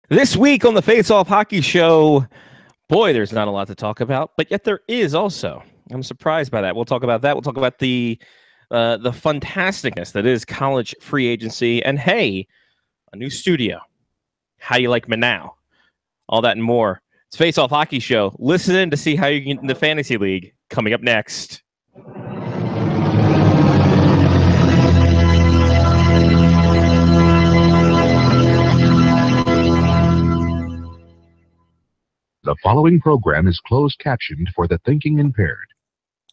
This week on the Face Off Hockey Show, boy, there's not a lot to talk about, but yet there is also. I'm surprised by that. We'll talk about that. We'll talk about the fantasticness that is college free agency, and hey, a new studio. How you like me now? All that and more. It's Face Off Hockey Show. Listen in to see how you get in the fantasy league. Coming up next. The following program is closed captioned for the thinking impaired.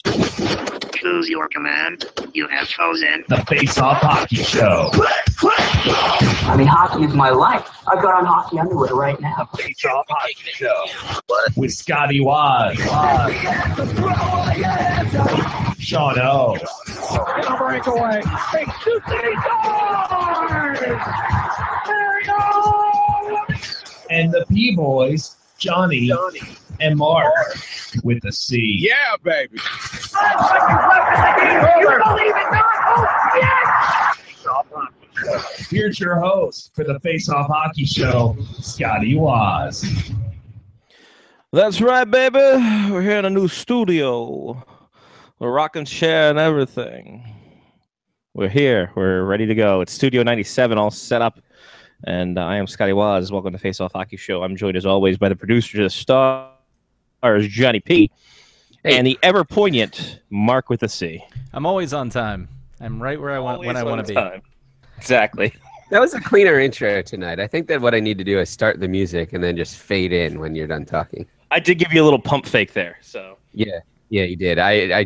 Choose your command. You have chosen the Face Off Hockey Show. I mean, hockey is my life. I've got on hockey underwear right now. The Face Off Hockey Show. With Scotty Waz. Sean O. breakaway. They shoot the guard. There we go. And the P-Boys, Johnny and Mark with the C. Yeah, baby. You believe it not? Oh, yes. Here's your host for the Face Off Hockey Show, Scotty Waz. That's right, baby. We're here in a new studio. We're rocking chair and everything. We're here. We're ready to go. It's Studio 97 all set up. And I am Scotty Waz. Welcome to Face Off Hockey Show. I'm joined as always by the producer to the stars, Johnny P. Hey. And the ever poignant Mark with a C. I'm always on time. I'm right where I want when I want to be. Exactly. That was a cleaner intro tonight. I think that what I need to do is start the music and then just fade in when you're done talking. I did give you a little pump fake there. So Yeah, you did. I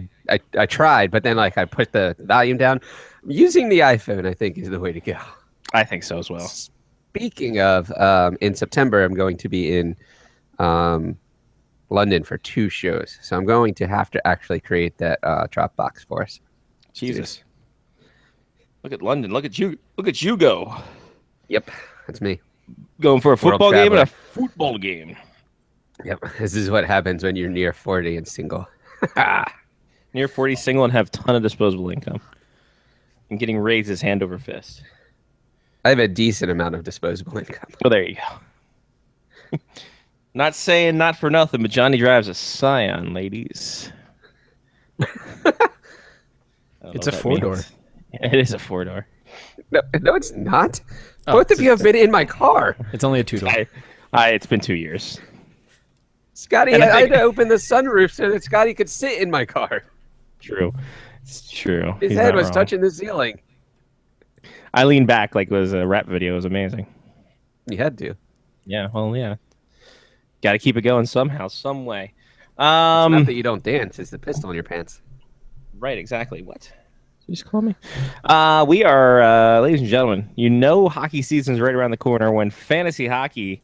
tried, but then I put the volume down. Using the iPhone, I think, is the way to go. I think so as well. Speaking of, in September, I'm going to be in London for 2 shows. So I'm going to have to actually create that Dropbox for us. Jesus. Look at London. Look at you. Look at you go. Yep, that's me. Going for a football game and traveler. a football game. Yep, this is what happens when you're near 40 and single. Near 40 single and have a ton of disposable income. And getting raises hand over fist. I have a decent amount of disposable income. Well, there you go. Not saying not for nothing, but Johnny drives a Scion, ladies. It's a 4-door. Yeah, it is a 4-door. No, it's not. Oh, Both of you have been in my car. It's only a 2-door. It's been 2 years. Scotty, And I had to open the sunroof so that Scotty could sit in my car. True. It's true. His He's head not was wrong. touching the ceiling. I leaned back like it was a rap video. It was amazing. You had to. Yeah, well, yeah. Got to keep it going somehow, some way. It's not that you don't dance. It's the pistol in your pants. Right, exactly. What? You just call me? We are, ladies and gentlemen, you know hockey season's right around the corner when fantasy hockey,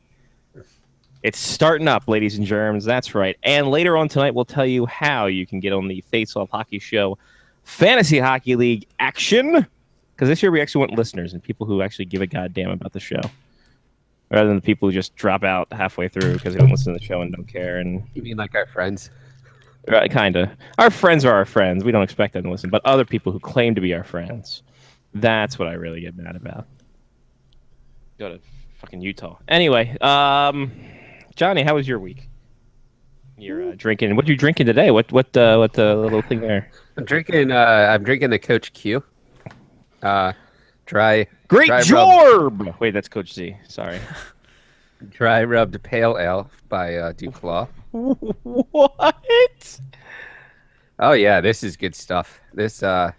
it's starting up, ladies and germs. That's right. And later on tonight, we'll tell you how you can get on the Face Off Hockey Show Fantasy Hockey League action. Because this year we actually want listeners and people who actually give a goddamn about the show. Rather than the people who just drop out halfway through because they don't listen to the show and don't care. And You mean like our friends? Right, kind of. Our friends are our friends. We don't expect them to listen. But other people who claim to be our friends, that's what I really get mad about. Go to fucking Utah. Anyway, Johnny, how was your week? You're drinking. What are you drinking today? What little thing there? I'm drinking the Coach Q. Dry Great dry Jorb! Wait, that's Coach Z. Sorry. dry rubbed pale ale by Duclaw. What? Oh yeah, this is good stuff. This is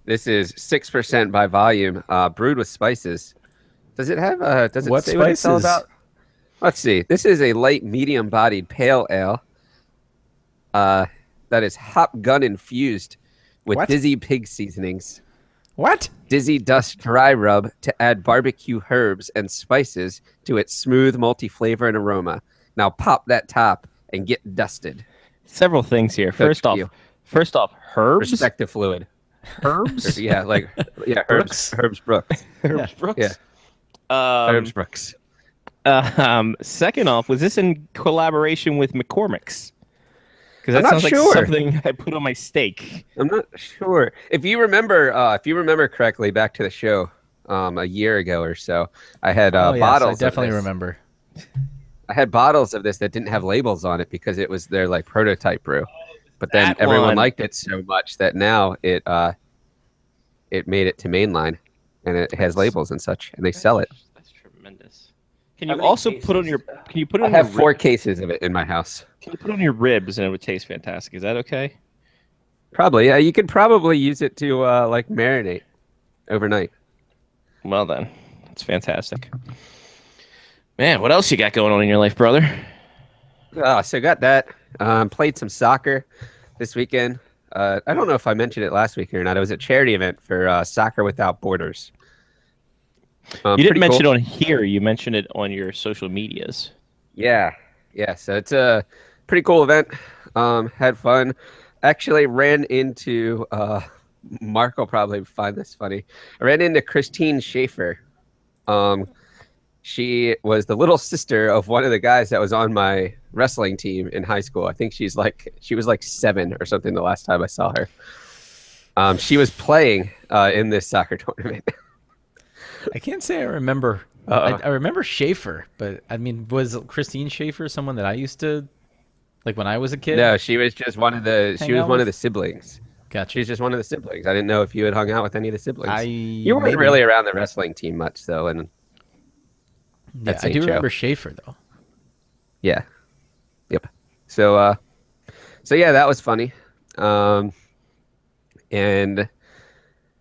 6% by volume, brewed with spices. Does it have does it What say what it's all spices? about? Let's see. This is a light medium bodied pale ale. That is hop gun infused with What? Dizzy pig seasonings. What? Dizzy Dust Dry Rub to add barbecue herbs and spices to its smooth multi-flavor and aroma. Now pop that top and get dusted. Several things here. Coach First Q. off, herbs. Respective fluid. Herbs. Yeah, Brooks? Herbs Brooks. Herbs Brooks. Yeah. Herbs Brooks. Second off, was this in collaboration with McCormick's? Because I'm that not sounds like sure. something I put on my steak. I'm not sure. If you remember correctly, back to the show a year ago or so, I had Oh, yes, bottles. I definitely of this. remember. I had bottles of this that didn't have labels on it because it was their like prototype brew. But then That everyone one. liked it so much that now it made it to mainline, and it has labels and such, and they sell it. That's tremendous. Can you How many also put on cases? your? Can you put it I on have your 4 cases of it in my house. Can you put it on your ribs and it would taste fantastic? Is that okay? Probably, yeah. You could probably use it to like marinate overnight. Well then, that's fantastic. Man, what else you got going on in your life, brother? So got that. Played some soccer this weekend. I don't know if I mentioned it last week or not. It was a charity event for Soccer Without Borders. You didn't Pretty mention cool. it on here. You mentioned it on your social medias. Yeah. So it's a pretty cool event. Had fun. Actually ran into Mark will probably find this funny. I ran into Christine Schaefer. She was the little sister of one of the guys that was on my wrestling team in high school. I think she was like 7 or something the last time I saw her. She was playing in this soccer tournament. I can't say I remember. I remember Schaefer, but I mean, was Christine Schaefer someone that I used to like when I was a kid? No, she was just one of the Hang out one with? of the siblings. Gotcha. She's just one of the siblings. I didn't know if you had hung out with any of the siblings. You weren't maybe. really around the wrestling team much, though, and Yeah, I do remember Schaefer though. yeah, yep. So yeah, that was funny. And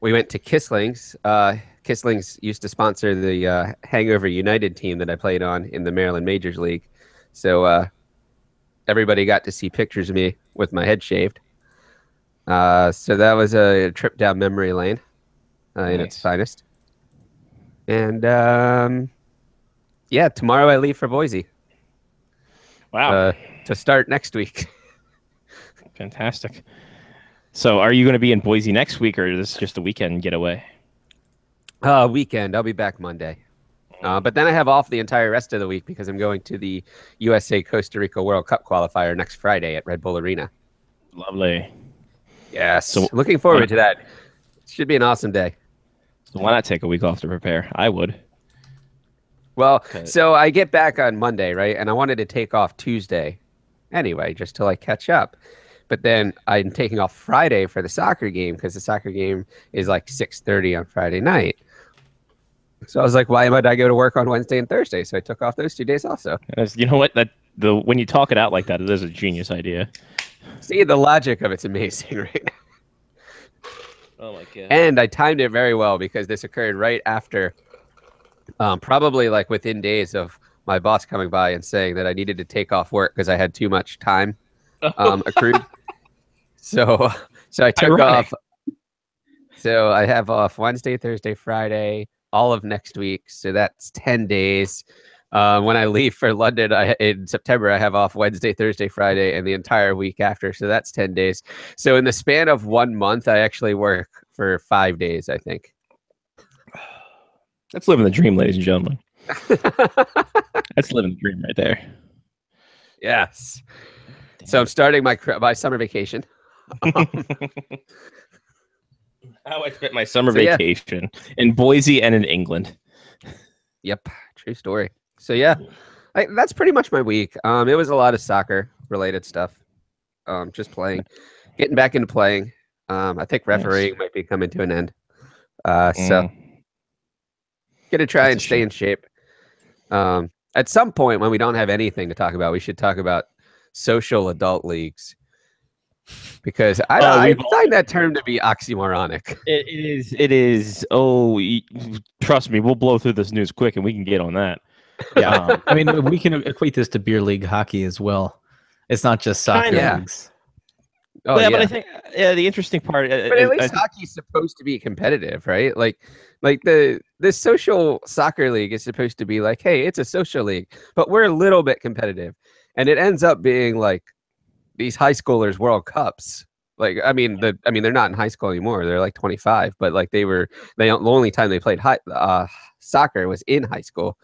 we went to Kissling's. Kissling's used to sponsor the Hangover United team that I played on in the Maryland Majors League. So everybody got to see pictures of me with my head shaved. So that was a trip down memory lane in its finest. And yeah, tomorrow I leave for Boise. Wow. To start next week. Fantastic. So are you going to be in Boise next week, or is this just a weekend getaway? Weekend. I'll be back Monday. But then I have off the entire rest of the week because I'm going to the USA Costa Rica World Cup qualifier next Friday at Red Bull Arena. Lovely. Yes. So looking forward to that. Should be an awesome day. So why not take a week off to prepare? I would. Well, so I get back on Monday, right? And I wanted to take off Tuesday anyway, just to like catch up. But then I'm taking off Friday for the soccer game because the soccer game is like 6:30 on Friday night. So I was like, why might I go to work on Wednesday and Thursday? So I took off those 2 days also. You know what? When you talk it out like that, it is a genius idea. See, the logic of it's amazing, right? Oh my god! And I timed it very well because this occurred right after, probably like within days of my boss coming by and saying that I needed to take off work because I had too much time accrued. So I took off. So I have off Wednesday, Thursday, Friday, all of next week. So that's 10 days. When I leave for London in September, I have off Wednesday, Thursday, Friday, and the entire week after. So that's 10 days. So in the span of 1 month, I actually work for 5 days, I think. That's living the dream, ladies and gentlemen. That's living the dream right there. Yes. So I'm starting my summer vacation. How I spent my summer vacation in Boise and in England. Yep, true story. So yeah, that's pretty much my week. It was a lot of soccer related stuff. Just playing, getting back into playing. I think refereeing might be coming to an end. So gonna try and stay in shape. At some point when we don't have anything to talk about, we should talk about social adult leagues. Because I find that term to be oxymoronic. It is. Oh, trust me, we'll blow through this news quick, and we can get on that. Yeah, I mean, we can equate this to beer league hockey as well. It's not just soccer leagues. Oh, yeah, but I think the interesting part. But at least hockey's supposed to be competitive, right? Like the social soccer league is supposed to be like, hey, it's a social league, but we're a little bit competitive, and it ends up being like these high schoolers World Cups. Like, I mean, they're not in high school anymore. They're like 25, but like the only time they played soccer was in high school,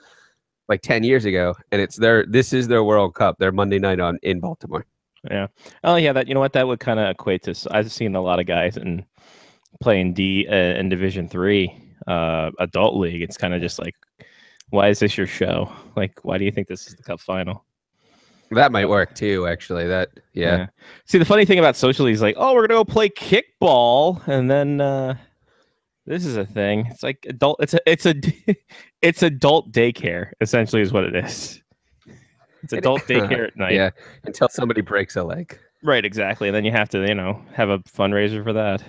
like 10 years ago, and this is their World Cup. Their Monday night in Baltimore. Yeah. Oh yeah. You know what? That would kind of equate to. I've seen a lot of guys playing in Division III adult league. It's kind of just like Why is this your show? Like, why do you think this is the cup final? That might work too, actually. Yeah. See, the funny thing about socially is like, oh, we're gonna go play kickball, and then this is a thing. It's like adult. It's adult daycare. Essentially, is what it is. It's adult daycare at night. Yeah, until somebody breaks a leg. Right, exactly. And then you have to, have a fundraiser for that.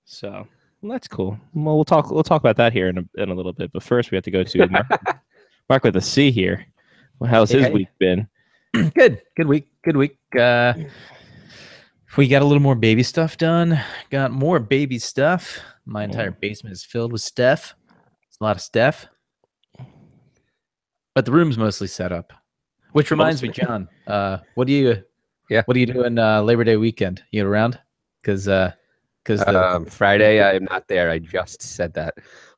So that's cool. Well, we'll talk about that here in a little bit. But first, we have to go to Mark with a C here. Well, how's his week been? Good week. We got a little more baby stuff done. Got more baby stuff. My entire basement is filled with stuff. It's a lot of stuff. But the room's mostly set up. Which reminds me, John, what do you doing Labor Day weekend? You around? Because Friday I am not there. I just said that.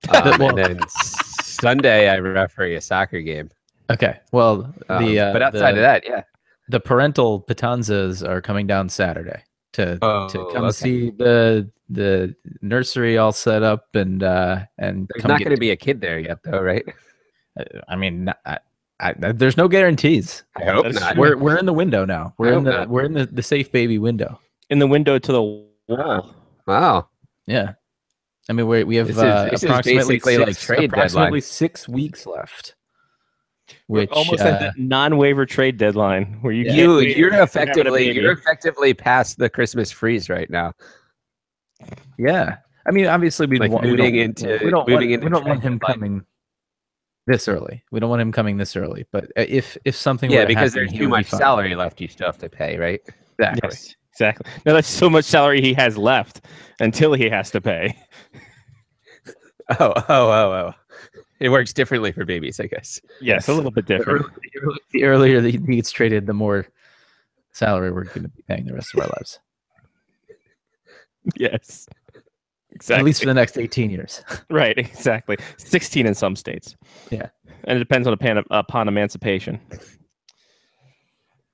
And then Sunday I referee a soccer game. Okay. Well, but outside of that, yeah. The parental Patanzas are coming down Saturday to come see the nursery all set up and there's not going to be a kid there yet, though, right? I mean, there's no guarantees. I hope not. We're in the window now. We're in the safe baby window. In the window to the wall. Wow. Yeah. I mean, we have this approximately 6 weeks left. Which almost at that non-waiver trade deadline where you're effectively past the Christmas freeze right now. Yeah, I mean, obviously we don't want him coming this early. We don't want him coming this early. But if something, because there's too much salary left, you still have to pay, right? Exactly. Yes, exactly. No, that's so much salary he has left until he has to pay. Oh. It works differently for babies, I guess. Yes, a little bit different. The earlier that he gets traded, the more salary we're going to be paying the rest of our lives. Yes, exactly. At least for the next 18 years. Right, exactly. 16 in some states. Yeah. And it depends upon emancipation.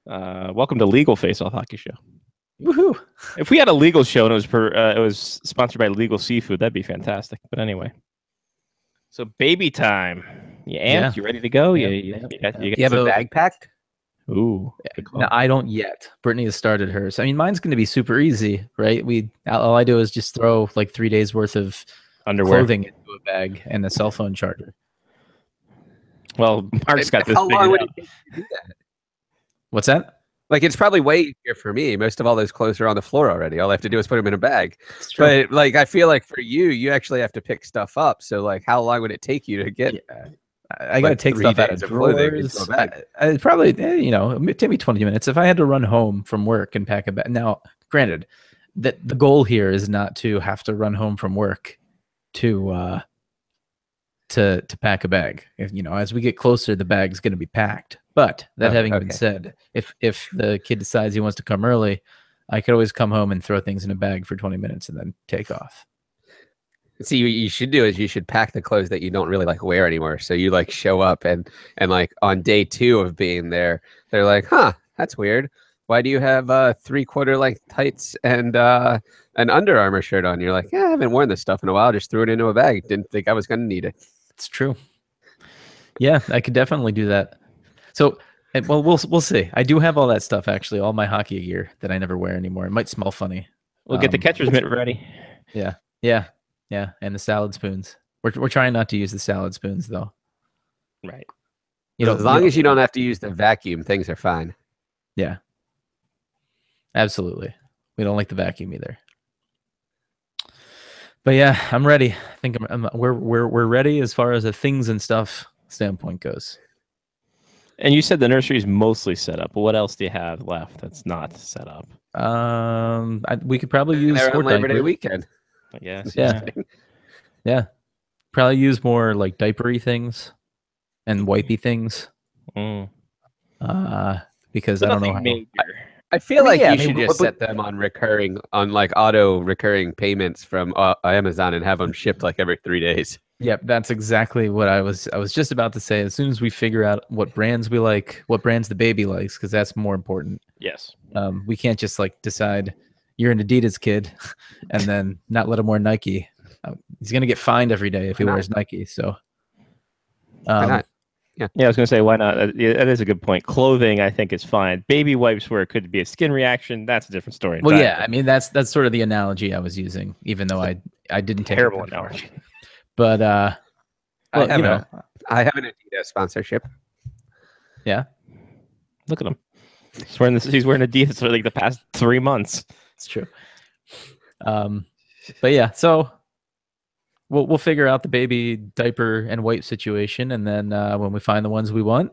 Welcome to Legal Face Off Hockey Show. Woohoo! If we had a legal show and it was sponsored by Legal Seafood, that'd be fantastic. But anyway. So baby time. You amped? Yeah. You ready to go? You have a bag packed? Ooh. No, I don't yet. Brittany has started hers. I mean, mine's going to be super easy, right? All I do is just throw like 3 days worth of underwear clothing into a bag and a cell phone charger. Well, Mark's got this. How long would it take to do that? What's that? Like, it's probably way easier for me. Most of all those clothes are on the floor already. All I have to do is put them in a bag. But like, I feel like for you actually have to pick stuff up. So like, how long would it take you to get? Yeah. I got to take stuff out of drawers. I probably, it'd take me 20 minutes. If I had to run home from work and pack a bag. Now, granted, that the goal here is not to have to run home from work to pack a bag. As we get closer, the bag's going to be packed. But that having been said, if the kid decides he wants to come early, I could always come home and throw things in a bag for 20 minutes and then take off. See, what you should do is you should pack the clothes that you don't really like wear anymore. So you like show up and like on day 2 of being there, they're like, huh, that's weird. Why do you have 3/4 length tights and an Under Armour shirt on? You're like, yeah, I haven't worn this stuff in a while. Just threw it into a bag. Didn't think I was going to need it. It's true. Yeah, I could definitely do that. So, well, we'll see. I do have all that stuff, actually, all my hockey gear that I never wear anymore. It might smell funny. We'll get the catcher's mitt ready. Yeah, and the salad spoons. We're trying not to use the salad spoons, though. Right. As long as you don't have to use the vacuum, things are fine. Yeah. Absolutely. We don't like the vacuum either. But yeah, I'm ready. I think we're ready as far as the things and stuff standpoint goes. And you said the nursery is mostly set up. But what else do you have left that's not set up? We could probably use on Labor Day weekend. I guess. Yeah. Probably use more like diapery things and wipey things. Because I don't know how. I feel like you should just set them on auto recurring payments from Amazon and have them shipped like every 3 days. Yep, that's exactly what I was just about to say. As soon as we figure out what brands we like, what brands the baby likes, because that's more important. Yes. We can't just like decide you're an Adidas kid and then not let him wear Nike. He's gonna get fined every day if he wears Nike. So Why not? Yeah, I was going to say, why not? Yeah, that is a good point. Clothing, I think, is fine. Baby wipes, where it could be a skin reaction, that's a different story. Well, yeah, I mean that's sort of the analogy I was using, even though I didn't take terrible it that far. analogy. But well, I have an Adidas sponsorship. Yeah, look at him. He's wearing Adidas for like the past 3 months. it's true. But yeah, so we'll figure out the baby diaper and wipe situation, and then when we find the ones we want,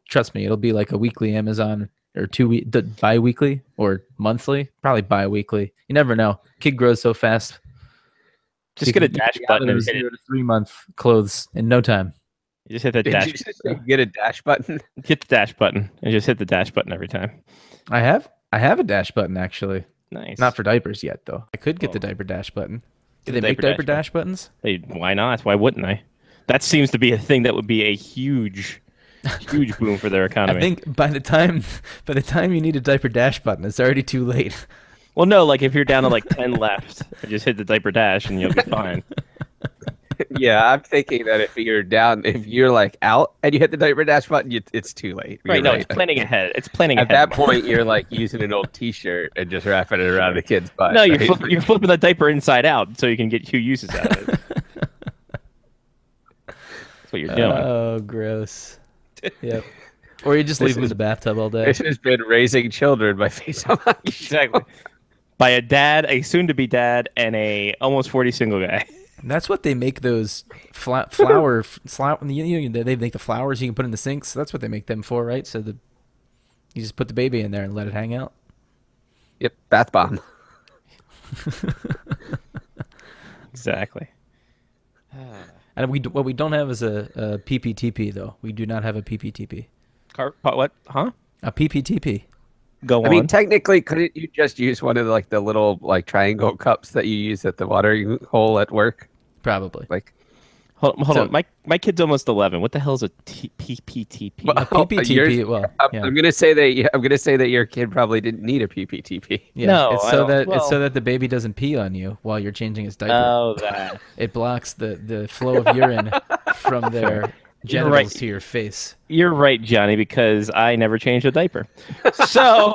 trust me, it'll be like a weekly Amazon or bi-weekly or monthly, probably bi-weekly. You never know. Kid grows so fast. Just get a dash button and hit 0 to 3 month clothes in no time. You just hit the Did dash. you just say get a dash button? Hit the dash button and just hit the dash button every time. I have a dash button actually. Nice. Not for diapers yet though. I could get the diaper dash button. Do they make diaper diaper dash buttons? Hey, why not? Why wouldn't I? That seems to be a thing that would be a huge boom for their economy. I think by the time you need a diaper dash button, it's already too late. Well, no, like if you're down to like 10 left, just hit the diaper dash and you'll be fine. Yeah, I'm thinking that if you're like out and you hit the diaper dash button, it's too late. Right? You're No, it's planning ahead. It's planning At ahead. that point, you're like using an old T-shirt and just wrapping it around the kid's butt. No, right? you're flipping the diaper inside out so you can get 2 uses out of it. That's what you're doing. Oh, gross. Yep. Or you just leave them in the bathtub all day. This has been raising children by face on my Exactly. By a soon-to-be dad, and a almost 40 single guy. That's what they make those flower. They make the flowers you can put in the sinks. That's what they make them for, right? So you just put the baby in there and let it hang out. Yep, bath bomb. Exactly. And what we don't have is a PPTP though. We do not have a PPTP. What? Huh? A PPTP. Go on. I mean, technically, couldn't you just use one of the little triangle cups that you use at the watering hole at work? Probably. Hold on. My kid's almost 11. What the hell is a PPTP? A PPTP. Well, yeah. I'm gonna say that your kid probably didn't need a PPTP. Yeah, No, it's so that the baby doesn't pee on you while you're changing his diaper. Oh, that. It blocks the flow of urine from their genitals to your face. You're right, Johnny, because I never changed a diaper. So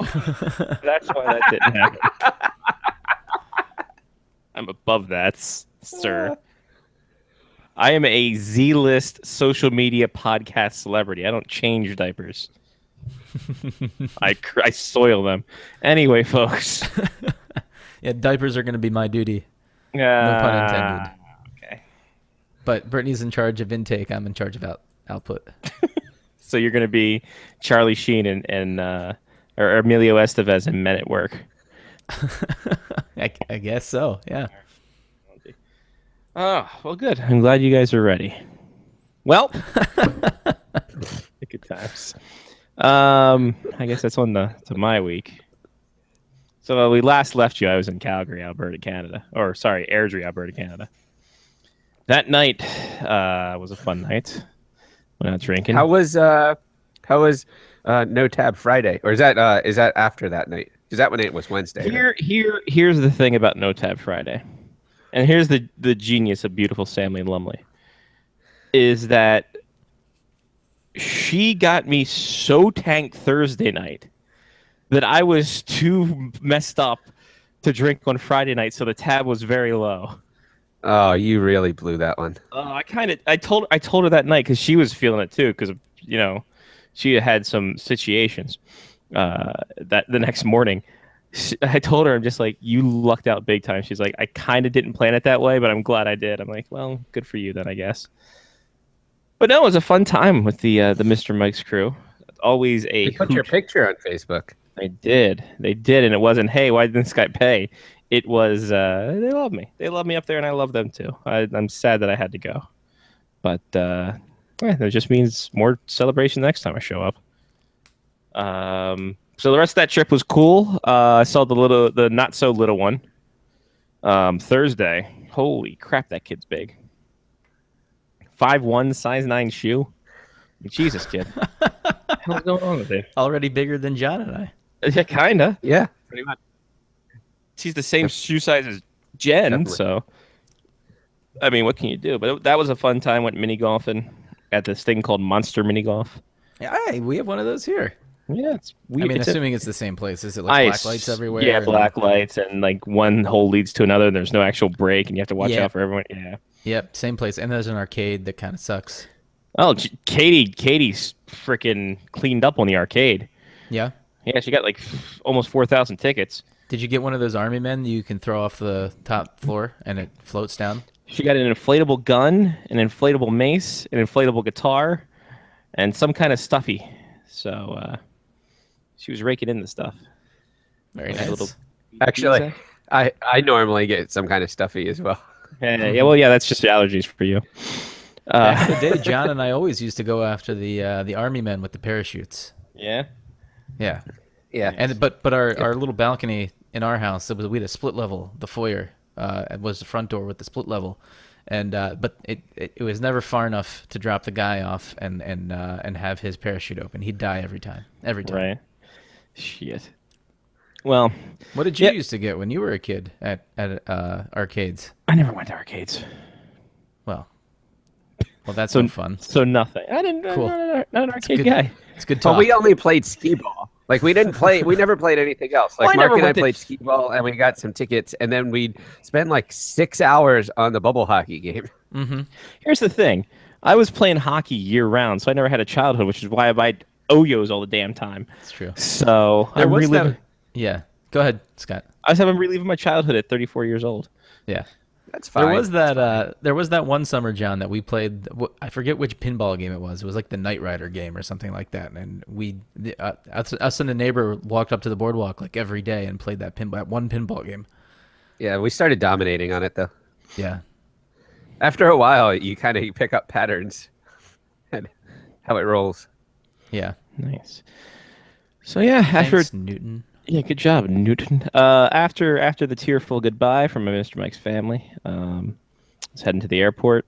that's why that didn't happen. I'm above that, sir. I am a Z-list social media podcast celebrity. I don't change diapers. I soil them. Anyway, folks. Yeah, diapers are going to be my duty. No pun intended. Okay. But Brittany's in charge of intake. I'm in charge of output. So you're going to be Charlie Sheen and or Emilio Estevez in Men at Work. I guess so. Yeah. Oh, well, good. I'm glad you guys are ready. Well, good times. I guess that's on to my week. So we last left you. I was in Calgary, Alberta, Canada. Or sorry, Airdrie, Alberta, Canada. That night was a fun night. Went out drinking. How was No Tab Friday, or is that after that night? Because that one it was Wednesday. Here's the thing about No Tab Friday, and here's the genius of beautiful Sammy Lumley, is that she got me so tanked Thursday night that I was too messed up to drink on Friday night, so the tab was very low. Oh, you really blew that one. I told her that night because she was feeling it too, because she had some situations that the next morning. I told her, I'm just like, you lucked out big time. She's like, I kind of didn't plan it that way, but I'm glad I did. I'm like, well, good for you then, I guess. But no, it was a fun time with the Mr. Mike's crew. Always a You put your picture on Facebook. They did, and it wasn't, hey, why didn't this guy pay? It was, they love me. They love me up there, and I love them too. I'm sad that I had to go, but that just means more celebration next time I show up. So the rest of that trip was cool. I saw the not so little one Thursday. Holy crap, that kid's big. 5'1", size 9 shoe. Jesus, kid. What the hell's going on with it? Already bigger than John and I. Yeah, kinda. Yeah, pretty much. She's the same shoe size as Jen, Definitely. so I mean, what can you do? But that was a fun time. Went mini golfing. got this thing called Monster Mini Golf. Hey, we have one of those here. Yeah, it's I mean, it's assuming it's the same place. Is it like black lights everywhere? Yeah, black lights, and like one hole leads to another, and there's no actual break, and you have to watch out for everyone. Yeah. Yep, same place. And there's an arcade that kind of sucks. Oh, Katie's freaking cleaned up on the arcade. Yeah? Yeah, she got like almost 4,000 tickets. Did you get one of those army men you can throw off the top floor and it floats down? She got an inflatable gun, an inflatable mace, an inflatable guitar, and some kind of stuffy. So she was raking in the stuff. Very nice. Actually, I normally get some kind of stuffy as well. Yeah, well, yeah, that's just allergies for you. Back in the day, John and I always used to go after the army men with the parachutes. Yeah. Yeah. Yeah. And but our little balcony in our house, we had a split level. The foyer was the front door with the split level, and but it was never far enough to drop the guy off and have his parachute open. He'd die every time. Right. Shit. Well, what did you used to get when you were a kid at arcades? I never went to arcades. Well, that's no fun. So nothing. I didn't. Cool. Not an arcade guy. It's good talk. Well, we only played skee ball. Like we didn't play. We never played anything else. Like Mark and I played skee ball, and we got some tickets, and then we'd spend like 6 hours on the bubble hockey game. Mm-hmm. Here's the thing: I was playing hockey year round, so I never had a childhood, which is why I buy Oyos all the damn time. That's true. So I'm reliving. Yeah. Go ahead, Scott. I was having reliving my childhood at 34 years old. Yeah. That's fine. There was that one summer, John, that we played. I forget which pinball game it was. It was like the Knight Rider game or something like that. And us and the neighbor walked up to the boardwalk like every day and played that one pinball game. Yeah, we started dominating on it though. Yeah. After a while, you pick up patterns and how it rolls. Yeah. Nice. So yeah, Thanks, Newton. Yeah, good job, Newton. After the tearful goodbye from my Mr. Mike's family, I was heading to the airport.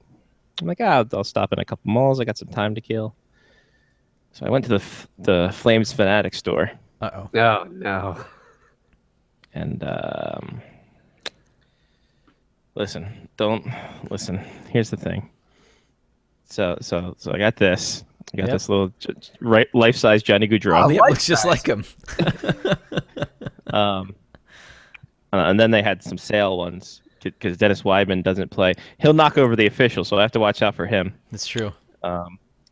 I'm like, I'll stop in a couple malls. I got some time to kill. So I went to the Flames Fanatic store. Uh-oh. Oh, no. And listen. Here's the thing. So I got this. I got this little life-size Johnny Gaudreau. Oh, yeah, it looks just like him. And then they had some sale ones because Dennis Weidman doesn't play. He'll knock over the official, so I have to watch out for him. That's true.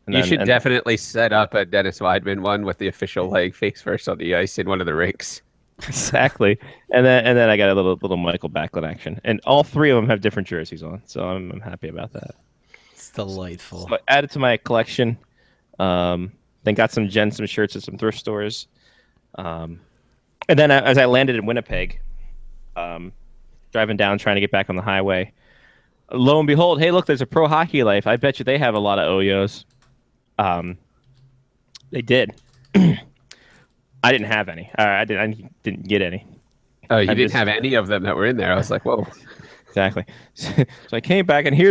You should definitely set up a Dennis Weidman one with the official leg face first on the ice in one of the rinks. Exactly. And then I got a little Michael Backlund action, and all three of them have different jerseys on, so I'm happy about that. It's delightful. So I added to my collection. Then got some shirts at some thrift stores. And then as I landed in Winnipeg, driving down trying to get back on the highway, lo and behold, hey, look, there's a Pro Hockey Life. I bet you they have a lot of Oyos. They did. I didn't have any. I didn't get any. Oh, you didn't have any of them that were in there. I was like, whoa. Exactly. So I came back, and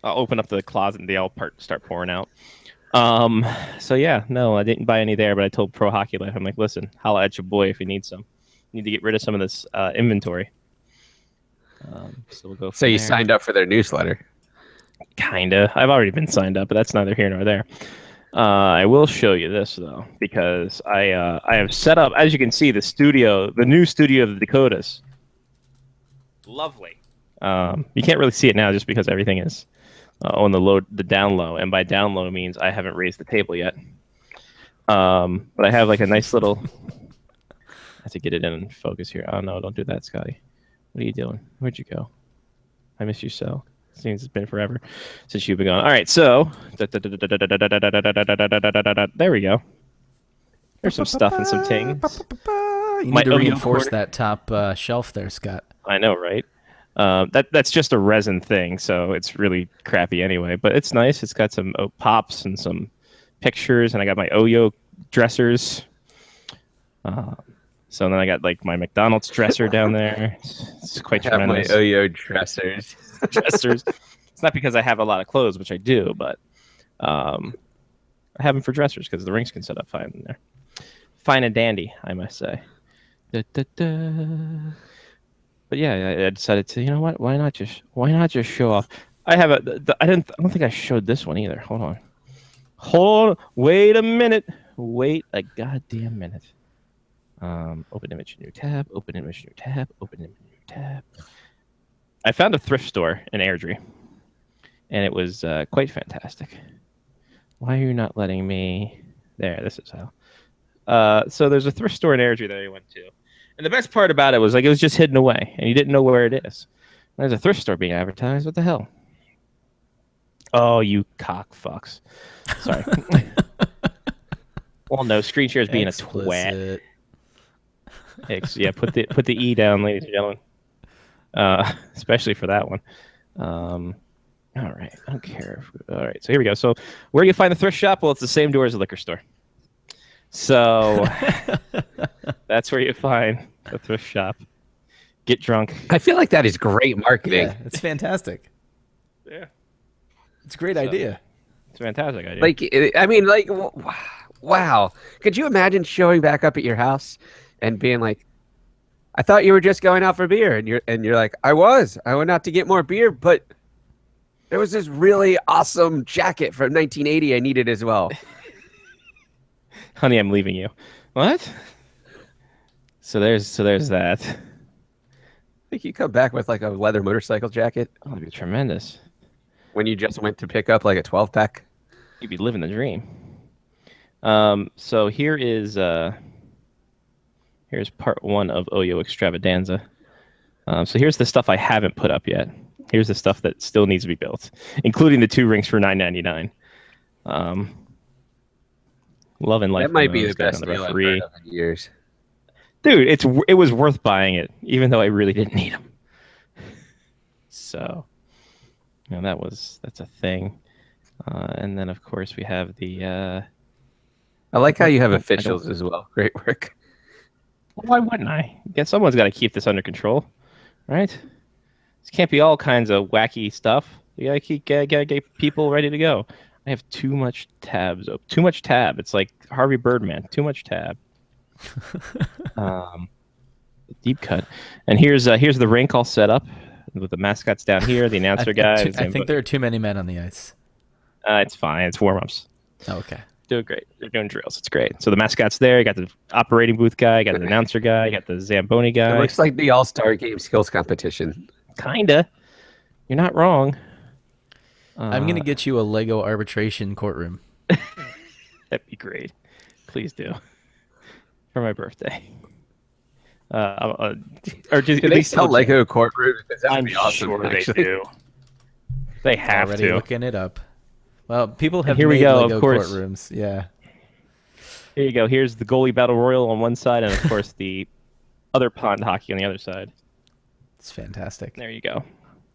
I'll open up the closet, and they all start pouring out. So yeah, no, I didn't buy any there, but I told Pro Hockey Life, I'm like, listen, holla at your boy if you need some. You need to get rid of some of this inventory. So we'll go. So you signed up for their newsletter? Kinda. I've already been signed up, but that's neither here nor there. I will show you this though, because I have set up, as you can see, the new studio of the Dakotas. Lovely. You can't really see it now just because everything is on the down low, and by down low means I haven't raised the table yet. But I have like a nice little. I have to get it in focus here. Oh no, don't do that, Scotty. What are you doing? Where'd you go? I miss you so. Seems it's been forever since you've been gone. All right, so there we go. There's some stuff and some tings. You need to reinforce that top shelf there, Scott. I know, right? That's just a resin thing, so it's really crappy anyway. But it's nice. It's got some pops and some pictures, and I got my Oyo dressers. So then I got like my McDonald's dresser down there. It's quite tremendous. My Oyo dressers. It's not because I have a lot of clothes, which I do, but I have them for dressers because the rings can set up fine in there. Fine and dandy, I must say. But yeah, I decided to. You know what? Why not just show off? I have I don't think I showed this one either. Hold on. Hold on. Wait a minute. Wait a goddamn minute. Open image, new tab. Open image, new tab. Open image, new tab. I found a thrift store in Airdrie, and it was quite fantastic. Why are you not letting me? There, this is how. So there's a thrift store in Airdrie that I went to, and the best part about it was like it was just hidden away, and you didn't know where it is. There's a thrift store being advertised. What the hell? Oh, you cock fucks. Sorry. Well, no, screen share is being Explicit. a twat. Yeah, put the E down, ladies and gentlemen. Especially for that one. All right, I don't care. All right, so here we go. So where do you find the thrift shop? Well, it's the same door as the liquor store. So that's where you find the thrift shop. Get drunk. I feel like that is great marketing. Yeah, it's fantastic. Yeah, It's a great idea. it's a fantastic idea. Like, I mean, like, wow. Could you imagine showing back up at your house and being like, I thought you were just going out for beer, and you're like, I went out to get more beer, but there was this really awesome jacket from 1980 I needed as well. Honey, I'm leaving you. What? So there's that. I think you come back with like a leather motorcycle jacket Oh, that'd be tremendous. when you just went to pick up like a 12-pack. You'd be living the dream. So here's part one of Oyo Extravaganza. So here's the stuff I haven't put up yet. Here's the stuff that still needs to be built, including the 2 rings for $9.99. Love and life. That might be the Moon's got best another deal I've free. heard of in years. Dude, it was worth buying it, even though I really didn't need them. So, that's a thing. And then of course we have the. I like how you have officials as well. Great work. Why wouldn't I? Guess someone's got to keep this under control, right? This can't be all kinds of wacky stuff. You gotta get people ready to go. I have too much tabs. Too much tab. It's like Harvey Birdman. Too much tab. Deep cut. And here's the rink all set up with the mascots down here, the announcer guy. I think there are too many men on the ice. It's fine. It's warm-ups. Oh, okay. Doing great. They're doing drills. It's great. So the mascot's there. You got the operating booth guy. You got the announcer guy. You got the Zamboni guy. It looks like the All-Star Game skills competition. Kinda. You're not wrong. I'm gonna get you a Lego arbitration courtroom. That'd be great. Please do. For my birthday. Or just Do they sell Lego courtrooms? That would I'm be awesome. sure actually. they do. They have Already to. looking it up. Well, people have here we made go, Lego of course. courtrooms. Yeah. Here you go. Here's the goalie battle royal on one side, and of course the other pond hockey on the other side. It's fantastic. There you go.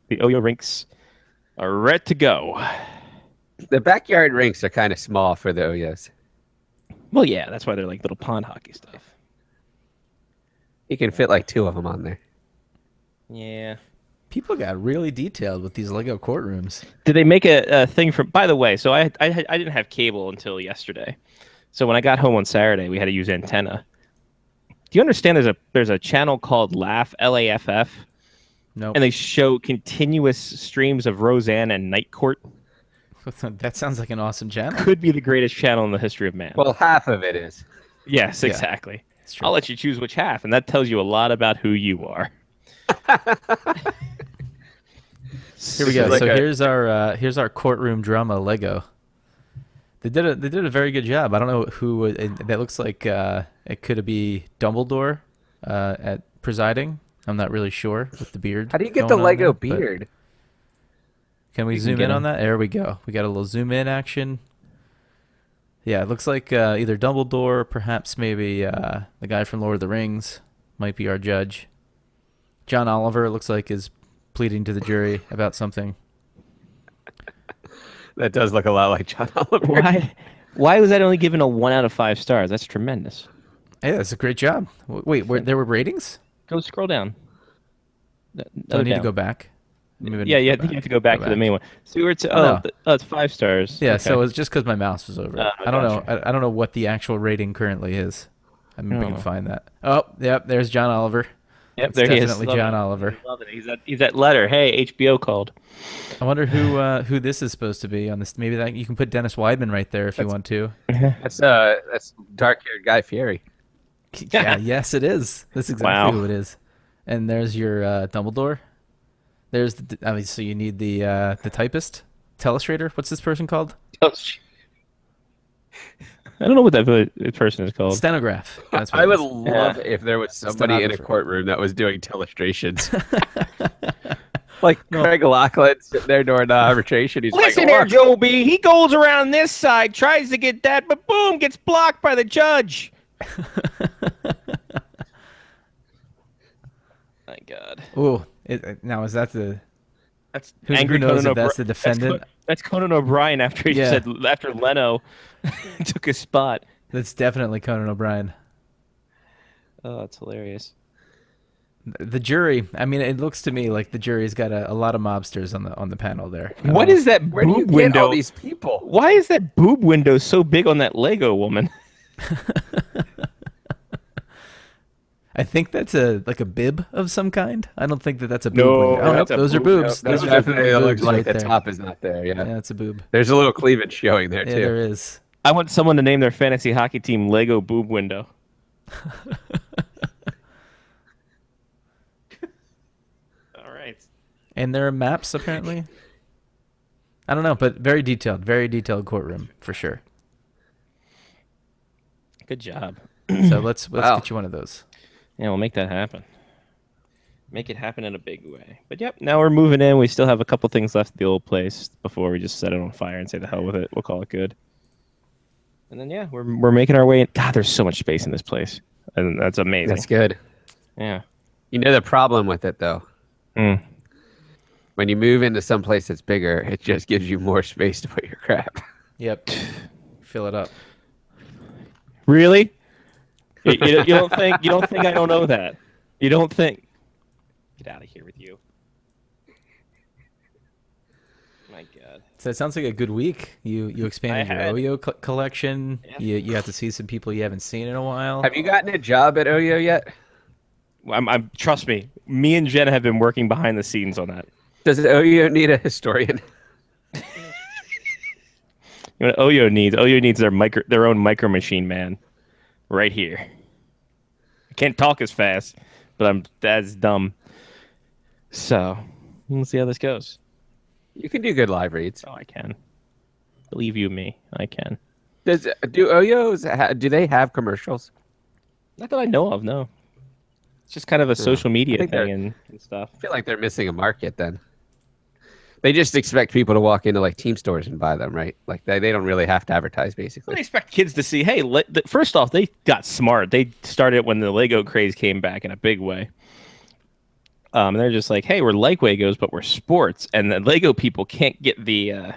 The Oyo rinks are ready to go. The backyard rinks are kind of small for the Oyos. Well, yeah, that's why they're like little pond hockey stuff. You can fit like 2 of them on there. Yeah. People got really detailed with these Lego courtrooms. Did they make a thing from? By the way, so I didn't have cable until yesterday. So when I got home on Saturday, we had to use antenna. Do you understand? There's a channel called Laugh, LAFF, No, and they show continuous streams of Roseanne and Night Court. that sounds like an awesome channel. Could be the greatest channel in the history of man. Well, half of it is. Yes, Yeah. exactly. It's true. I'll let you choose which half, and that tells you a lot about who you are. Here we go. Like So a- here's our courtroom drama Lego. They did a very good job. I don't know who that looks like. It could be Dumbledore at presiding. I'm not really sure with the beard. How do you get the going on Lego there, but beard? Can we You can zoom get in on him. that? There we go. We got a little zoom in action. Yeah, it looks like either Dumbledore, perhaps maybe the guy from Lord of the Rings might be our judge. John Oliver, it looks like, is pleading to the jury about something. That does look a lot like John Oliver. Why was that only given a 1 out of 5 stars? That's tremendous. Hey, that's a great job. Wait, there were ratings? Go scroll down. Do I need to down. go back? Maybe I need Yeah, to yeah. I go think you have to go back to the main one. See where it's no. it's 5 stars. Yeah, Okay. so it's just because my mouse was over it. Oh, I don't know. gotcha. I don't know what the actual rating currently is. I mean, we Oh. can find that. Oh, yep. There's John Oliver. Yep, It's there he is. definitely Love John it. Oliver. Love it. He's that letter. Hey, HBO called. I wonder who this is supposed to be on this. Maybe that you can put Dennis Weidman right there if you want to. That's dark-haired Guy Fieri. Yeah, yes, it is. That's exactly who it is. And there's your Dumbledore. There's so you need the typist, telestrator. What's this person called? I don't know what that person is called. Stenograph. That's what I it would is. love if there was somebody in a Stenographer. courtroom that was doing telestrations. Like Craig Lachlan sitting there during the arbitration. He's Listen like, here, "Look, Joe B. He goes around this side, tries to get that, but boom, gets blocked by the judge. My God. Ooh, now is that the? That's Who angry knows Conan if that's O'Bri- the defendant? That's Conan O'Brien after he Yeah. said after Leno took his spot. That's definitely Conan O'Brien. Oh, that's hilarious. The jury. I mean, it looks to me like the jury's got a lot of mobsters on the panel there. What is that where do you boob get window? all these people?" Why is that boob window so big on that Lego woman? I think that's a bib of some kind. I don't think that's a boob No, window. Oh, that's nope, a those are boob. boobs. That Those are definitely definitely looks boobs like right the there. top is not there. Yeah, Yeah, it's a boob. there's a little cleavage showing there Yeah, too. there is. I want someone to name their fantasy hockey team Lego Boob Window. All right. And there are maps apparently. I don't know, but very detailed courtroom for sure. Good job. So let's Wow. get you one of those. Yeah, we'll make that happen. Make it happen in a big way. But yep, now we're moving in. We still have a couple things left at the old place before we just set it on fire and say the hell with it. We'll call it good. And then yeah, we're making our way in. God, there's so much space in this place. And that's amazing. That's good. Yeah. You know the problem with it though. Mm. When you move into some place that's bigger, it just gives you more space to put your crap. Yep. Fill it up. Really? You don't think I don't know that? You don't think? Get out of here with you. My God. So it sounds like a good week. You expanded your had- Oyo collection. Yeah. You got to see some people you haven't seen in a while. Have you gotten a job at Oyo yet? I'm trust me. Me and Jen have been working behind the scenes on that. Does Oyo need a historian? You know what Oyo needs? Oyo needs their own micro machine man, right here. I can't talk as fast, but that's dumb. So we'll see how this goes. You can do good live reads. Oh, I can. Believe you me, I can. Do Oyos do they have commercials? Not that I know of, no. It's just kind of a social media think thing and stuff. I feel like they're missing a market then. They just expect people to walk into like team stores and buy them, right? Like they don't really have to advertise, They basically. expect kids to see, hey, first off, they got smart. They started when the Lego craze came back in a big way. And they're just like, hey, we're like Legos, but we're sports. And the Lego people can't get the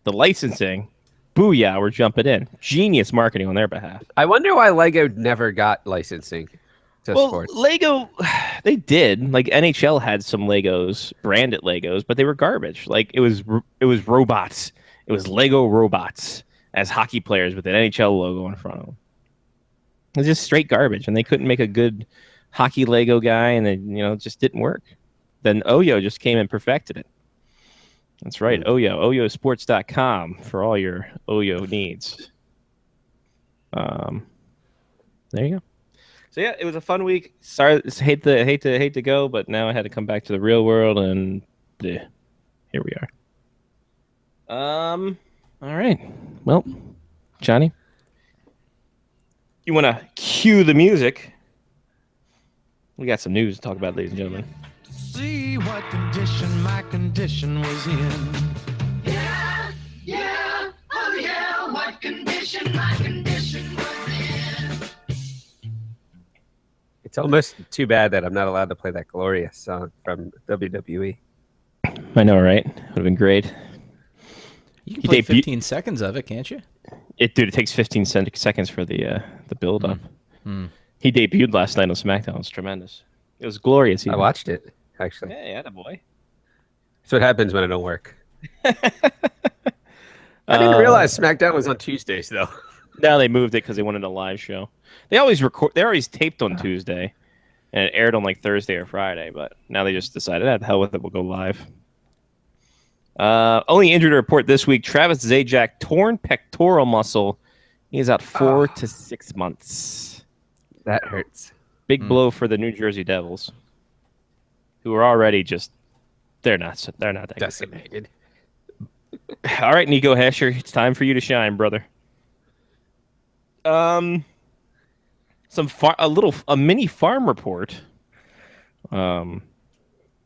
licensing. Booyah, we're jumping in. Genius marketing on their behalf. I wonder why Lego never got licensing to sports. Lego, they did. Like NHL had some Legos, branded Legos, but they were garbage. Like it was robots. It was Lego robots as hockey players with an NHL logo in front of them. It was just straight garbage, and they couldn't make a good hockey Lego guy, and it just didn't work. Then Oyo just came and perfected it. That's right, Oyo, oyosports.com for all your Oyo needs. There you go. So yeah, it was a fun week. Sorry, hate to go, but now I had to come back to the real world, and here we are. All right. Well, Johnny, you want to cue the music? We got some news to talk about, ladies and gentlemen. See what condition my condition was in. What condition my condition was in. It's almost too bad that I'm not allowed to play that Glorious song from WWE. I know, right? Would have been great. You can He play debu- 15 seconds of it, can't you? It takes 15 seconds for the build up. Hmm. He debuted last night on SmackDown. It was tremendous. It was glorious. I watched it, actually. Yeah, boy. That's what happens when I don't work. I didn't realize SmackDown was on Tuesdays, though. Now they moved it because they wanted a live show. They always record. They're always taped on Tuesday, and it aired on like Thursday or Friday. But now they just decided, the hell with it, we'll go live. Only injury to report this week: Travis Zajac, torn pectoral muscle. He is out 4 to 6 months. That hurts. Big blow for the New Jersey Devils, who are already they're not that Decimated. Good. All right, Nico Hesher, it's time for you to shine, brother. A mini farm report. I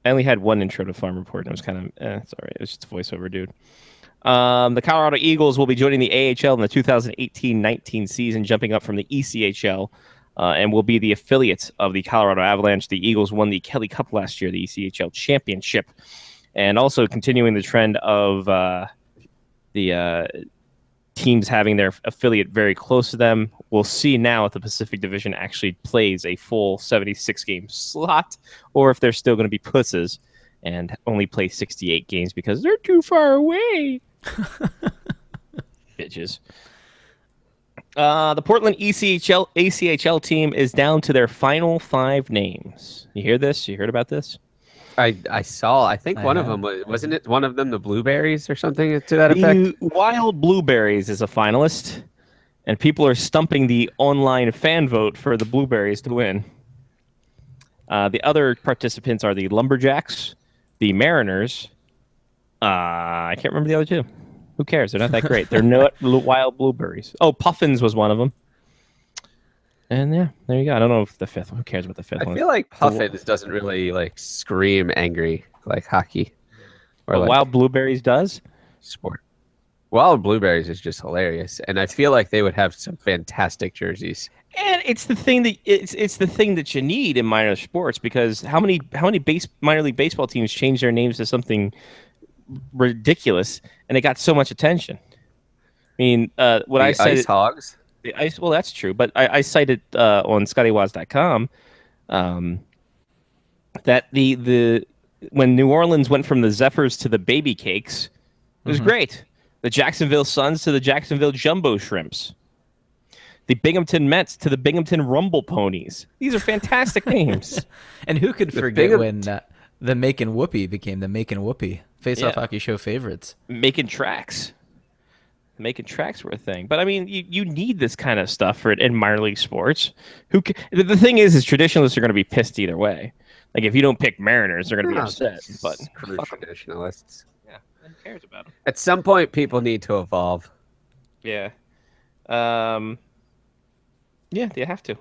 only had one intro to farm report, and it was kind of it's all right. It was just a voiceover, dude. The Colorado Eagles will be joining the AHL in the 2018-19 season, jumping up from the ECHL, and will be the affiliates of the Colorado Avalanche. The Eagles won the Kelly Cup last year, the ECHL championship, and also continuing the trend of the teams having their affiliate very close to them. We'll see now if the Pacific Division actually plays a full 76-game slot, or if they're still going to be pusses and only play 68 games because they're too far away. Bitches. The Portland ACHL team is down to their final 5 names. You hear this? You heard about this? I saw. I think one of them wasn't it one of them the Blueberries or something to that effect. Wild Blueberries is a finalist, and people are stumping the online fan vote for the Blueberries to win. The other participants are the Lumberjacks, the Mariners. I can't remember the other two. Who cares? They're not that great. They're not Wild Blueberries. Oh, Puffins was one of them. And yeah, there you go. I don't know if the fifth one. Who cares about the fifth one? I feel like Puffins doesn't really like scream angry like hockey. Or like Wild Blueberries does? Sport. Wild Blueberries is just hilarious, and I feel like they would have some fantastic jerseys. And it's the thing that it's the thing that you need in minor sports, because how many minor league baseball teams change their names to something ridiculous, and it got so much attention. I mean, what I said, Ice Hogs. The ice. Well, that's true, but I cited on ScottyWaz.com that the when New Orleans went from the Zephyrs to the Baby Cakes, it was great. The Jacksonville Suns to the Jacksonville Jumbo Shrimps. The Binghamton Mets to the Binghamton Rumble Ponies. These are fantastic names. And who could forget when the Macon Whoopie became the Macon Whoopie? Face-off hockey show favorites. Making tracks were a thing. But I mean, you need this kind of stuff for it in minor league sports. The thing is traditionalists are going to be pissed either way. Like if you don't pick Mariners, they're going to be upset. But traditionalists. Yeah, who cares about them? At some point, people need to evolve. Yeah. Yeah, they have to.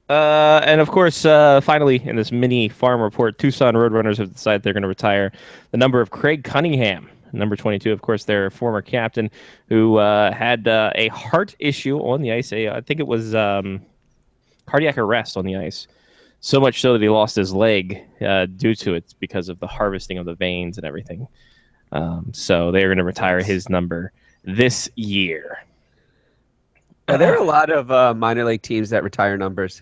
And of course, finally, in this mini farm report, Tucson Roadrunners have decided they're going to retire the number of Craig Cunningham, number 22, of course, their former captain, who had a heart issue on the ice. I think it was cardiac arrest on the ice. So much so that he lost his leg due to it because of the harvesting of the veins and everything. So they're going to retire his number this year. Are there a lot of minor league teams that retire numbers?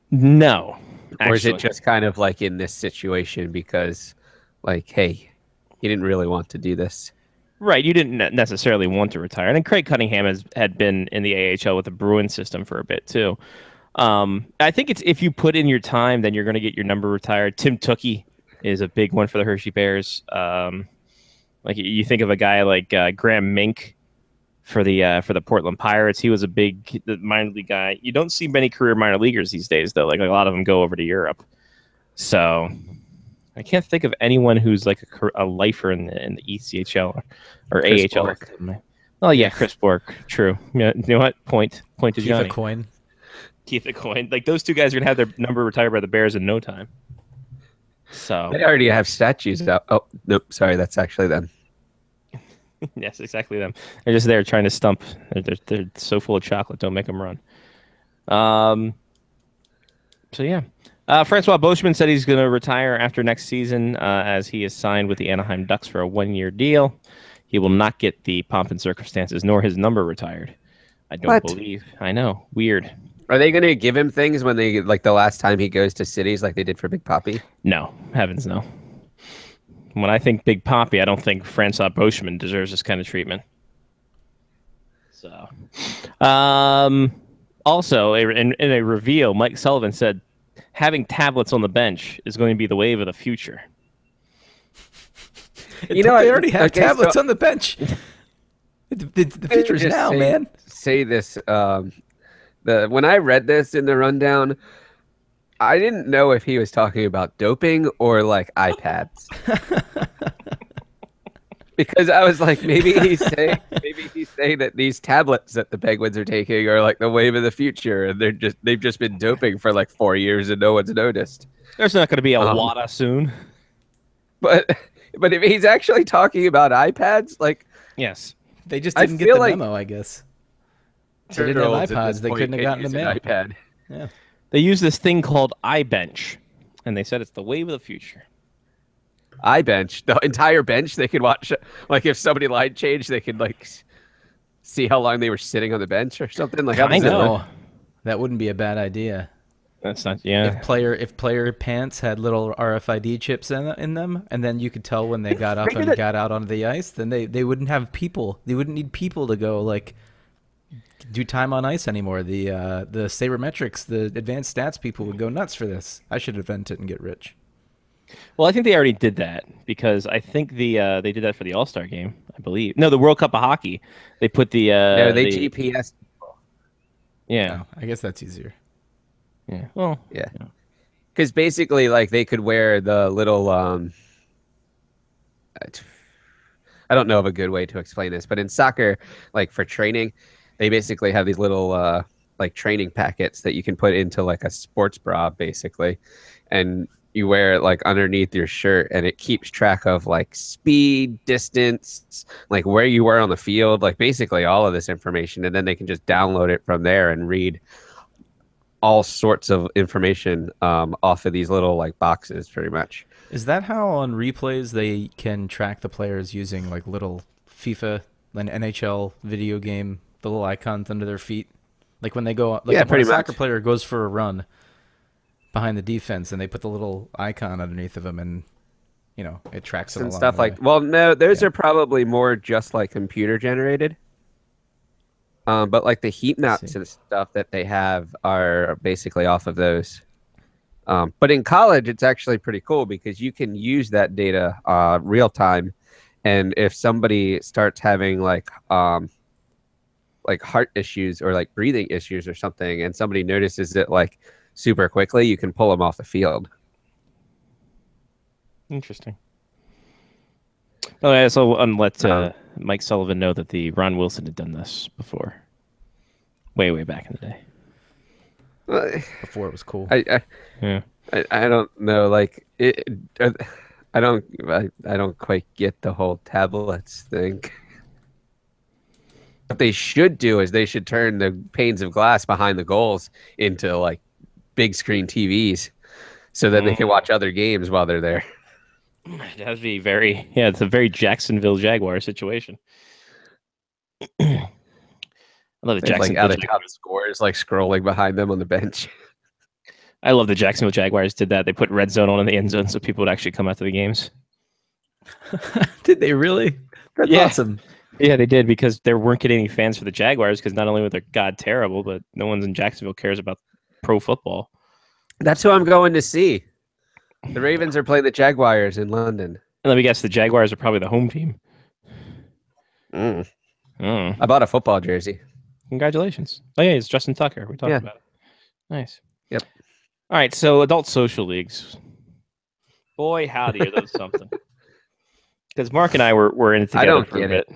No. Actually. Or is it just kind of like in this situation because, like, hey, he didn't really want to do this? Right. You didn't necessarily want to retire. And then Craig Cunningham had been in the AHL with the Bruin system for a bit, too. I think it's if you put in your time, then you're going to get your number retired. Tim Tookie is a big one for the Hershey Bears. Like you think of a guy like Graham Mink for the Portland Pirates. He was a big minor league guy. You don't see many career minor leaguers these days, though. Like a lot of them go over to Europe. So I can't think of anyone who's like a lifer in the ECHL or Chris AHL. Bork. Oh yeah, Chris Bork. True. Yeah, you know what? Point to Keith Johnny. Coin. Keith Coin. Like those two guys are gonna have their number retired by the Bears in no time. So They already have statues out. Oh, nope. Sorry, that's actually them. yes, exactly them. They're just there trying to stump. They're so full of chocolate. Don't make them run. So yeah, Francois Boschman said he's going to retire after next season, as he is signed with the Anaheim Ducks for a 1-year deal. He will not get the pomp and circumstances nor his number retired. I don't believe. I know. Weird. Are they going to give him things when they like the last time he goes to cities like they did for Big Papi? No, heavens no. When I think Big Papi, I don't think Francois Boschman deserves this kind of treatment. So, Also, in a reveal, Mike Sullivan said having tablets on the bench is going to be the wave of the future. They already have tablets on the bench. The future's now, man. Say this. When I read this in the rundown, I didn't know if he was talking about doping or like iPads. Because I was like, maybe he's saying that these tablets that the Penguins are taking are like the wave of the future, and they've just been doping for like 4 years and no one's noticed. There's not going to be a WADA soon. But if he's actually talking about iPads, like yes, they just didn't get the memo, I guess. They didn't have iPods. They couldn't have gotten the mail. iPad. Yeah, they use this thing called iBench, and they said it's the wave of the future. iBench, the entire bench, they could watch. Like if somebody line changed, they could like see how long they were sitting on the bench or something. Like I know that wouldn't be a bad idea. That's not If player pants had little RFID chips in them, and then you could tell when they got up and got out onto the ice, then they wouldn't have people. They wouldn't need people to go like do time on ice anymore. The sabermetrics, the advanced stats people would go nuts for this. I should invent it and get rich. Well, I think they already did that because I think they did that for the All-Star game, I believe. No, the World Cup of Hockey. They put the they GPS. Yeah, oh, I guess that's easier. Yeah. Well, yeah. Because basically, like they could wear the little I don't know of a good way to explain this, but in soccer, like for training, they basically have these little like training packets that you can put into like a sports bra, basically, and you wear it like underneath your shirt, and it keeps track of like speed, distance, like where you were on the field, like basically all of this information, and then they can just download it from there and read all sorts of information off of these little like boxes, pretty much. Is that how on replays they can track the players using like little FIFA and NHL video game, the little icons under their feet? Like when they go, like yeah, when a soccer much. player goes for a run behind the defense, and they put the little icon underneath of them, and you know it tracks them and along stuff the like. way. Well, no, those are probably more just like computer generated. But like the heat maps and stuff that they have are basically off of those. But in college, it's actually pretty cool because you can use that data real time, and if somebody starts having like heart issues or like breathing issues or something, and somebody notices it like super quickly, you can pull them off the field. Interesting. Oh, yeah, so let Mike Sullivan know that the Ron Wilson had done this before, way back in the day. Before it was cool. I don't know, like I don't quite get the whole tablets thing. What they should do is they should turn the panes of glass behind the goals into like big screen TVs, so that they can watch other games while they're there. That'd be it's a very Jacksonville Jaguar situation. I love the Jacksonville like out of town scores like scrolling behind them on the bench. I love the Jacksonville Jaguars did that. They put red zone on in the end zone so people would actually come out to the games. Did they really? That's awesome. Yeah, they did, because there weren't getting any fans for the Jaguars, because not only were they god terrible, but no one's in Jacksonville cares about pro football. That's who I'm going to see. The Ravens are playing the Jaguars in London. And let me guess, the Jaguars are probably the home team. I bought a football jersey. Congratulations. Oh, yeah, it's Justin Tucker. We talked about it. Nice. Yep. All right, so adult social leagues. Boy, howdy, are those something. Because Mark and I were in it together for a bit.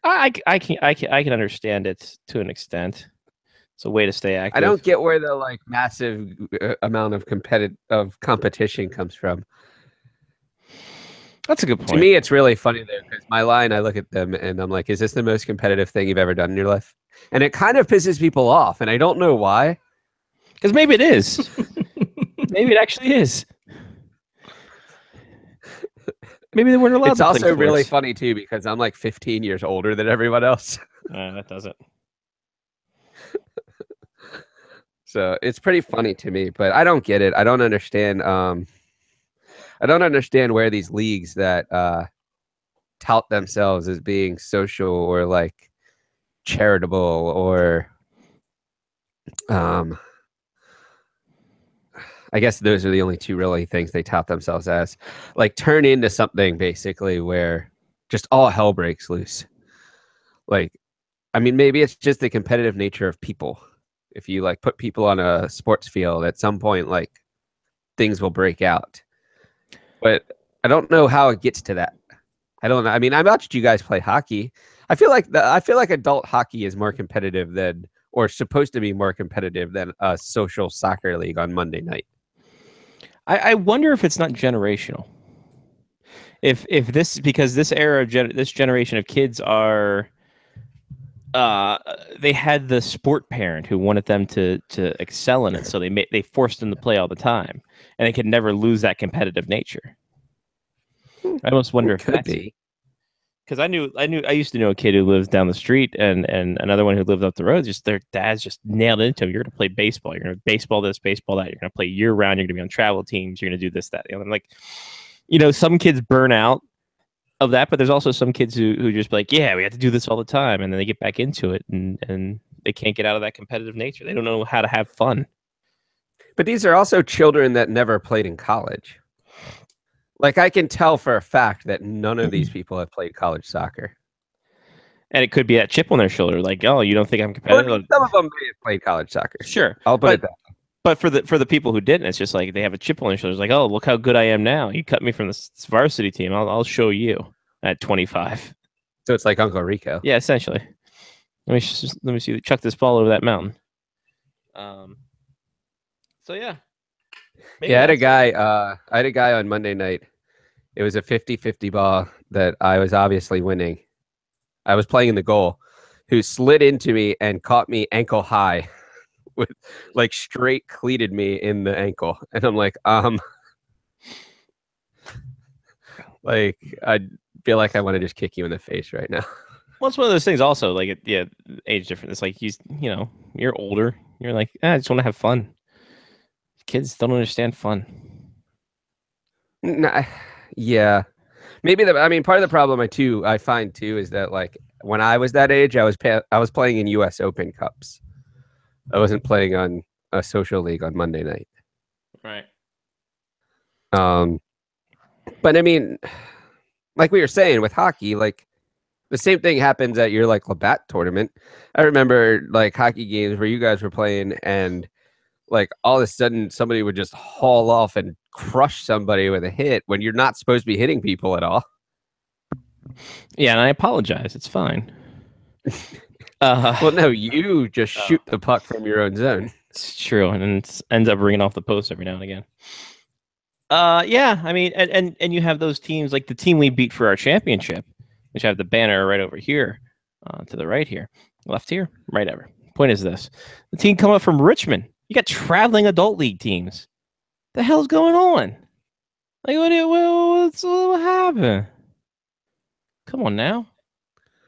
I can understand it to an extent. It's a way to stay active. I don't get where the like massive amount of competition comes from. That's a good point. To me, it's really funny though, because my line, I look at them and I'm like, "Is this the most competitive thing you've ever done in your life?" And it kind of pisses people off, and I don't know why. Because maybe it is. Maybe it actually is. Maybe they weren't allowed. It's also really funny too, because I'm like 15 years older than everyone else. That does it. So it's pretty funny to me, but I don't get it. I don't understand. I don't understand where these leagues that tout themselves as being social or like charitable or I guess those are the only two really things they tout themselves as, like turn into something basically where just all hell breaks loose. Like, I mean, maybe it's just the competitive nature of people. If you like put people on a sports field, at some point, like things will break out. But I don't know how it gets to that. I don't know. I mean, I watched you guys play hockey. I feel like adult hockey is more competitive than, or supposed to be more competitive than a social soccer league on Monday night. I wonder if it's not generational. If this, because this era of this generation of kids are, they had the sport parent who wanted them to excel in it, so they forced them to play all the time, and they could never lose that competitive nature. I almost wonder if could be. Because I used to know a kid who lives down the street and another one who lived up the road. Just their dads just nailed into them. You're going to play baseball. You're going to baseball this, baseball that. You're going to play year round. You're going to be on travel teams. You're going to do this, that. I'm like, some kids burn out of that, but there's also some kids who just be like, yeah, we have to do this all the time, and then they get back into it, and they can't get out of that competitive nature. They don't know how to have fun. But these are also children that never played in college. Like, I can tell for a fact that none of these people have played college soccer. And it could be that chip on their shoulder, like, oh, you don't think I'm competitive? Well, some of them may have played college soccer. Sure. I'll put it that way. But for the people who didn't, it's just like they have a chip on their shoulders, like, oh, look how good I am now. You cut me from the varsity team. I'll show you at 25. So it's like Uncle Rico. Yeah, essentially. Let me see. Chuck this ball over that mountain. So yeah. Maybe I had a guy on Monday night. It was a 50-50 ball that I was obviously winning. I was playing in the goal, who slid into me and caught me ankle high with like straight cleated me in the ankle. And I'm like, like, I feel like I want to just kick you in the face right now. Well, it's one of those things also, like, age difference. It's like, you're older. You're like, I just want to have fun. Kids don't understand fun. Nah, yeah. Maybe part of the problem I find too is that, like, when I was that age, I was playing in US Open Cups. I wasn't playing on a social league on Monday night. Right. But I mean, like we were saying with hockey, like the same thing happens at your like Labatt tournament. I remember like hockey games where you guys were playing and like all of a sudden somebody would just haul off and crush somebody with a hit when you're not supposed to be hitting people at all. Yeah, and I apologize. It's fine. Well, no, you just shoot the puck from your own zone. It's true, and it ends up ringing off the post every now and again. Yeah, I mean, and you have those teams like the team we beat for our championship, which have the banner right over here, to the right here, left here, right ever. Point is this: the team come up from Richmond. You got traveling adult league teams. The hell's going on? Like, what happened? Come on now,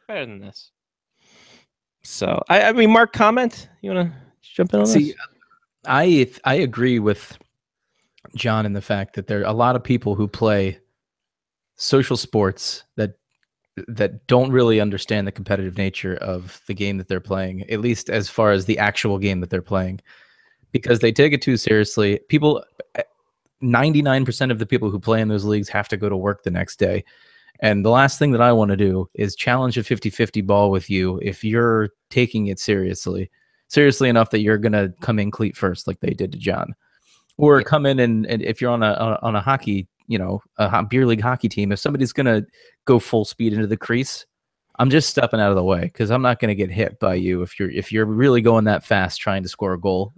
better than this. So, I mean, Mark, comment. You want to jump in on this? I agree with John in the fact that there are a lot of people who play social sports that don't really understand the competitive nature of the game that they're playing, at least as far as the actual game that they're playing, because they take it too seriously. 99% of the people who play in those leagues have to go to work the next day. And the last thing that I want to do is challenge a 50-50 ball with you if you're taking it seriously enough that you're going to come in cleat first like they did to John. Or come in and if you're on a hockey, a beer league hockey team, if somebody's going to go full speed into the crease, I'm just stepping out of the way because I'm not going to get hit by you if you're really going that fast trying to score a goal.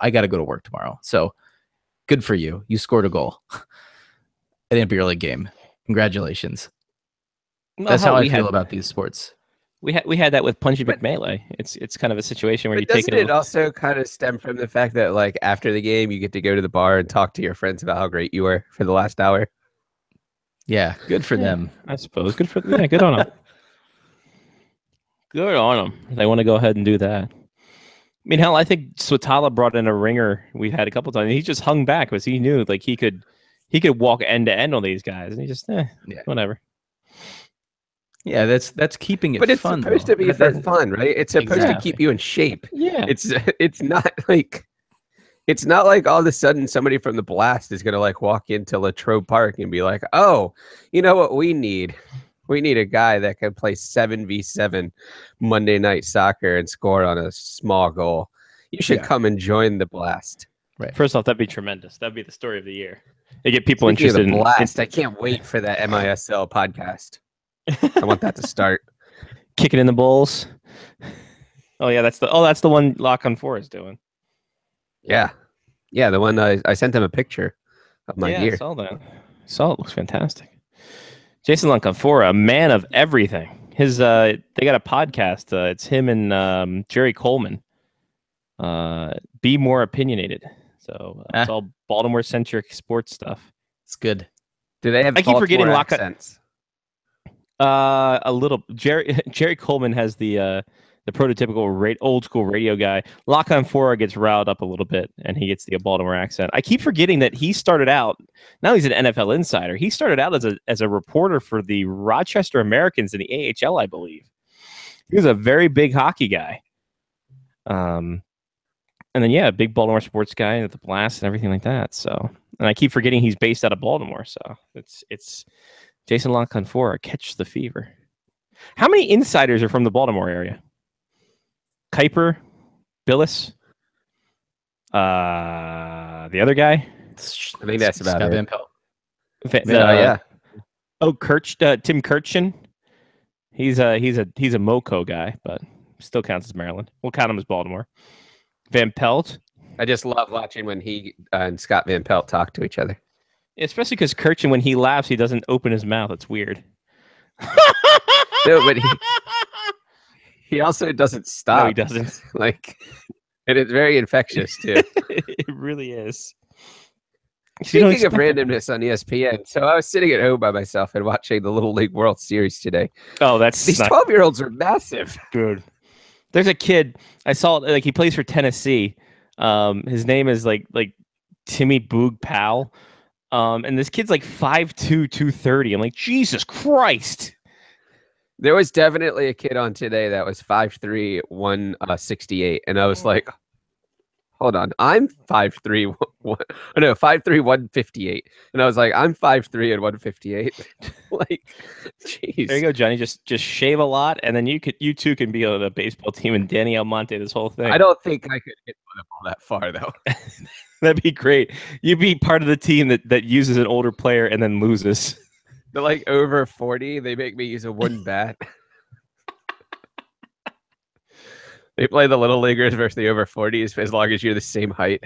I got to go to work tomorrow. So good for you. You scored a goal in a beer league game. Congratulations. That's how I feel about these sports. We had that with Punchy McMelee. It's kind of a situation where you take it. Doesn't it also kind of stem from the fact that like after the game you get to go to the bar and talk to your friends about how great you were for the last hour? Yeah, good for them. I suppose. Good on them. Good on them. They want to go ahead and do that. I mean, hell, I think Swatala brought in a ringer we've had a couple times. He just hung back because he knew like he could walk end to end on these guys, and he just whatever. Yeah, that's keeping it But it's fun. supposed though. to be for fun, right? It's supposed to Exactly. keep you in shape. Yeah. It's not like all of a sudden somebody from the Blast is gonna like walk into Latrobe Park and be like, "Oh, you know what we need? We need a guy that can play 7v7 Monday Night Soccer and score on a small goal. You should Yeah. come and join the Blast." First off, that'd be tremendous. That'd be the story of the year. They get people Speaking of interested the in Blast, I can't wait for that MISL podcast. I want that to start. kicking in the Bulls. Oh yeah, that's the one Lock on 4 is doing. Yeah, the one I sent them a picture of my yeah, gear. I saw that. It looks fantastic. Jason Lonconfora, a man of everything. His they got a podcast. It's him and Jerry Coleman. Be More Opinionated. So it's all Baltimore centric sports stuff. It's good. Do they have? I keep forgetting Baltimore Lock. accents? A little. Jerry Coleman has the prototypical old school radio guy. Lock on 4 gets riled up a little bit, and he gets the Baltimore accent. I keep forgetting that he started out. Now he's an NFL insider. He started out as a reporter for the Rochester Americans in the AHL, I believe. He was a very big hockey guy. And then a big Baltimore sports guy at the Blast and everything like that. So, and I keep forgetting he's based out of Baltimore. So it's Jason Lonconfora, catch the fever. How many insiders are from the Baltimore area? Kuiper, Billis, the other guy. I think that's about Scott it. Van Pelt. Yeah. Oh, Tim Kirchen. He's a MoCo guy, but still counts as Maryland. We'll count him as Baltimore. Van Pelt. I just love watching when he and Scott Van Pelt talk to each other. Especially because Kirchen, when he laughs, he doesn't open his mouth. It's weird. No, but he also doesn't stop. No, he doesn't. And it's very infectious too. It really is. Speaking of randomness on ESPN, so I was sitting at home by myself and watching the Little League World Series today. Oh, these 12-year-olds are massive. Dude. There's a kid I saw, like, he plays for Tennessee. His name is like Timmy Boog Powell. And this kid's like 5'2", 230. I'm like, Jesus Christ. There was definitely a kid on today that was 5'3", 168, and I was like, hold on, I'm 5'3", 158, and I was like, I'm 5'3" and 158. Like, jeez. There you go, Johnny. Just shave a lot, and then you too can be on a baseball team and Danny Almonte this whole thing. I don't think I could hit the ball that far though. That'd be great. You'd be part of the team that uses an older player and then loses. They're like over 40. They make me use a wooden bat. They play the little leaguers versus the over 40s as long as you're the same height.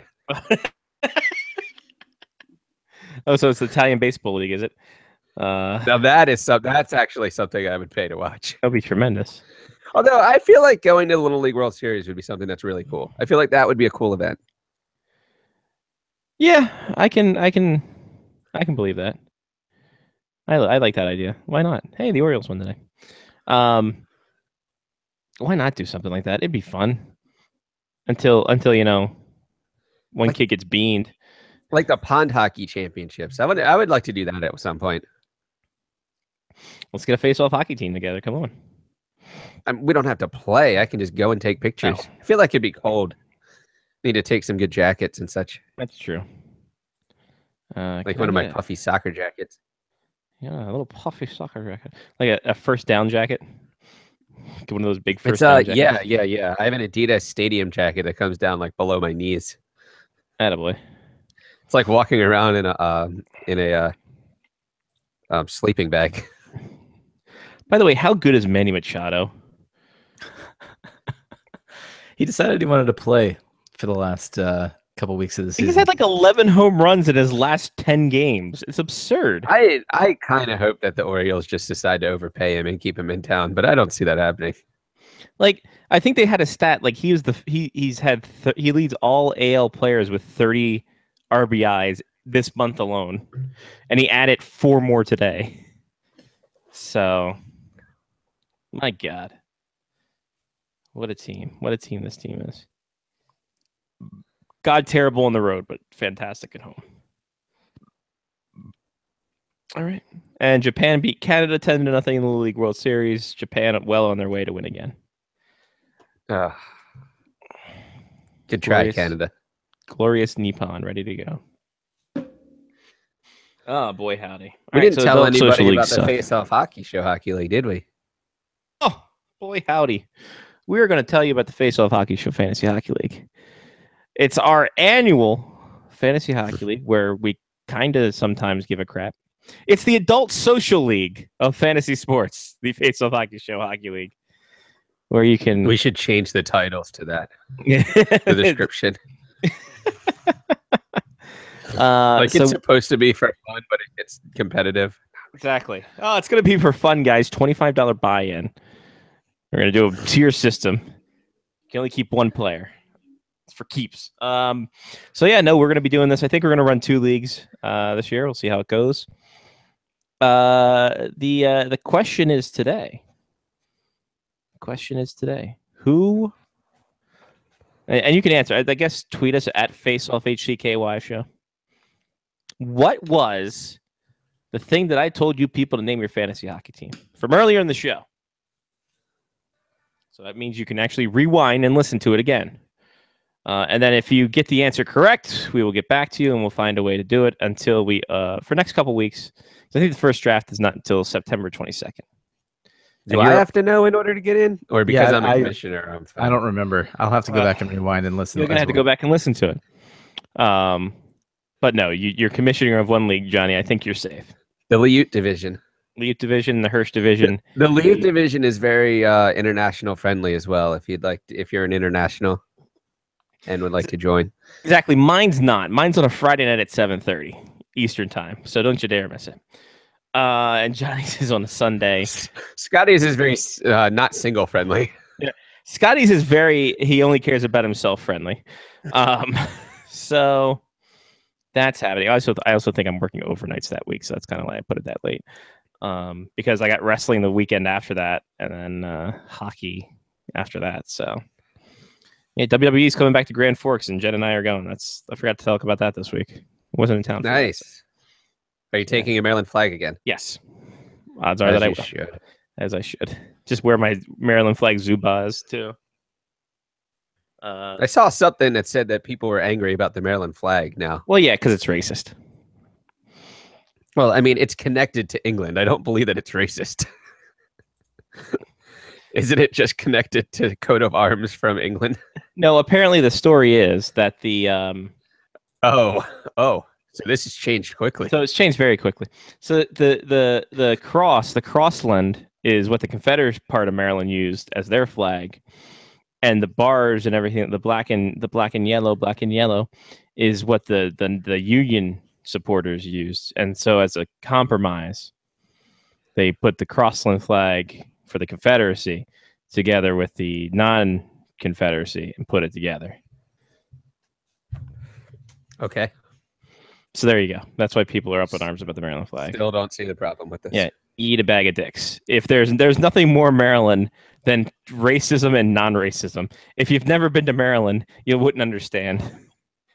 Oh, so it's the Italian Baseball League, is it? Now that's actually something I would pay to watch. That'd be tremendous. Although I feel like going to the Little League World Series would be something that's really cool. I feel like that would be a cool event. Yeah, I can believe that. I like that idea. Why not? Hey, the Orioles won today. Why not do something like that? It'd be fun. Until one kid gets beaned. Like the pond hockey championships. I would like to do that at some point. Let's get a face-off hockey team together. Come on. We don't have to play. I can just go and take pictures. Oh. I feel like it'd be cold. Need to take some good jackets and such. That's true. Like one of my puffy soccer jackets. Yeah, a little puffy soccer jacket. Like a first down jacket. Get one of those big first down jackets. Yeah. I have an Adidas stadium jacket that comes down like below my knees. Attaboy. It's like walking around in a sleeping bag. By the way, how good is Manny Machado? He decided he wanted to play for the last couple weeks of the season. He's had like 11 home runs in his last 10 games. It's absurd. I kind of hope that the Orioles just decide to overpay him and keep him in town, but I don't see that happening. Like, I think they had a stat like he leads all AL players with 30 RBIs this month alone, and he added 4 more today. So, my God, what a team! What a team this team is. God, terrible on the road, but fantastic at home. All right. And Japan beat Canada 10-0 in the League World Series. Japan well on their way to win again. Good try, Canada. Glorious Nippon, ready to go. Oh, boy, howdy. We didn't tell anybody about stuff. the Face-Off Hockey Show Hockey League, did we? Oh, boy, howdy. We are going to tell you about the Face-Off Hockey Show Fantasy Hockey League. It's our annual Fantasy Hockey League where we kind of sometimes give a crap. It's the adult social league of fantasy sports, the Face-Off Hockey Show Hockey League, where you can... We should change the titles to that. The description. It's supposed to be for fun, but it's competitive. Exactly. Oh, it's going to be for fun, guys. $25 buy-in. We're going to do a tier system. You can only keep one player. It's for keeps. We're going to be doing this. I think we're going to run 2 leagues this year. We'll see how it goes. The question is today. Who? And you can answer. I guess tweet us at FaceOffHCKY show. What was the thing that I told you people to name your fantasy hockey team from earlier in the show? So that means you can actually rewind and listen to it again. And then if you get the answer correct, we will get back to you and we'll find a way to do it until we, for next couple weeks. I think the first draft is not until September 22nd. Do I have to know in order to get in? Or because I'm a commissioner? I don't remember. I'll have to go back and rewind and listen. You're going to have to go back and listen to it. But no, you're commissioner of one league, Johnny. I think you're safe. The Liute division. Liute division, the Hirsch division. The Liute division is very international friendly as well. If you're an international and would like to join. Exactly. Mine's not. Mine's on a Friday night at 7:30 Eastern time. So don't you dare miss it. And Johnny's is on a Sunday. Scotty's is very not single friendly. Yeah. Scotty's is he only cares about himself friendly. So that's happening. I also think I'm working overnights that week, so that's kind of why I put it that late. Because I got wrestling the weekend after that, and then hockey after that. So yeah, WWE's coming back to Grand Forks, and Jen and I are going. I forgot to talk about that this week. I wasn't in town. Nice. Are you taking a Maryland flag again? Yes. Odds are that I will. Should. As I should. Just wear my Maryland flag Zubaz too. I saw something that said that people were angry about the Maryland flag now. Well, yeah, because it's racist. Well, I mean, it's connected to England. I don't believe that it's racist. Isn't it just connected to the coat of arms from England? No, apparently the story is that the... So this has changed quickly. So it's changed very quickly. So the Crossland is what the Confederate part of Maryland used as their flag. And the bars and everything, the black and yellow is what the Union supporters used. And so as a compromise, they put the Crossland flag for the Confederacy together with the non-Confederacy and put it together. Okay. So there you go. That's why people are up in arms about the Maryland flag. Still don't see the problem with this. Yeah, eat a bag of dicks. If there's nothing more Maryland than racism and non-racism. If you've never been to Maryland, you wouldn't understand.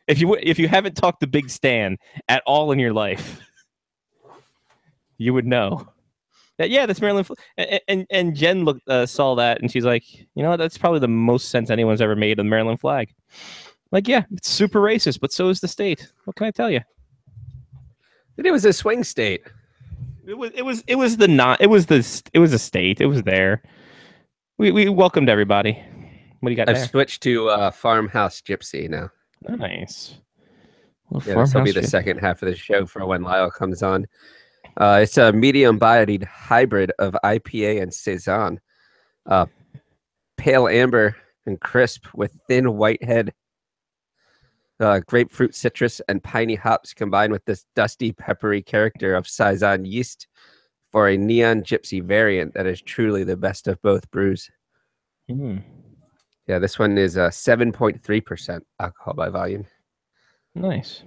If you haven't talked to Big Stan at all in your life, you would know that. Yeah, that's Maryland. And Jen saw that and she's like, you know what? That's probably the most sense anyone's ever made of the Maryland flag. Like, yeah, it's super racist, but so is the state. What can I tell you? It was a swing state. It was a state. It was there. We welcomed everybody. What do you got I've there? switched to Farmhouse Gypsy now. Nice. Yeah, this will be the second half of the show for when Lyle comes on. It's a medium-bodied hybrid of IPA and Saison. Pale amber and crisp with thin white head. Grapefruit, citrus, and piney hops combined with this dusty, peppery character of Saison yeast for a neon gypsy variant that is truly the best of both brews. Mm. Yeah, this one is 7.3% alcohol by volume. Nice.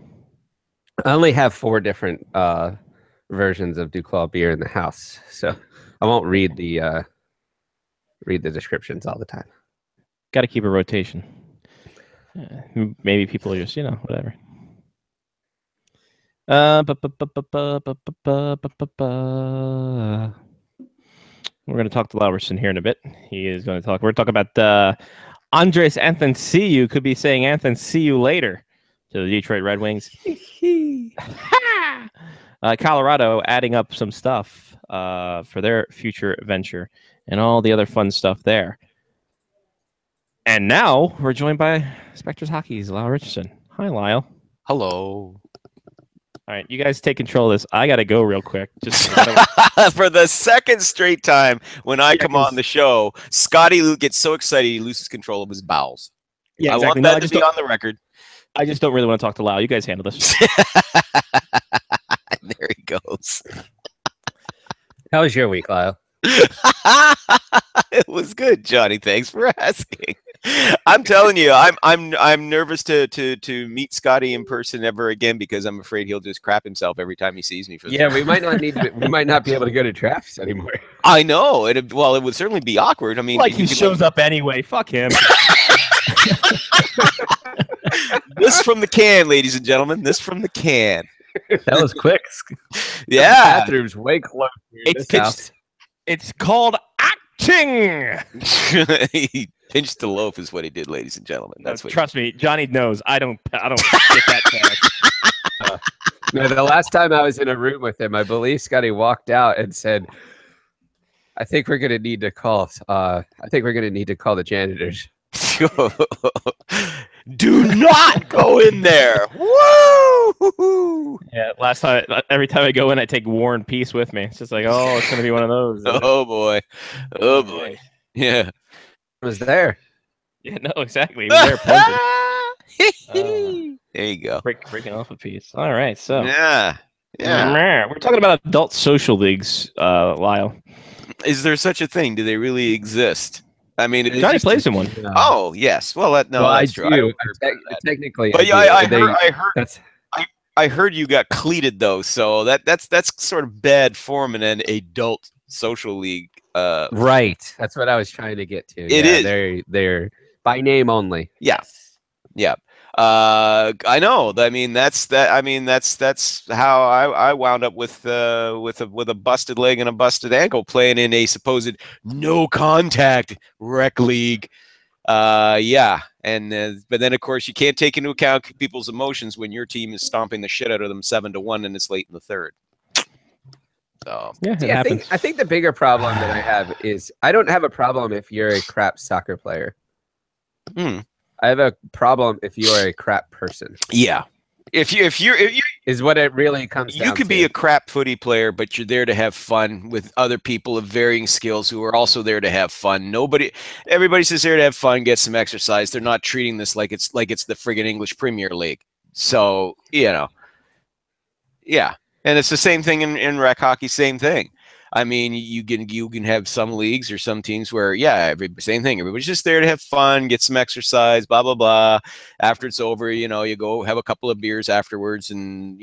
I only have 4 different versions of DuClaw beer in the house, so I won't read the descriptions all the time. Got to keep a rotation. Maybe people are just, whatever. We're going to talk to Laurison here in a bit. He is going to talk. We're talking about Andres Anthony could be saying Anthony, see you later to the Detroit Red Wings. Colorado adding up some stuff for their future venture and all the other fun stuff there. And now we're joined by Spectres Hockey's Lyle Richardson. Hi, Lyle. Hello. All right, you guys take control of this. I got to go real quick. Just for the second straight time when I come on the show, Scotty gets so excited he loses control of his bowels. Yeah, exactly. I want that to be on the record. I just don't really want to talk to Lyle. You guys handle this. There he goes. How was your week, Lyle? It was good, Johnny. Thanks for asking. I'm telling you, I'm nervous to meet Scotty in person ever again because I'm afraid he'll just crap himself every time he sees me. We might not be able to go to drafts anymore. I know. It would certainly be awkward. I mean, like he shows up anyway. Fuck him. This from the can, ladies and gentlemen. This from the can. That was quick. Yeah, the bathroom's way close. It's called acting. He pinched the loaf, is what he did, ladies and gentlemen. That's what. Trust me, Johnny knows. I don't get that fast. No, the last time I was in a room with him, I believe Scotty walked out and said, "I think we're gonna need to call. I think we're gonna need to call the janitors." Do not go in there. Woo! Yeah, last time, every time I go in, I take War and Peace with me. It's just like, oh, it's gonna be one of those. Oh boy, oh boy. Yeah, I was there. Yeah, no, exactly. There you go. Breaking off a piece. All right, so yeah. We're talking about adult social leagues, Lyle. Is there such a thing? Do they really exist? I mean, Johnny plays in one. Oh yes. Well, that's true. I do. Technically, but yeah, I heard you got cleated though, so that's sort of bad form in an adult social league. Right. That's what I was trying to get to. It is. They're by name only. Yes. Yeah. I know. I mean, that's how I wound up with a busted leg and a busted ankle playing in a supposed no contact rec league. Yeah. And but then of course you can't take into account people's emotions when your team is stomping the shit out of them 7-1 and it's late in the third. So yeah, I think the bigger problem that I have is I don't have a problem if you're a crap soccer player. I have a problem if you are a crap person. Yeah. If you're is what it really comes down to. You could be a crap footy player, but you're there to have fun with other people of varying skills who are also there to have fun. Everybody's just there to have fun, get some exercise. They're not treating this like it's the friggin' English Premier League. So, yeah. And it's the same thing in rec hockey, same thing. I mean, you can have some leagues or some teams where, same thing. Everybody's just there to have fun, get some exercise, blah, blah, blah. After it's over, you go have a couple of beers afterwards and,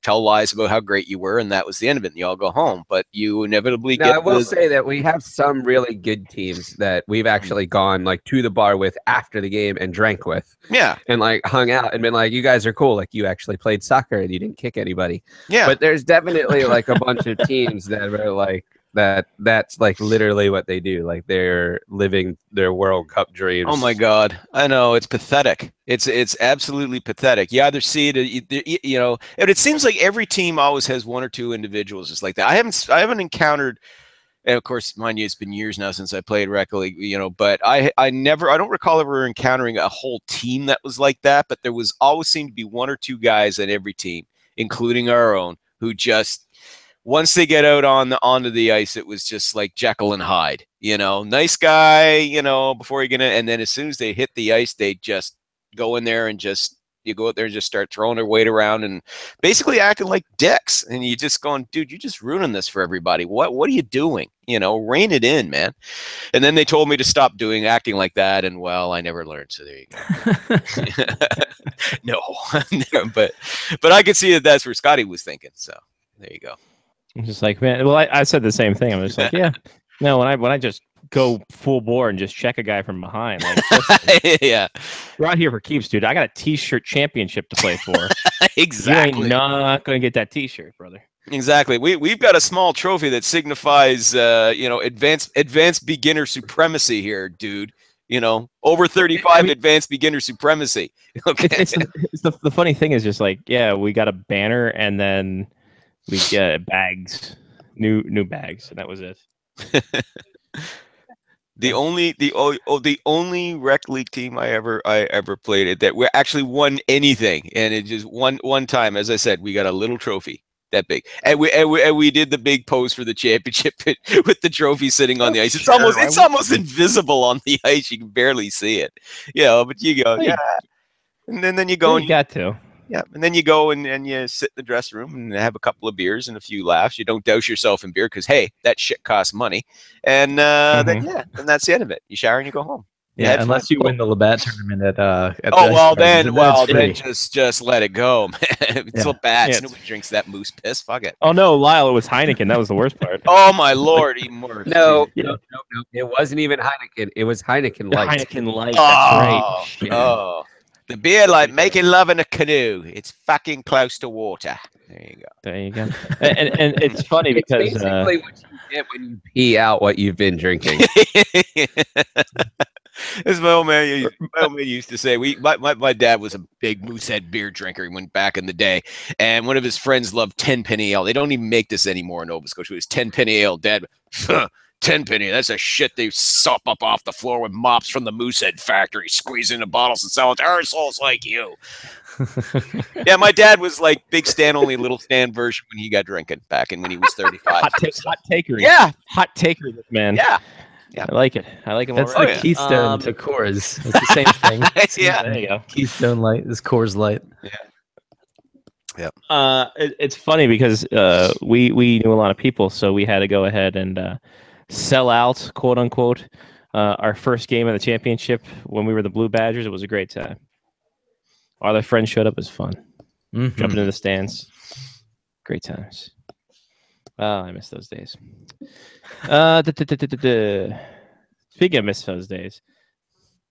tell lies about how great you were. And that was the end of it. And you all go home. But you inevitably I will say that we have some really good teams that we've actually gone to the bar with after the game and drank with. Yeah. And hung out and been like, you guys are cool. Like you actually played soccer and you didn't kick anybody. Yeah. But there's definitely a bunch of teams that are that's literally what they do. They're living their World Cup dreams. Oh my God. I know, it's pathetic. It's absolutely pathetic. You either see it, and it seems like every team always has one or two individuals just like that. I haven't encountered, and of course, mind you, it's been years now since I played rec league, but I don't recall ever encountering a whole team that was like that, but there was always seemed to be one or two guys at every team, including our own, who just, once they get out onto the ice, it was just like Jekyll and Hyde, nice guy, before you're and then as soon as they hit the ice, they just go in there and you go out there and just start throwing their weight around and basically acting like dicks. And you just going, dude, you're just ruining this for everybody. What are you doing? Rein it in, man. And then they told me to stop acting like that. And well, I never learned. So there you go. No, but I could see that's where Scotty was thinking. So there you go. I'm just like, man. Well, I said the same thing. I'm just like, yeah. No, when I just go full bore and just check a guy from behind, yeah, We're out here for keeps, dude. I got a T-shirt championship to play for. Exactly. You ain't not gonna get that T-shirt, brother. Exactly. We've got a small trophy that signifies, advanced beginner supremacy here, dude. Over 35 advanced beginner supremacy. Okay. It's the funny thing is just like, yeah, we got a banner and then we get bags, new bags, and that was it. The only rec league team I ever played it that we actually won anything, and it just one time, as I said, we got a little trophy that big, and we did the big pose for the championship with the trophy sitting on the ice. It's almost invisible on the ice. You can barely see it, but you go, yeah, and then you go and you got to. Yeah, and then you go and you sit in the dressing room and have a couple of beers and a few laughs. You don't douse yourself in beer because, hey, that shit costs money. And then that's the end of it. You shower and you go home. Yeah, unless you win the Labatt tournament at then just let it go, man. It's Labatt. Yeah. Nobody drinks that moose piss. Fuck it. Oh no, Lyle, it was Heineken. That was the worst part. Oh my lord, No, it wasn't even Heineken. It was Heineken Light. Heineken Light. That's right. Oh. The beer like making love in a canoe. It's fucking close to water. There you go. And it's funny because it's basically what you get when you pee out what you've been drinking. As my old man used to say, my dad was a big Moosehead beer drinker. He went back in the day, and one of his friends loved 10-penny ale. They don't even make this anymore in Nova Scotia. It was 10-penny ale. Dad, 10-penny. That's a shit they sop up off the floor with mops from the Moosehead factory, squeeze into bottles and sell it to arseholes like you. Yeah, my dad was like big Stan, only little Stan version when he got drinking back and when he was 35. Hot takery. Yeah, hot takery, man. Yeah. I like it. I like it. That's the Keystone to Coors. It's the same thing. Yeah, there you go. Keystone Light is Coors Light. Yeah. It's funny because we knew a lot of people, so we had to go ahead and sell out, quote unquote, our first game of the championship when we were the Blue Badgers. It was a great time. All their friends showed up. It was fun. Jumping into the stands. Great times. Oh, I miss those days. Speaking of miss those days,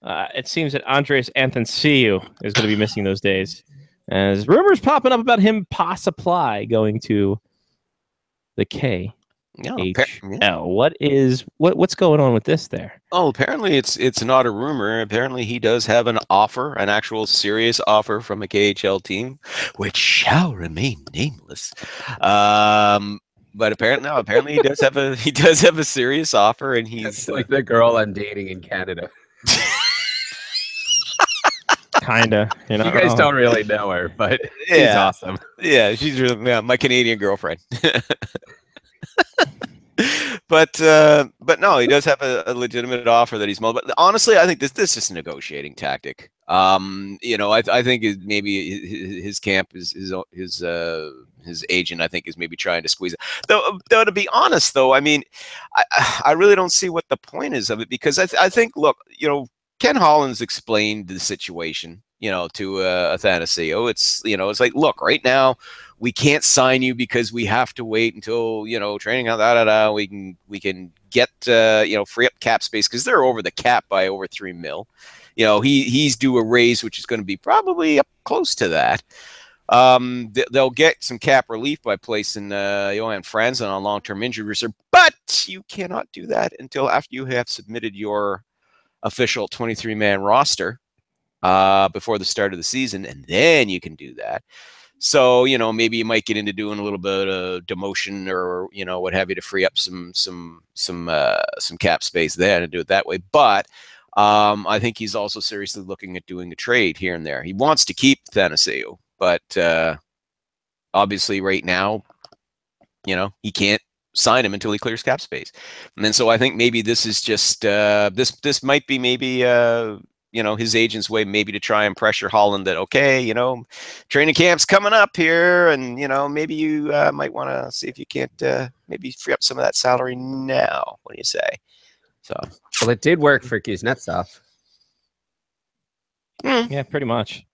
it seems that Andres Anthony is going to be missing those days. As rumors popping up about him possibly going to the KHL. What's going on with this there? Oh, apparently it's not a rumor. Apparently he does have an offer, an actual serious offer from a KHL team, which shall remain nameless. But apparently he does have a serious offer, and he's like the girl I'm dating in Canada. Kinda, you guys don't really know her, but she's awesome. Yeah, she's really my Canadian girlfriend. But no, he does have a legitimate offer that he's. But honestly, I think this is just a negotiating tactic. I think maybe his camp his agent, I think, is maybe trying to squeeze it. Though to be honest, though, I mean, I really don't see what the point is of it, because I think, look, Ken Holland's explained the situation, to Athanasio. It's like, look, right now we can't sign you because we have to wait until, training we can get, free up cap space, because they're over the cap by over $3 million. He's due a raise, which is going to be probably up close to that. They'll get some cap relief by placing Johan Franzen on long-term injury reserve, but you cannot do that until after you have submitted your official 23-man roster before the start of the season, and then you can do that. So, maybe you might get into doing a little bit of demotion or, what have you, to free up some cap space there and do it that way. But I think he's also seriously looking at doing a trade here and there. He wants to keep Athanasio, but obviously right now, he can't sign him until he clears cap space. And then so I think maybe this is just this might be maybe his agent's way maybe to try and pressure Holland that, okay, training camp's coming up here, and maybe you might want to see if you can't maybe free up some of that salary now. What do you say? So, well, it did work for Kuznetsov. Yeah, pretty much.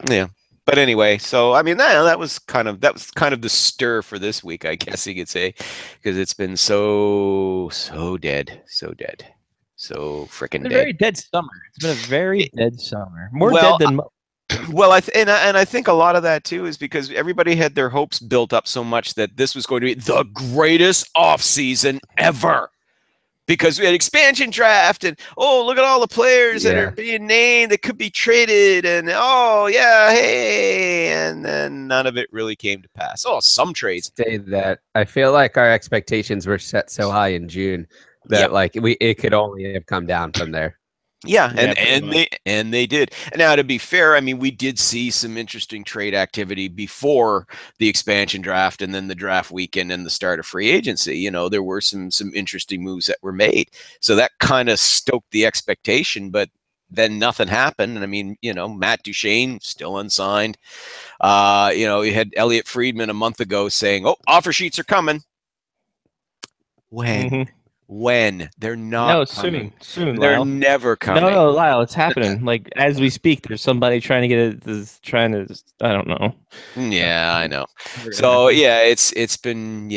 Yeah. But anyway, so I mean that was kind of the stir for this week, I guess you could say, because it's been so dead. so freaking It's a dead. very dead summer. It's been a very dead summer. More Well, dead than Well, and I think a lot of that too is because everybody had their hopes built up so much that this was going to be the greatest offseason ever. Because we had expansion draft and look at all the players that are being named that could be traded and and then none of it really came to pass. Some trades. Say that I feel like our expectations were set so high in June that it could only have come down from there. Yeah, and they did. And now, to be fair, I mean, we did see some interesting trade activity before the expansion draft and then the draft weekend and the start of free agency. You know, there were some interesting moves that were made. So that kind of stoked the expectation, but then nothing happened. And I mean, you know, Matt Duchene still unsigned. You know, you had Elliot Friedman a month ago saying, offer sheets are coming. When? Mm-hmm. When? They're not. No, coming. soon. They're Lyle. Never coming. No, Lyle, it's happening. Like as we speak, there's somebody trying to get it. I don't know. Yeah, I know. So yeah, it's been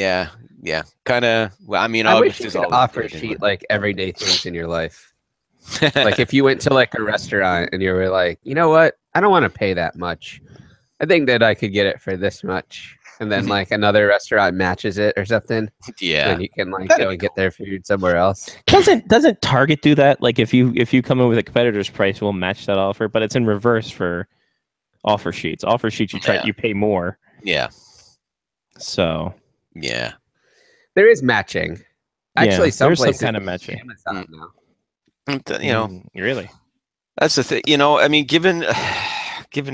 kind of. Well, I mean, I August wish is you could all offer sheet like everyday things in your life. Like if you went to like a restaurant and you were like, you know what, I don't want to pay that much. I think that I could get it for this much. And then like another restaurant matches it or something. Yeah. And you can like go and get their food somewhere else. Doesn't Target do that? Like if you come in with a competitor's price, we'll match that offer, but it's in reverse for offer sheets. Offer sheets you pay more. Yeah. So yeah. There is matching. Actually some places kind of matching. Amazon now. You know, really? That's the thing. You know, I mean, given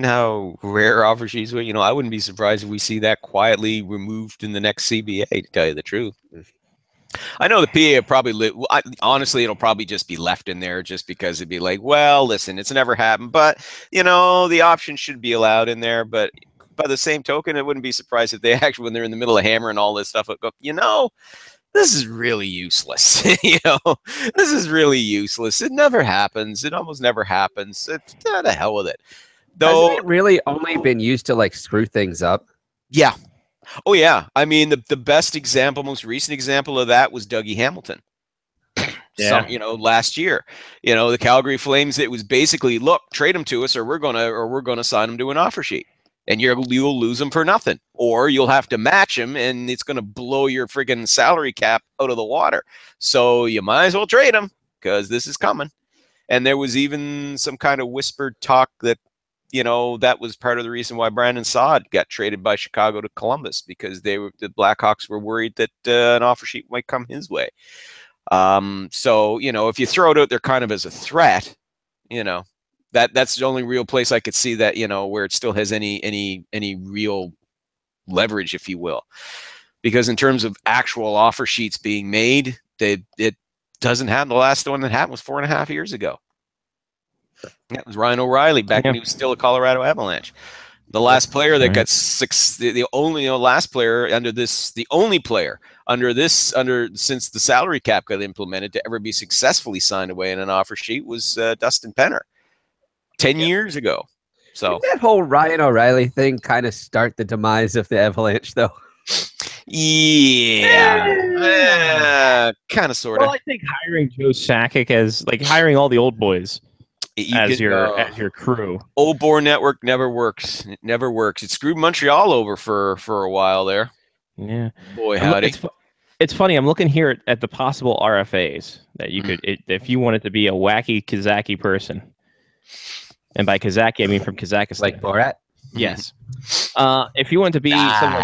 how rare offer sheets were, you know, I wouldn't be surprised if we see that quietly removed in the next CBA, to tell you the truth. I know the PA will probably honestly, it'll probably just be left in there just because it'd be like, well, listen, it's never happened, but you know, the option should be allowed in there. But by the same token, I wouldn't be surprised if they actually, when they're in the middle of hammering all this stuff, go, you know, this is really useless. You know, this is really useless. It never happens. It almost never happens. The hell with it. Though, hasn't it really only been used to like screw things up? Yeah. Oh yeah. I mean, the best example, most recent example of that was Dougie Hamilton. Yeah. You know, last year, you know, the Calgary Flames, it was basically, look, trade him to us or we're gonna sign him to an offer sheet. And you'll lose him for nothing. Or you'll have to match him and it's gonna blow your friggin' salary cap out of the water. So you might as well trade him because this is coming. And there was even some kind of whispered talk that, you know, that was part of the reason why Brandon Saad got traded by Chicago to Columbus, because the Blackhawks were worried that an offer sheet might come his way. So, you know, if you throw it out there kind of as a threat, you know, that's the only real place I could see that, you know, where it still has any real leverage, if you will. Because in terms of actual offer sheets being made, it doesn't happen. The last one that happened was 4.5 years ago. That was Ryan O'Reilly back when he was still a Colorado Avalanche. The last player that got the only last player under this, the only player under since the salary cap got implemented to ever be successfully signed away in an offer sheet was Dustin Penner 10 years ago. So didn't that whole Ryan O'Reilly thing kind of start the demise of the Avalanche, though? Yeah, kind of, sort of. Well, I think hiring Joe Sakic as like hiring all the old boys as your crew. Old Boar Network never works. It never works. It screwed Montreal over for a while there. Yeah, boy, howdy. It's funny. I'm looking here at the possible RFAs that you could, if you wanted to be a wacky Kazaki person, and by Kazaki I mean from Kazakhstan, like Borat. Yes. If you want to be someone,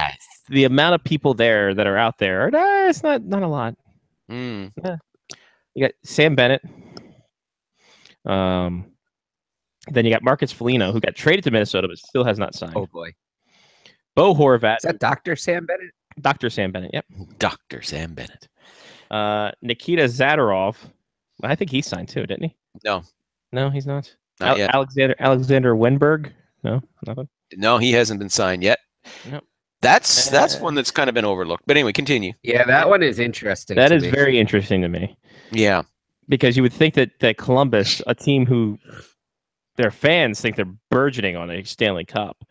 the amount of people there that are out there, it's not a lot. You got Sam Bennett. Then you got Marcus Foligno, who got traded to Minnesota but still has not signed. Oh boy. Bo Horvat. Is that Dr. Sam Bennett? Dr. Sam Bennett, yep. Dr. Sam Bennett. Nikita Zadorov. I think he signed too, didn't he? No, he's not. Not yet. Alexander Wenberg. No, nothing. No, he hasn't been signed yet. Nope. That's one that's kind of been overlooked. But anyway, continue. Yeah, that one is interesting. That is very interesting to me. Yeah. Because you would think that Columbus, a team who their fans think they're burgeoning on a Stanley Cup,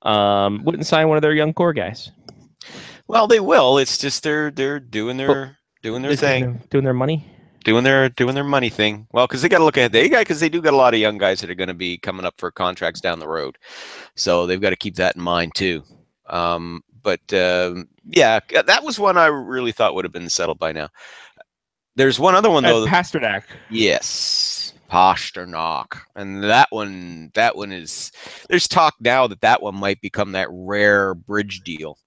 wouldn't sign one of their young core guys. Well, they will. It's just they're doing their thing, doing their money. doing their money thing. Well, because they got to look ahead. Because they do got a lot of young guys that are going to be coming up for contracts down the road, so they've got to keep that in mind too. Yeah, that was one I really thought would have been settled by now. There's one other one though. Pasternak. Yes, Pasternak, and that one is. There's talk now that one might become that rare bridge deal.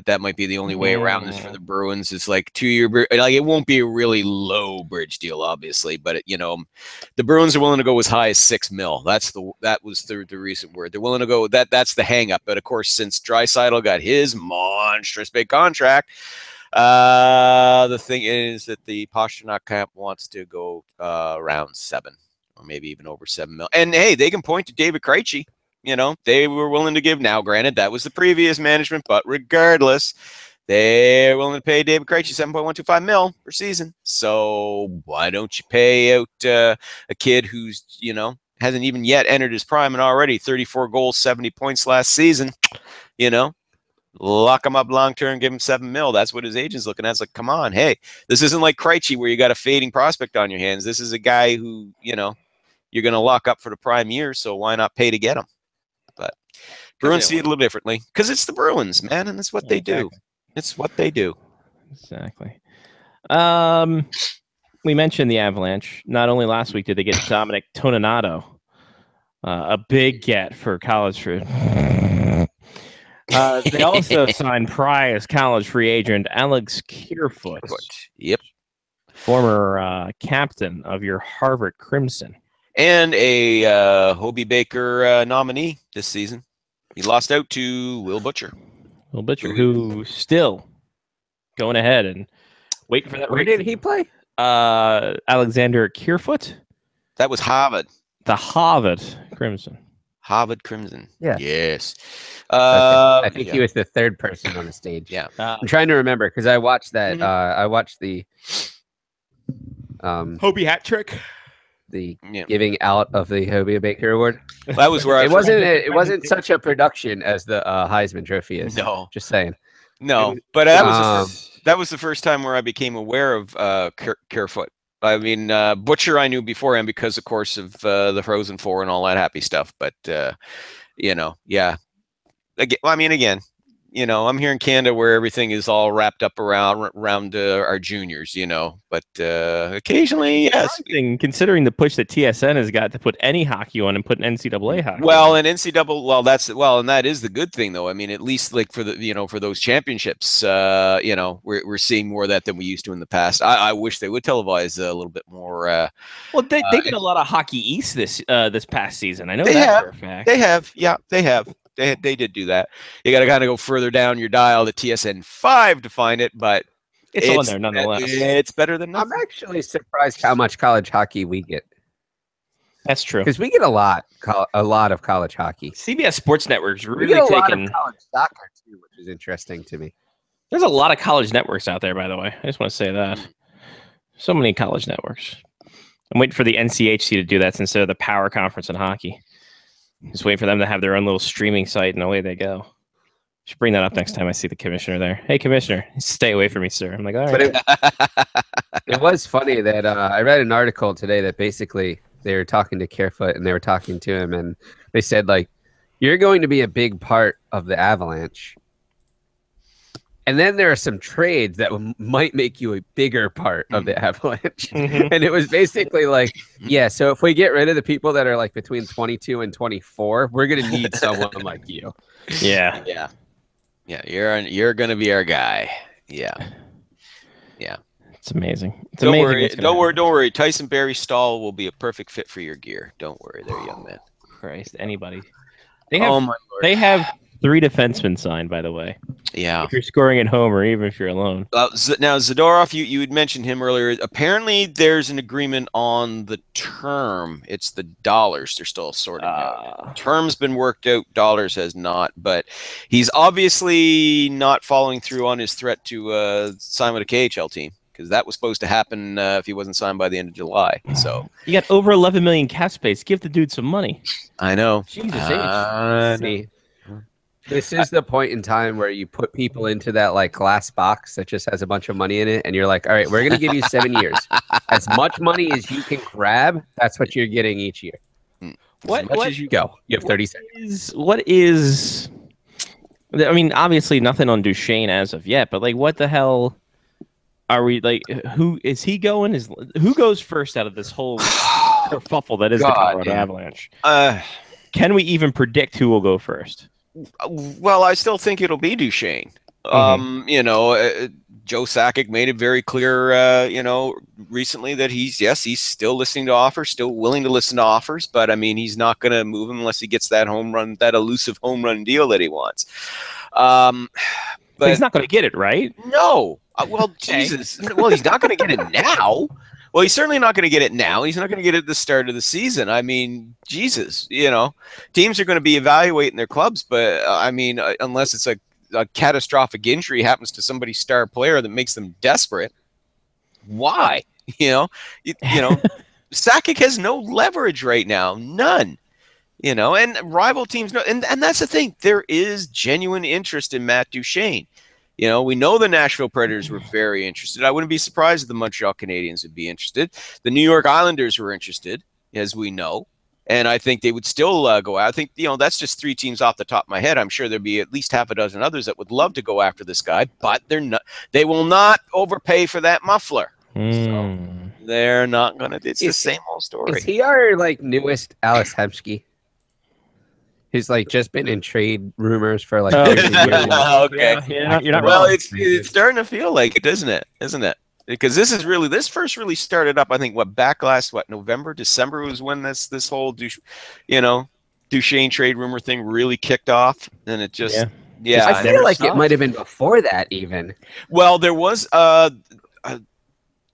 That might be the only way around this for the Bruins. It's like 2-year, like it won't be a really low bridge deal, obviously, but the Bruins are willing to go as high as $6 million. That was the recent word. They're willing to go. That's the hang up. But of course, since Draisaitl got his monstrous big contract, the thing is that the Pasternak camp wants to go around 7 or maybe even over $7 million. And hey, they can point to David Krejci. They were willing to give. Now, granted, that was the previous management, but regardless, they're willing to pay David Krejci $7.125 million per season. So why don't you pay out a kid who's hasn't even yet entered his prime and already 34 goals, 70 points last season? Lock him up long term, give him $7 million. That's what his agent's looking at. It's like, come on, hey, this isn't like Krejci where you got a fading prospect on your hands. This is a guy who you're going to lock up for the prime year. So why not pay to get him? But Bruins see it a little differently because it's the Bruins, man, and it's what they do. It's what they do. Exactly. We mentioned the Avalanche. Not only last week did they get Dominic Toninato, a big get for college fruit. They also signed prize college free agent Alex Kerfoot. Yep. Former captain of your Harvard Crimson. And a Hobey Baker nominee this season. He lost out to Will Butcher. Will Butcher, who's still going ahead and waiting for that. Where did he play? Alexander Kerfoot. That was Harvard. The Harvard Crimson. Harvard Crimson. Yeah. Yes. I think he was the third person on the stage. Yeah. I'm trying to remember because I watched that. I watched the Hobey hat trick. The giving out of the Hobey Baker Award. That was where it wasn't such a production as the Heisman Trophy is. No, just saying. No, but that was the first time where I became aware of Kerfoot. I mean, Butcher I knew beforehand because, of course, of the Frozen Four and all that happy stuff. But yeah. Again. I'm here in Canada where everything is all wrapped up around our juniors, but occasionally, yes. Considering the push that TSN has got to put any hockey on and put an NCAA hockey. Well, and NCAA, and that is the good thing, though. I mean, at least like for the, for those championships, we're seeing more of that than we used to in the past. I wish they would televise a little bit more. Well, they did a lot of Hockey East this past season. I know that for a fact. They have. Yeah, they have. They did do that. You got to kind of go further down your dial to TSN 5 to find it, but it's on there nonetheless. It's better than nothing. I'm actually surprised how much college hockey we get. That's true because we get a lot of college hockey. CBS Sports Network's really taking a lot of college soccer too, which is interesting to me. There's a lot of college networks out there, by the way. I just want to say that. So many college networks. I'm waiting for the NCHC to do that instead of the Power Conference in hockey. Just waiting for them to have their own little streaming site, and away they go. Should bring that up next time I see the commissioner there. Hey, commissioner, stay away from me, sir. I'm like, all right. It was funny that I read an article today that basically they were talking to Kerfoot, and they were talking to him, and they said, like, you're going to be a big part of the Avalanche. And then there are some trades that might make you a bigger part of the Avalanche. And it was basically like, yeah, so if we get rid of the people that are like between 22 and 24, we're going to need someone like you. Yeah. Yeah. Yeah. You're going to be our guy. Yeah. Yeah. It's amazing. Don't worry. Tyson Barry Stahl will be a perfect fit for your gear. Don't worry there, young man. Christ, anybody. They have 3 defensemen signed, by the way. Yeah. If you're scoring at home or even if you're alone. Now, Zadorov, you had mentioned him earlier. Apparently, there's an agreement on the term. It's the dollars they're still sorting out. Term's been worked out. Dollars has not. But he's obviously not following through on his threat to sign with a KHL team because that was supposed to happen if he wasn't signed by the end of July. So you got over 11 million cap space. Give the dude some money. I know. Jesus H. This is the point in time where you put people into that like glass box that just has a bunch of money in it, and you're like, all right, we're going to give you 7 years. As much money as you can grab, that's what you're getting each year. As much as you go. You have 30 seconds. What is? I mean, obviously nothing on Duchesne as of yet, but like, what the hell are we like? Who is he going? Who goes first out of this whole kerfuffle that is the Colorado Avalanche? Can we even predict who will go first? Well, I still think it'll be Duchesne. You know, Joe Sakic made it very clear, you know, recently that he's still listening to offers, still willing to listen to offers, but I mean, he's not going to move him unless he gets that home run, that elusive home run deal that he wants. But he's not going to get it, right? No. Well, Jesus. Well, he's not going to get it now. Well, he's certainly not going to get it now. He's not going to get it at the start of the season. I mean, Jesus, you know, teams are going to be evaluating their clubs, but I mean, unless it's a catastrophic injury happens to somebody's star player that makes them desperate, why? You know, Sakic has no leverage right now, none. You know, and rival teams know, and that's the thing. There is genuine interest in Matt Duchesne. You know, we know the Nashville Predators were very interested. I wouldn't be surprised if the Montreal Canadiens would be interested. The New York Islanders were interested, as we know. And I think they would still go out. I think, you know, that's just 3 teams off the top of my head. I'm sure there'd be at least half a dozen others that would love to go after this guy, but they will not overpay for that muffler. So they're not going to. It's the same old story. Is he our like newest Alex Hemsky? He's like just been in trade rumors for like 30 years. Okay. Yeah, you're not well, wrong. it's starting to feel like it, doesn't it? Isn't it? Because this first really started up, I think, November, December was when this whole Duchesne trade rumor thing really kicked off, and it just I feel like it might have been before that even. Well, there was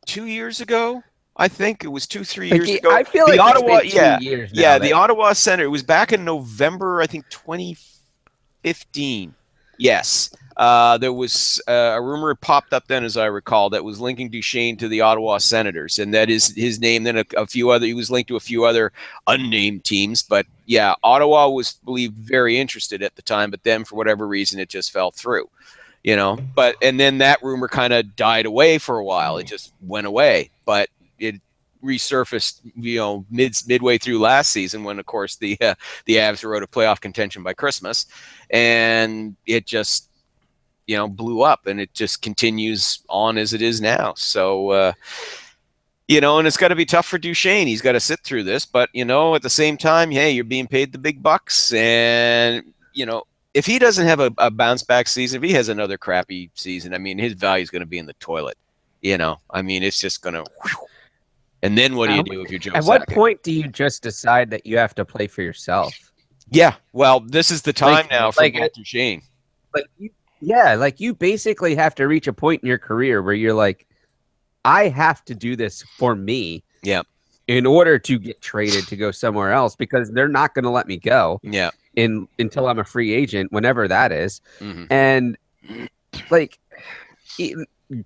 2 years ago. I think it was 2-3 years ago. I feel the like Ottawa, it's been 2 years now. the Ottawa Center. It was back in November, I think, 2015. Yes. There was a rumor popped up then, as I recall, that was linking Duchesne to the Ottawa Senators, and that is his name. Then a few other, he was linked to a few other unnamed teams, but yeah, Ottawa was believed very interested at the time, but then for whatever reason, it just fell through, you know. And then that rumor kind of died away for a while. It just went away, but it resurfaced, you know, midway through last season when, of course, the Avs were out of playoff contention by Christmas, and it just, you know, blew up, and it just continues on as it is now. So, you know, and it's got to be tough for Duchesne. He's got to sit through this, but, you know, at the same time, hey, you're being paid the big bucks, and, you know, if he doesn't have a bounce back season, if he has another crappy season, I mean, his value is going to be in the toilet. You know, I mean, it's just going to. And then what do you do if you're Joe Sakic? At what point do you just decide that you have to play for yourself? Yeah, well, this is the time now for Duchesne. Like you basically have to reach a point in your career where you're like, I have to do this for me. Yeah. In order to get traded to go somewhere else, because they're not going to let me go. Yeah. Until I'm a free agent, whenever that is. Mm-hmm. And like,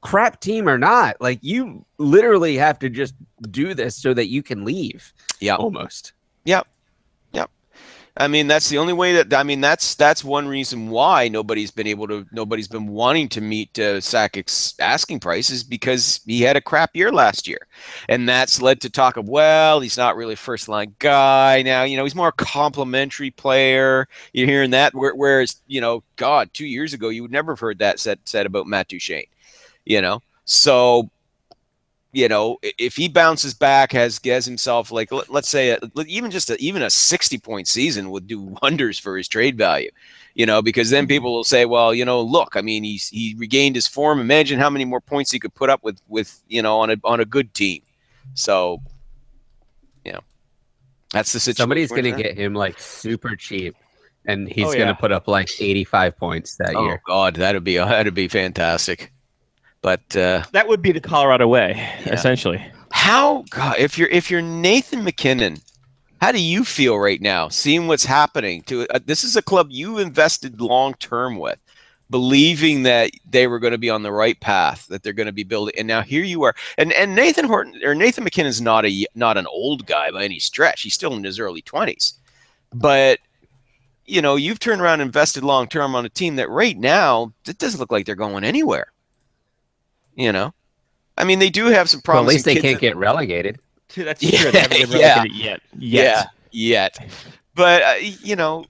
crap team or not, like you literally have to just do this so that you can leave. Yeah. Almost. Yep. Yep. I mean, that's the only way that's one reason why nobody's been wanting to meet Sakic's asking price, is because he had a crap year last year. And that's led to talk of, well, he's not really a first line guy now, you know, he's more a complimentary player. You're hearing that, whereas, you know, God, 2 years ago, you would never have heard that said about Matt Duchesne, you know? So, you know, if he bounces back, has himself, like, let's say even a 60-point season would do wonders for his trade value, you know, because then people will say, well, you know, look, I mean, he regained his form. Imagine how many more points he could put up with you know, on a good team. So, you know, that's the situation. Somebody's going to get him like super cheap, and he's going to put up like 85 points that year. Oh God, that'd be fantastic. But that would be the Colorado way, essentially. How, God, if you're Nathan MacKinnon, how do you feel right now, seeing what's happening to this is a club you invested long term with, believing that they were going to be on the right path, that they're going to be building, and now here you are. And Nathan MacKinnon's not an old guy by any stretch. He's still in his early 20s, but you know, you've turned around and invested long term on a team that right now it doesn't look like they're going anywhere. You know, I mean, they do have some Well, at promising least they kids can't get relegated. That's Yeah, true. They haven't been yeah. relegated yet. Yet. But, you know,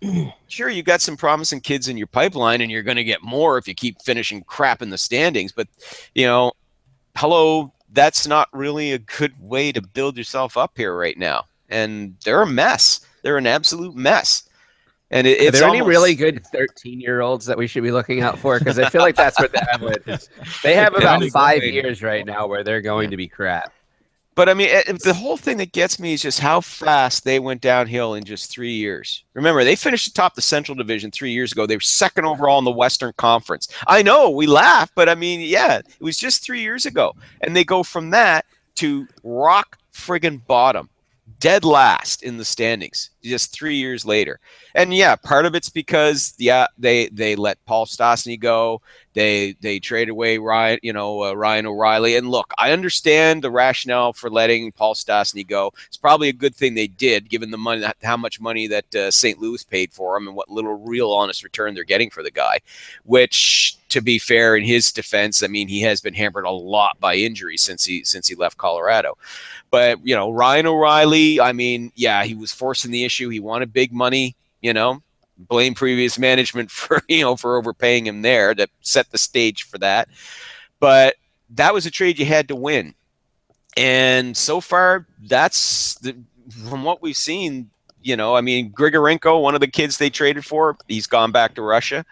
sure, you got some promising kids in your pipeline, and you're going to get more if you keep finishing crap in the standings. But, you know, hello, that's not really a good way to build yourself up here right now. And they're a mess. They're an absolute mess. And Are it's there any almost, really good 13-year-olds that we should be looking out for? Because I feel like that's what they have with. They have about 5 years right now where they're going to be crap. But I mean, the whole thing that gets me is just how fast they went downhill in just 3 years. Remember, they finished atop the Central Division 3 years ago. They were second overall in the Western Conference. I know we laugh, but I mean, yeah, it was just 3 years ago. And they go from that to rock friggin' bottom, dead last in the standings just 3 years later. And yeah, part of it's because they let Paul Stastny go. They traded away Ryan O'Reilly. And look, I understand the rationale for letting Paul Stastny go. It's probably a good thing they did, given the money, how much money that St. Louis paid for him and what little real honest return they're getting for the guy. Which, to be fair, in his defense, I mean, he has been hampered a lot by injuries since he left Colorado. But you know, Ryan O'Reilly, I mean, yeah, he was forcing the issue. He wanted big money. You know, blame previous management for overpaying him there, that set the stage for that. But that was a trade you had to win. And so far, from what we've seen, you know, I mean, Grigorenko, one of the kids they traded for, he's gone back to Russia.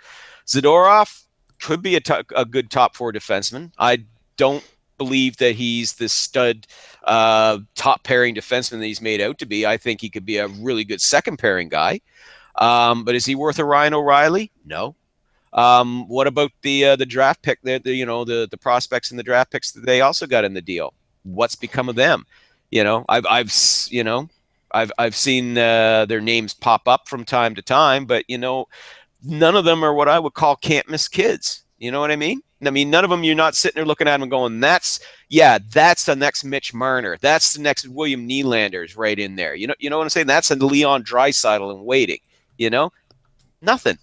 Zadorov could be a good top four defenseman. I don't believe that he's the stud top pairing defenseman that he's made out to be. I think he could be a really good second pairing guy. But is he worth a Ryan O'Reilly? No. What about the draft pick? The prospects and the draft picks that they also got in the deal. What's become of them? You know, I've seen their names pop up from time to time, but you know, none of them are what I would call can't miss kids. You know what I mean? I mean, none of them, you're not sitting there looking at them and going, that's the next Mitch Marner. That's the next William Nylander's right in there. You know what I'm saying? That's a Leon Draisaitl in waiting. You know, nothing.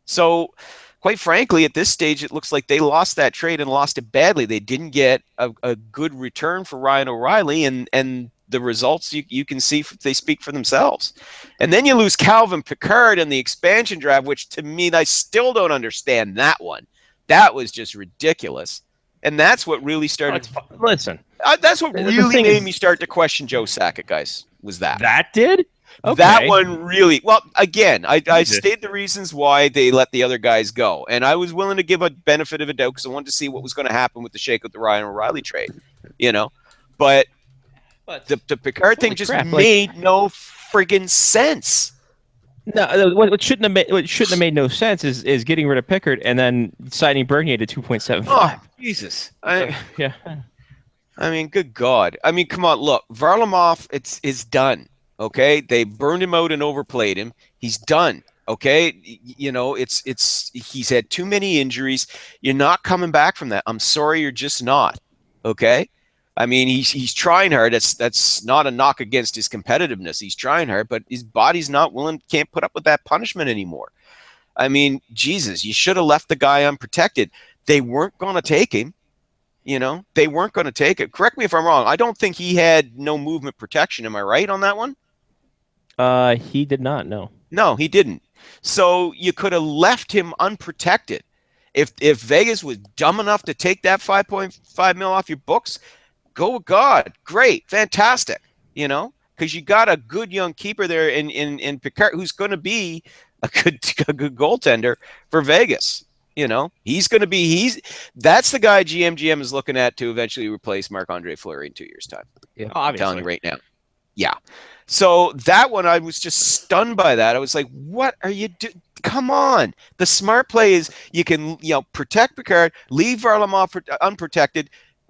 So, quite frankly, at this stage, it looks like they lost that trade and lost it badly. They didn't get a good return for Ryan O'Reilly, and the results you can see, they speak for themselves. And then you lose Calvin Pickard in the expansion draft, which to me, I still don't understand that one. That was just ridiculous. And that's what really started. Listen, that's what really made me start to question Joe Sakic, guys, was that. That did? Okay. That one really, well, again, I stated the reasons why they let the other guys go. And I was willing to give a benefit of a doubt because I wanted to see what was going to happen with the shake of the Ryan O'Reilly trade, you know. But the Picard thing just made no friggin' sense. No, what shouldn't have made no sense is getting rid of Pickard and then signing Bernier to 2.75. Oh, Jesus. Yeah. I mean, good God. I mean, come on, look, Varlamov, it's done. Okay, they burned him out and overplayed him. He's done. Okay, you know, he's had too many injuries. You're not coming back from that. I'm sorry, you're just not. Okay, I mean, he's trying hard. That's not a knock against his competitiveness. He's trying hard, but his body's not willing. Can't put up with that punishment anymore. I mean, Jesus, you should have left the guy unprotected. They weren't going to take him. You know, they weren't going to take it. Correct me if I'm wrong. I don't think he had no movement protection. Am I right on that one? He did not. No, he didn't. So you could have left him unprotected. If Vegas was dumb enough to take that $5.5 million off your books, go with God. Great, fantastic. You know, because you got a good young keeper there in Picard, who's going to be a good goaltender for Vegas. You know, that's the guy GM is looking at to eventually replace Marc-Andre Fleury in 2 years' time. Yeah, I'm telling you right now. Yeah. So that one, I was just stunned by that. I was like, what are you doing? Come on. The smart play is you can, protect Picard, leave Varlamov unprotected.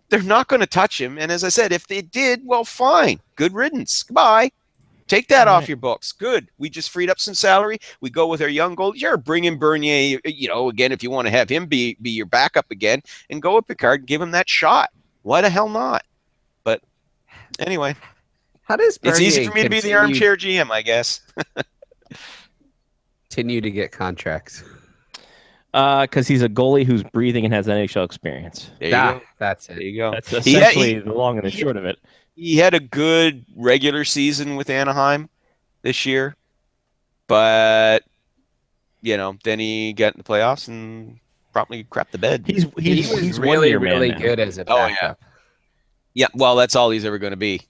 They're not going to touch him. And as I said, if they did, well, fine. Good riddance. Goodbye. Take that off your books. Good. We just freed up some salary. We go with our young goal. Sure, bring in Bernier, again, if you want to have him be your backup again, and go with Picard and give him that shot. Why the hell not? But anyway. How does Bernier it's easy for me to be the armchair GM, I guess. continue to get contracts? Because he's a goalie who's breathing and has NHL experience. There you go. That's it. There you go. That's essentially the long and the short of it. He had a good regular season with Anaheim this year, but then he got in the playoffs and probably crapped the bed. He's really good as a backup. Yeah, well, that's all he's ever going to be.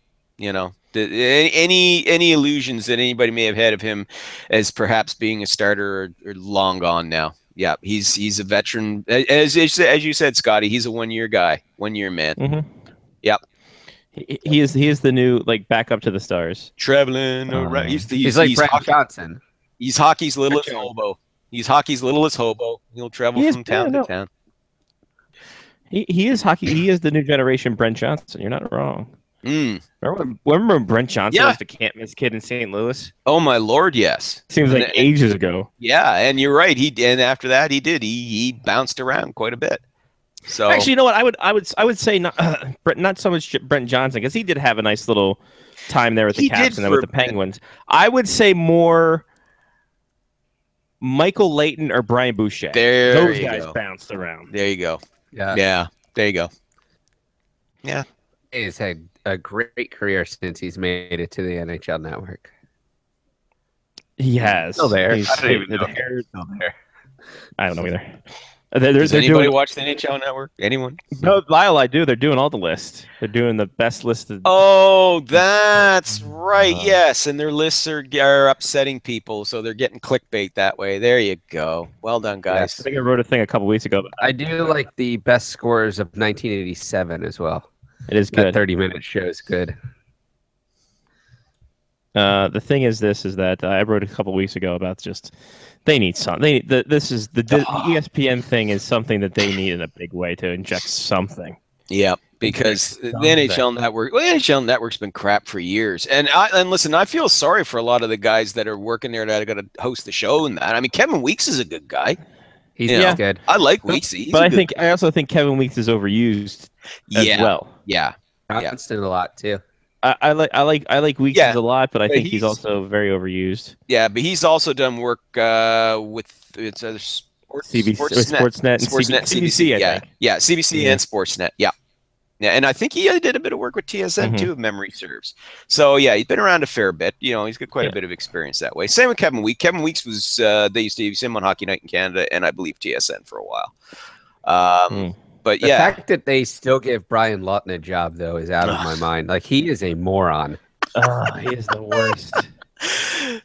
Any illusions that anybody may have had of him as perhaps being a starter are long gone now. Yeah, he's a veteran. As you said, Scotty, he's a 1-year guy, 1-year man. Mm-hmm. Yep. He is the new backup to the Stars. Traveling around. He's like Brett Johnson. He's hockey's littlest hobo. He's hockey's littlest hobo. He'll travel from town to town. He is hockey. He is the new generation Brent Johnson. You're not wrong. Remember when Brent Johnson was the can't miss kid in St. Louis? Oh my lord, yes. Seems like ages ago. Yeah, and you're right. And after that he bounced around quite a bit. So actually, you know what? I would say not so much Brent Johnson, because he did have a nice little time there with the Caps and then with the Penguins. I would say more Michael Layton or Brian Boucher. Those guys bounced around. There you go. Yeah. There you go. Yeah. He's had a great career since he's made it to the NHL Network. He has. Still there. He's I don't even know. Still there. I don't know either. Does anybody watch the NHL Network? Anyone? No, Lyle, I do. They're doing all the lists. They're doing the best list. Oh, that's right. Yes, and their lists are upsetting people, so they're getting clickbait that way. There you go. Well done, guys. Yes, I think I wrote a thing a couple weeks ago. I do like the best scores of 1987 as well. It is good. That 30-minute show is good. The thing is that I wrote a couple weeks ago about just they need something. The ESPN thing is something that they need in a big way to inject something. Yeah, because the NHL Network, NHL Network's been crap for years. And listen, I feel sorry for a lot of the guys that are working there that are going to host the show and that. I mean, Kevin Weeks is a good guy. He's good. I like Weeks, but I also think Kevin Weeks is overused as well. Yeah, Johnston a lot too. I like Weeks a lot, but I think he's also very overused. Yeah, but he's also done work with Sportsnet, and CBC. I think. Yeah, CBC and Sportsnet. Yeah, and I think he did a bit of work with TSN too, if memory serves. So yeah, he's been around a fair bit. He's got quite a bit of experience that way. Same with Kevin Weeks. Kevin Weeks was they used to use him on Hockey Night in Canada, and I believe TSN for a while. But the fact that they still give Brian Lawton a job, though, is out of my mind. Like, he is a moron. He is the worst.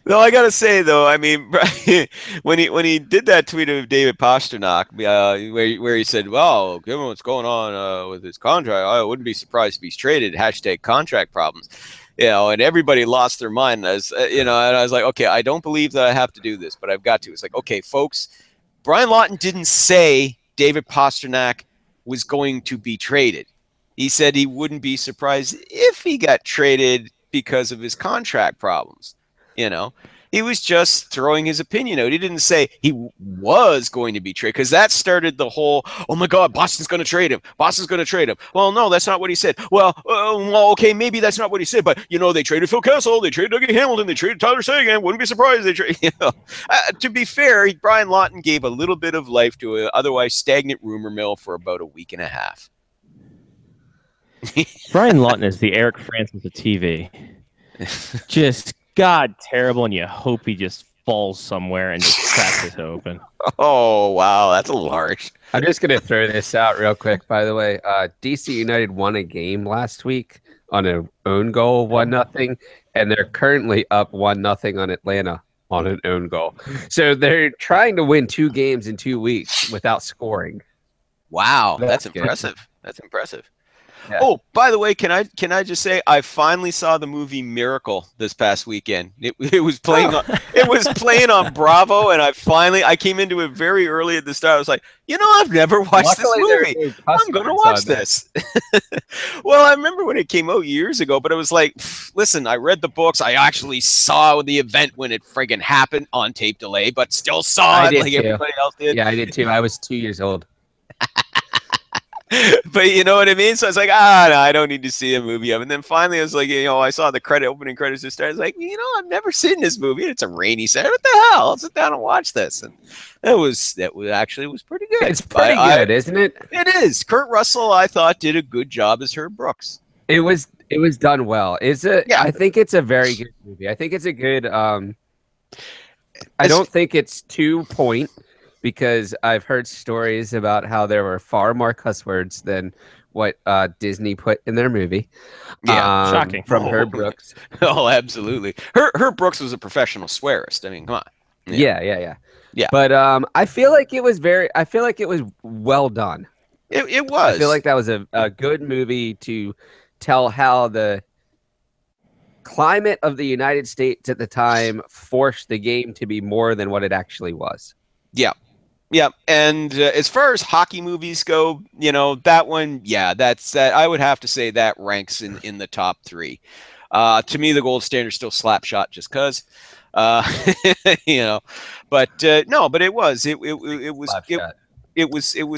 No, I gotta say though, I mean, when he did that tweet of David Pastrnak, where he said, "Well, given what's going on with his contract, I wouldn't be surprised if he's traded." #contract problems. And everybody lost their mind. As and I was like, okay, I don't believe that I have to do this, but I've got to. It's like, okay, folks, Brian Lawton didn't say David Pastrnak was going to be traded. He said he wouldn't be surprised if he got traded because of his contract problems. He was just throwing his opinion out. He didn't say he was going to be traded, because that started the whole, oh my God, Boston's going to trade him. Boston's going to trade him. Well, no, that's not what he said. Well, okay, maybe that's not what he said, but they traded Phil Kessel, they traded Dougie Hamilton, they traded Tyler Seguin. Wouldn't be surprised they traded. To be fair, Brian Lawton gave a little bit of life to an otherwise stagnant rumor mill for about a week and a half. Brian Lawton is the Eric Francis of TV. Just God terrible, and you hope he just falls somewhere and just cracks his open. Oh wow, that's a little harsh. I'm just gonna throw this out real quick. By the way, DC United won a game last week on an own goal, 1-0, and they're currently up 1-0 on Atlanta on an own goal. So they're trying to win 2 games in 2 weeks without scoring. Wow, that's impressive. That's impressive. Yeah. Oh, by the way, can I just say I finally saw the movie Miracle this past weekend. It was playing on Bravo, and I came into it very early at the start. I was like, I've never watched this movie. I'm going to watch this. Well, I remember when it came out years ago, but it was like, listen, I read the books. I actually saw the event when it friggin' happened on tape delay, but still saw it like everybody else did. Yeah, I did too. I was 2 years old. But you know what I mean? So I was like, no, I don't need to see a movie of it. And then finally I was like, I saw the opening credits just started. I was like, I've never seen this movie. It's a rainy Saturday. What the hell? I'll sit down and watch this. And that was pretty good. It's pretty good, isn't it? It is. Kurt Russell, I thought, did a good job as Herb Brooks. It was done well. Yeah. I think it's a very good movie. I think it's a good I don't think it's too point, because I've heard stories about how there were far more cuss words than what Disney put in their movie. Yeah, shocking. From Herb Brooks. Oh, absolutely. Herb Brooks was a professional swearist. I mean, come on. Yeah. Yeah. But I feel like it was well done. It was. I feel like that was a good movie to tell how the climate of the United States at the time forced the game to be more than what it actually was. Yeah. Yeah. And as far as hockey movies go, that one, that's that. I would have to say that ranks in the top 3. To me, the gold standard is still Slapshot, just because. But no, but it was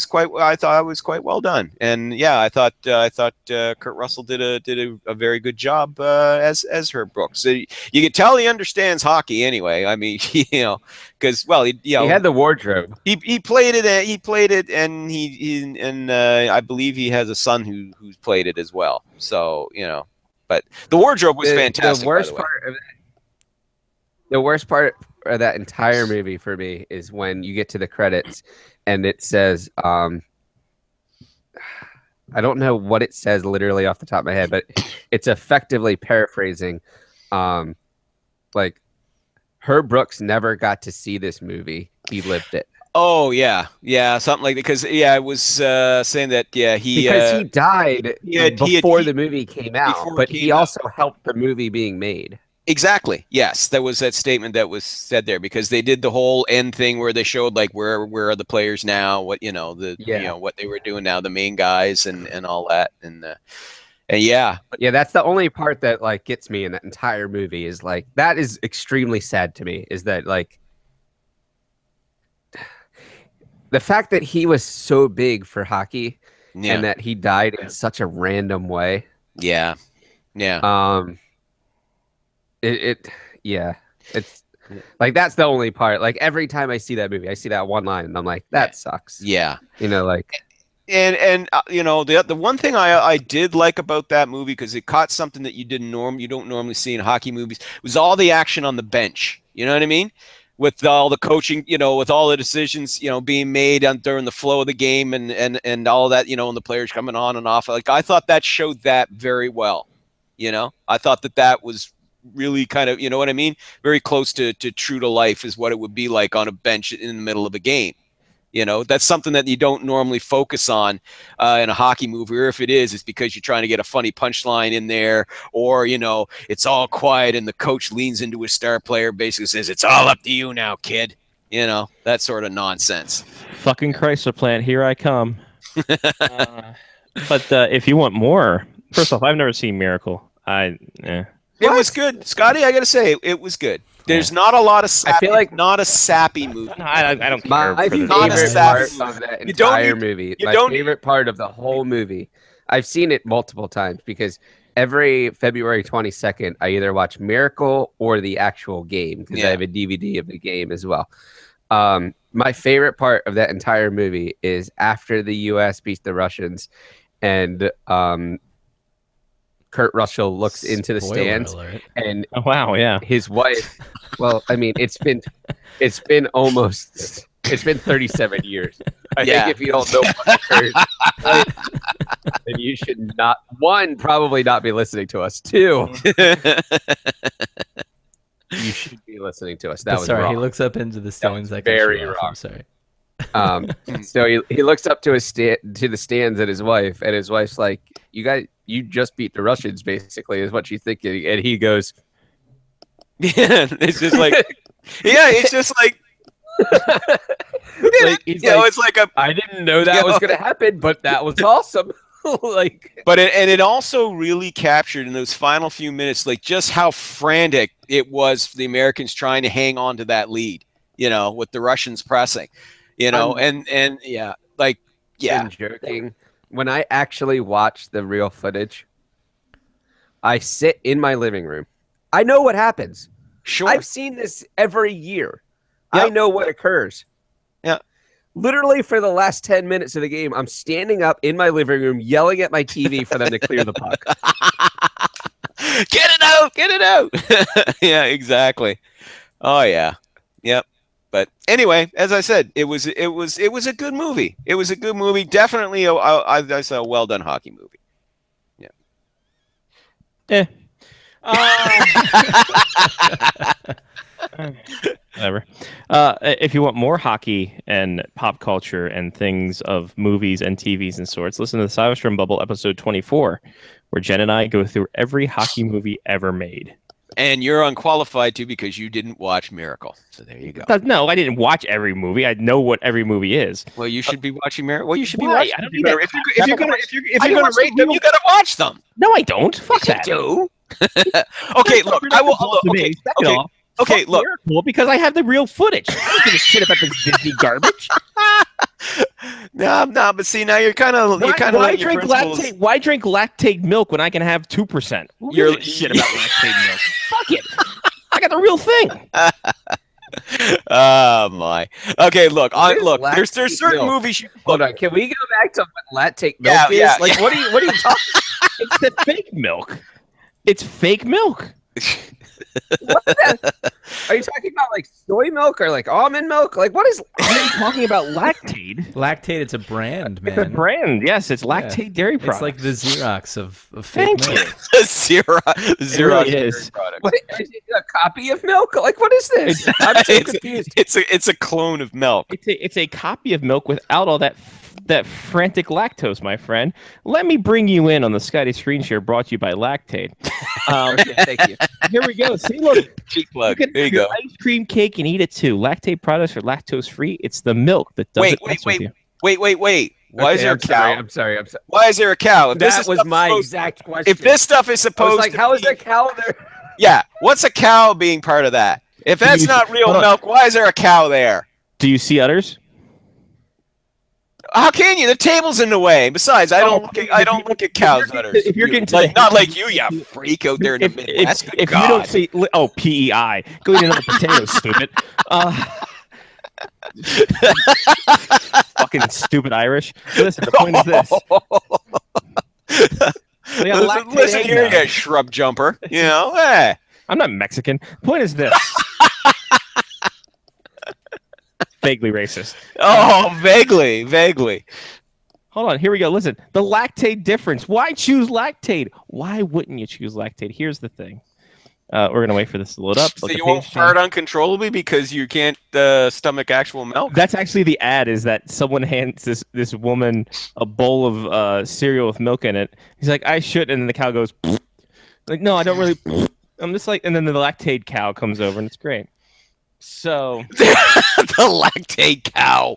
quite. I thought it was quite well done, and I thought Kurt Russell did a very good job as Herb Brooks. You can tell he understands hockey anyway. I mean, because he had the wardrobe. He played it. He played it, and I believe he has a son who's played it as well. So but the wardrobe was fantastic. The worst part of that entire movie for me is when you get to the credits and it says, I don't know what it says literally off the top of my head, but it's effectively paraphrasing. Like, Herb Brooks never got to see this movie. He lived it. Oh, yeah, something like that. Because, it was saying that, because he died before the movie came out, but he also helped the movie being made. Exactly. Yes, that was that statement that was said there, because they did the whole end thing where they showed like where are the players now, what what they were doing now, the main guys and all that, and that's the only part that like gets me in that entire movie is like that is extremely sad to me, is that like the fact that he was so big for hockey and that he died in such a random way. Yeah. It's like that's the only part. Like every time I see that movie, I see that one line, and I'm like, that sucks. Yeah, like, and the one thing I did like about that movie, because it caught something that you don't normally see in hockey movies, was all the action on the bench. You know what I mean? With all the coaching, with all the decisions, being made during the flow of the game, and all that, and the players coming on and off. Like I thought that showed that very well. I thought that was really kind of, what I mean? Very close to true to life is what it would be like on a bench in the middle of a game. That's something that you don't normally focus on in a hockey movie, or if it is, it's because you're trying to get a funny punchline in there, or, it's all quiet and the coach leans into his star player, basically says, it's all up to you now, kid. That sort of nonsense. Fucking Chrysler plant, here I come. But if you want more, first off, I've never seen Miracle. It was good, Scotty. I gotta say, it was good. There's not a lot of sappy, I feel like not a sappy movie. I don't care. My favorite part of that entire movie, my favorite part of the whole movie, I've seen it multiple times because every February 22nd, I either watch Miracle or the actual game, because I have a DVD of the game as well. My favorite part of that entire movie is after the U.S. beats the Russians, and Kurt Russell looks into the stands, and his wife. Well, I mean, it's been 37 years. I think if you don't know what occurred, then you should not, probably not be listening to us. 2, you should be listening to us. That was wrong. He looks up into the stands. Like very wrong. I'm sorry. So he looks up to the stands at his wife, and his wife's like, you just beat the Russians, basically, is what she's thinking. And he goes, it's just like, it's just like, it's like I didn't know that was going to happen, but that was awesome. But it also really captured in those final few minutes, like just how frantic it was for the Americans trying to hang on to that lead, with the Russians pressing, and jerking. when I actually watch the real footage, I sit in my living room. I know what happens. Sure. I've seen this every year. Yep. I know what occurs. Yeah. Literally for the last 10 minutes of the game, I'm standing up in my living room yelling at my TV for them to clear the puck. Get it out! Get it out! Yeah, exactly. Oh yeah, yep. But anyway, as I said, it was a good movie. It was a good movie. Definitely, I saw a well done hockey movie. Yeah. Whatever. If you want more hockey and pop culture and things of movies and TVs and sorts, listen to the Cyberstrom Bubble episode 24, where Jen and I go through every hockey movie ever made. And you're unqualified to because you didn't watch Miracle. So there you go. No, I didn't watch every movie. I know what every movie is. Well, you should be watching Miracle. Well, you should be Why? watching. I don't need that. If you're gonna rate them, you gotta watch them. No, I don't. Fuck You that. do. Okay, look. I will. Okay, look. Miracle, because I have the real footage. I don't give a shit about this Disney garbage. No, but see, now you're kind of Why drink lactate? Why drink lactate milk when I can have 2%? You're shit about lactate milk. Fuck it. I got the real thing. Oh my. Okay, look. There's certain milk? movies. Hold on. Can we go back to what lactate milk is? Yeah. Like, what are you talking? It's the fake milk. It's fake milk. What is that? Are you talking about like soy milk or like almond milk? Like, what is? I'm talking about Lactaid. Lactaid, it's a brand, man. It's a brand. Yes, it's Lactaid dairy products. It's like the Xerox of fake Thank milk. you. Xerox really is. What, is it a copy of milk? Like, what is this? I'm so confused. It's a clone of milk. It's a copy of milk without all that frantic lactose, my friend. Let me bring you in on the Scotty Screen Share, brought to you by Lactaid. Okay, thank you. Here we go. See, look. Cheap plug. You can There you have your go. ice cream cake and eat it too. Lactaid products are lactose free. It's the milk that doesn't mess with you. Wait. Why is there a cow? I'm sorry. Why is there a cow? If this That is was stuff my supposed- exact question. If this stuff is I supposed was like, to how is be- a cow there? Yeah, what's a cow being part of that? If that's not real hold on. milk, why is there a cow there? Do you see udders? How can you? The table's in the way. Besides, I don't look at cows' udders. If you're getting to Like, the- not like you freak out there in the Midwest. Good if you God. don't see, PEI, go eat another potato, stupid. Fucking stupid Irish. Listen, the point is this. They got lactate Listen here, eggnog. you shrub jumper. You know, eh. I'm not Mexican. The point is this. Vaguely racist. Oh, vaguely. Hold on, here we go. Listen, the lactate difference. Why choose lactate? Why wouldn't you choose lactate? Here's the thing. We're gonna wait for this to load up. So Look at you won't page fart 10. uncontrollably because you can't stomach actual milk? That's actually the ad. Is that someone hands this woman a bowl of cereal with milk in it? He's like, I should, and then the cow goes, like, no, I don't really. I'm just like, and then the lactate cow comes over, and it's great. So The lactate cow.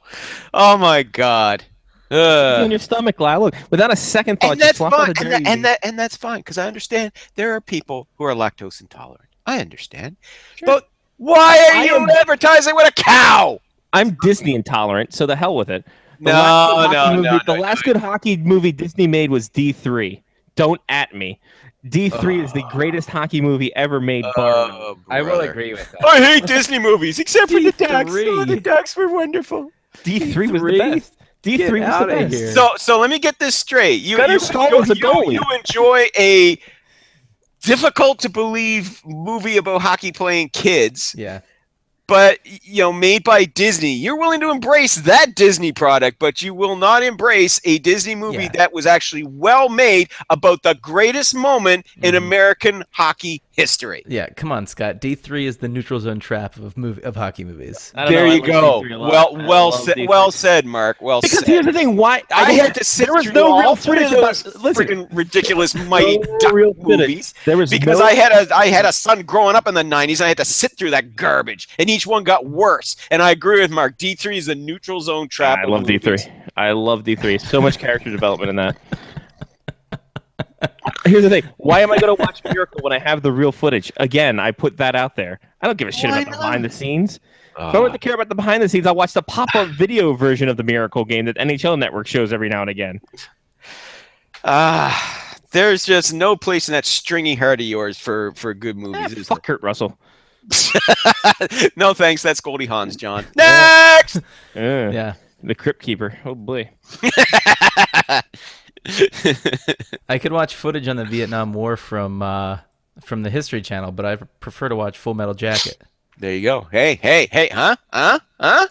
Oh my God. in your stomach, Lyle. Look, without a second thought, And just that's slop out fine. a dairy And that's fine because I understand there are people who are lactose intolerant. I understand. But why are I you am- advertising with a cow? I'm Disney intolerant, so the hell with it. The No, last good no, hockey no, movie- The no, last good hockey movie Disney made was D3. Don't at me. D3 is the greatest hockey movie ever made. bar none. I will agree with that. I hate Disney movies except for the ducks. D3. Oh, the ducks were wonderful. D3 was the D3? best. D3 Get was the outta best. here. So let me get this straight. You Gunnar Stahl was a goalie. you enjoy a difficult to believe movie about hockey playing kids, Yeah. but made by Disney. You're willing to embrace that Disney product, but you will not embrace a Disney movie Yeah. that was actually well made about the greatest moment in American hockey history. Yeah, come on, Scott. D3 is the neutral zone trap of hockey movies. I don't There know, I you like go. D3 a lot. I Well love said. D3. Well said, Mark. Well Because said. here's the thing. Why I had to sit there was through no all real three footage of about. those Listen, freaking ridiculous Mighty no Duck real footage. movies. There was Because no- I had a son growing up in the '90s, and I had to sit through that garbage, and each one got worse. And I agree with Mark. D3 is a neutral zone trap. I of love movies. D3. I love D3. So much character development in that. Here's the thing. Why am I going to watch Miracle when I have the real footage? Again, I put that out there. I don't give a shit Why about the not? behind the scenes. If I were to care about the behind the scenes, I'll watch the pop-up video version of the Miracle game that NHL Network shows every now and again. There's just no place in that stringy heart of yours for good movies. Is Fuck Kurt Russell. No thanks. That's Goldie Hawn's, John. Next. Yeah. The Crypt Keeper. Oh boy. I could watch footage on the Vietnam War from the History Channel, but I prefer to watch Full Metal Jacket. There you go. Hey, huh?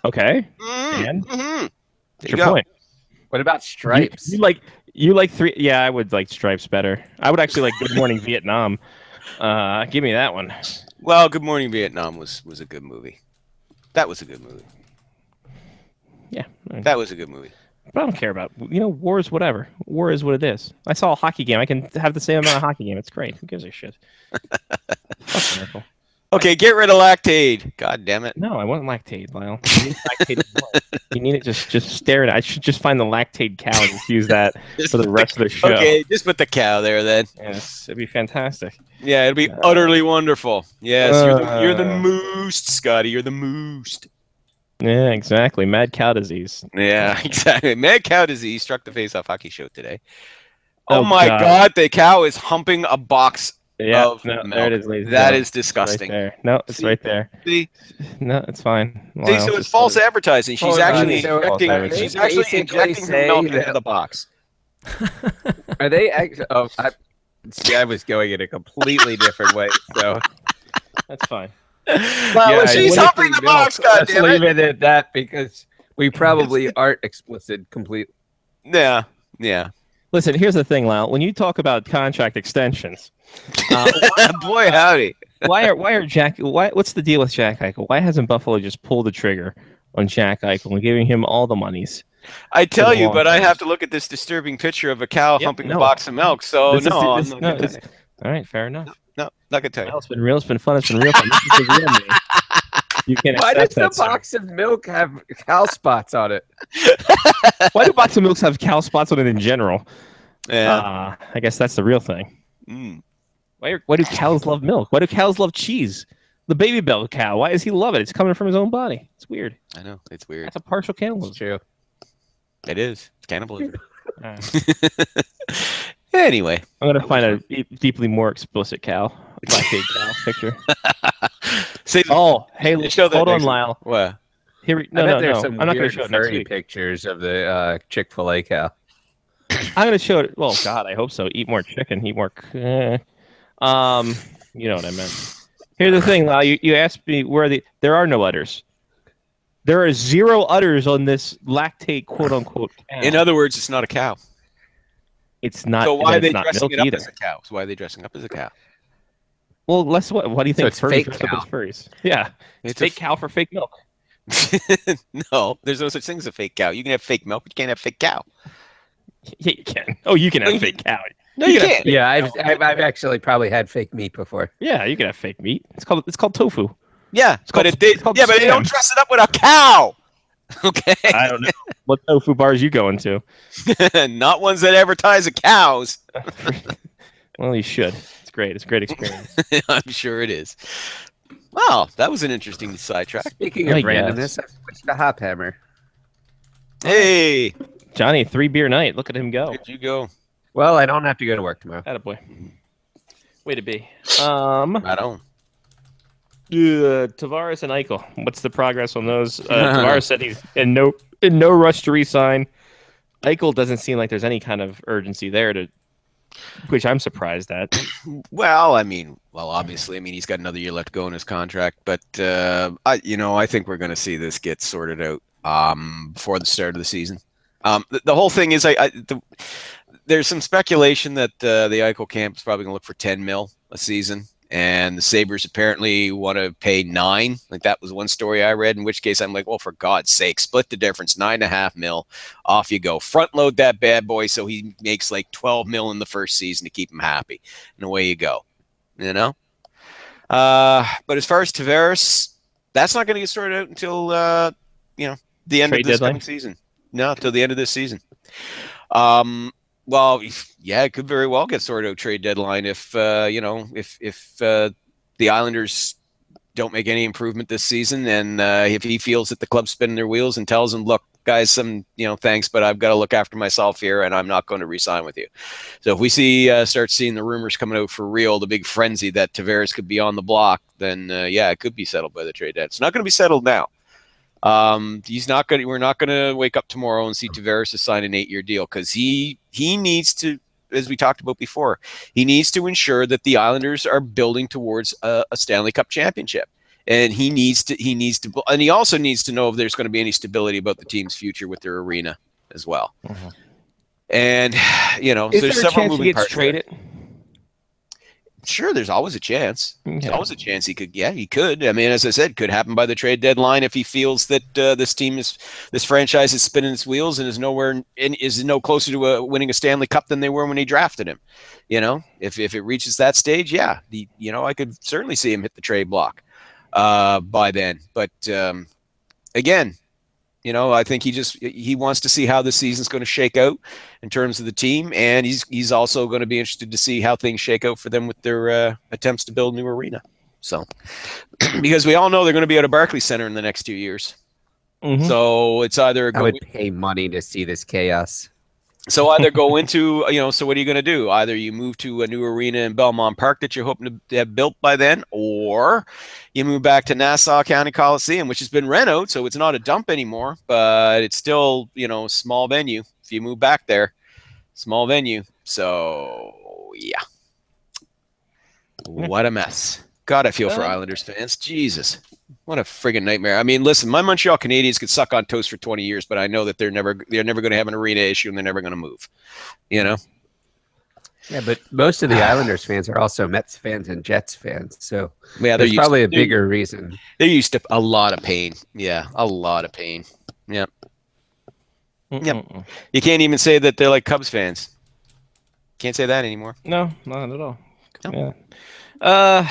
Okay. And There what's you your go. point? What about Stripes? You like three? Yeah, I would like Stripes better. I would actually like Good Morning Vietnam. Give me that one. Well, Good Morning Vietnam was a good movie. That was a good movie. Yeah, That was a good movie. but I don't care about war is whatever. War is what it is. I saw a hockey game. I can have the same amount of hockey game. It's great. Who gives a shit? Fuck Merkel. Okay, get rid of Lactaid. God damn it. No, I want Lactaid, Lyle. You need Lactaid as well. You need it. Just stare at it. I should just find the Lactaid cow and just use that for the rest of the show. Okay, just put the cow there then. Yes, it'd be fantastic. Yeah, it'll be utterly wonderful. Yes, you're the moose, Scotty. You're the moose. Yeah, exactly. Mad cow disease. Yeah, exactly. Mad cow disease struck the Face Off Hockey Show today. Oh, Oh, my God. God, the cow is humping a box Yeah, of no, milk. there it is, ladies. That No, is disgusting. Right there. No, it's See? right there. See? No, it's fine. See, Lyle, so it's just- false advertising. She's Oh, actually so injecting. are they She's actually basically injecting her milk saying into that- the box. Are they actually? Oh, I was going in a completely different way. So That's fine. Well, she's I humping the think box. no, let's Goddamn leave it! it at that because we probably aren't explicit completely. Yeah, yeah. Listen, here's the thing, Lyle. When you talk about contract extensions, Boy, howdy. what's the deal with Jack Eichel? Why hasn't Buffalo just pulled the trigger on Jack Eichel and giving him all the monies? I tell the you, long but I term. have to look at this disturbing picture of a cow Yep, humping no. a box of milk. So This is- no, this- I'm no, not gonna, this- all right, fair enough. no, not gonna tell you. Well, it's been real. It's been fun. It's been real fun. This is the real me. You can't Why does accept the that, sir. box of milk have cow spots on it? Why do box of milks have cow spots on it in general? Yeah. I guess that's the real thing. Mm. Why do cows love milk? Why do cows love cheese? The Baby Bell cow. Why does he love it? It's coming from his own body. It's weird. I know it's weird. That's a partial It's cannibalism. true. It is cannibalism. Uh, Anyway, I'm gonna find a deeply more explicit cow, lactate cow picture. say Oh, hey, show that hold on, next- Lyle. what? Here we I no bet no there's no. some I'm not gonna weird show it next furry week. pictures of the Chick-fil-A cow. I'm gonna show it. Well, God, I hope so. Eat more chicken. Eat more. You know what I meant. Here's the thing, Lyle. You asked me where there are no udders. There are 0 udders on this lactate quote unquote cow. In other words, it's not a cow. It's not. So why are it's they not dressing milk it up either. as a cow? So why are they dressing up as a cow? Well, what do you think? it's furries fake dress up cow. as furries. Yeah, It's fake cow for fake milk. No, there's no such thing as a fake cow. You can have fake milk, but you can't have fake cow. Yeah, you can. Oh, you can have fake cow. No, you can have can't. fake- Yeah, I've actually probably had fake meat before. Yeah, you can have fake meat. It's called tofu. Yeah, called- but it's called but they don't spam. dress it up with a cow. Okay, I don't know what tofu bars you go into. not ones that advertise the cows. Well, you should. It's great. It's a great experience. I'm sure it is. Wow, that was an interesting sidetrack. Speaking I of randomness, guess. I switched to Hop Hammer. Hey, Johnny, 3 beer night. Look at him go. where'd you go? Well, I don't have to go to work tomorrow. Attaboy. Way to be. Right on. Tavares and Eichel. What's the progress on those? Tavares said he's in no rush to resign. Eichel doesn't seem like there's any kind of urgency there which I'm surprised at. Well, obviously, he's got another year left to go in his contract, but I think we're going to see this get sorted out before the start of the season. The whole thing is, there's some speculation that the Eichel camp is probably going to look for 10 mil a season, and the Sabres apparently want to pay 9. Like, that was one story I read, in which case I'm like, well, for God's sake, split the difference, 9.5 mil, off you go. Front load that bad boy so he makes like 12 mil in the first season to keep him happy, and away you go. You know? But as far as Tavares, that's not going to get sorted out until, the end Trade of this deadline? coming season. No, till the end of this season. Well, yeah, it could very well get sorted out trade deadline if the Islanders don't make any improvement this season, and if he feels that the club's spinning their wheels and tells him, look, guys, thanks, but I've got to look after myself here, and I'm not going to re-sign with you. So if we start seeing the rumors coming out for real, the big frenzy that Tavares could be on the block, then it could be settled by the trade deadline. It's not going to be settled now. We're not going to wake up tomorrow and see Tavares sign an 8-year deal, because he needs to, as we talked about before, he needs to ensure that the Islanders are building towards a Stanley Cup championship. And he also needs to know if there's going to be any stability about the team's future with their arena as well. Mm-hmm. And, there's several moving parts. Traded? Sure, there's always a chance. Okay. There's always a chance he could. I mean, as I said, could happen by the trade deadline if he feels that this franchise is spinning its wheels and is no closer to winning a Stanley Cup than they were when he drafted him. If it reaches that stage, I could certainly see him hit the trade block by then. But again, I think he wants to see how the season's going to shake out in terms of the team, and he's also going to be interested to see how things shake out for them with their attempts to build a new arena. So, because we all know they're going to be at a Barclays Center in the next 2 years. Mm-hmm. So it's either I would pay money to see this chaos. So either go into, so what are you going to do? Either you move to a new arena in Belmont Park that you're hoping to have built by then, or you move back to Nassau County Coliseum, which has been renovated, so it's not a dump anymore, but it's still, small venue. If you move back there, small venue. So, yeah. What a mess. God, I feel for Islanders fans. Jesus. What a friggin' nightmare. I mean, listen, my Montreal Canadiens could suck on toast for 20 years, but I know that they're never going to have an arena issue, and they're never going to move. Yeah, but most of the Islanders fans are also Mets fans and Jets fans, so there's probably a bigger reason. They're used to a lot of pain. Yeah, a lot of pain. Yep. Yep. You can't even say that they're like Cubs fans. Can't say that anymore. No, not at all. No. Yeah.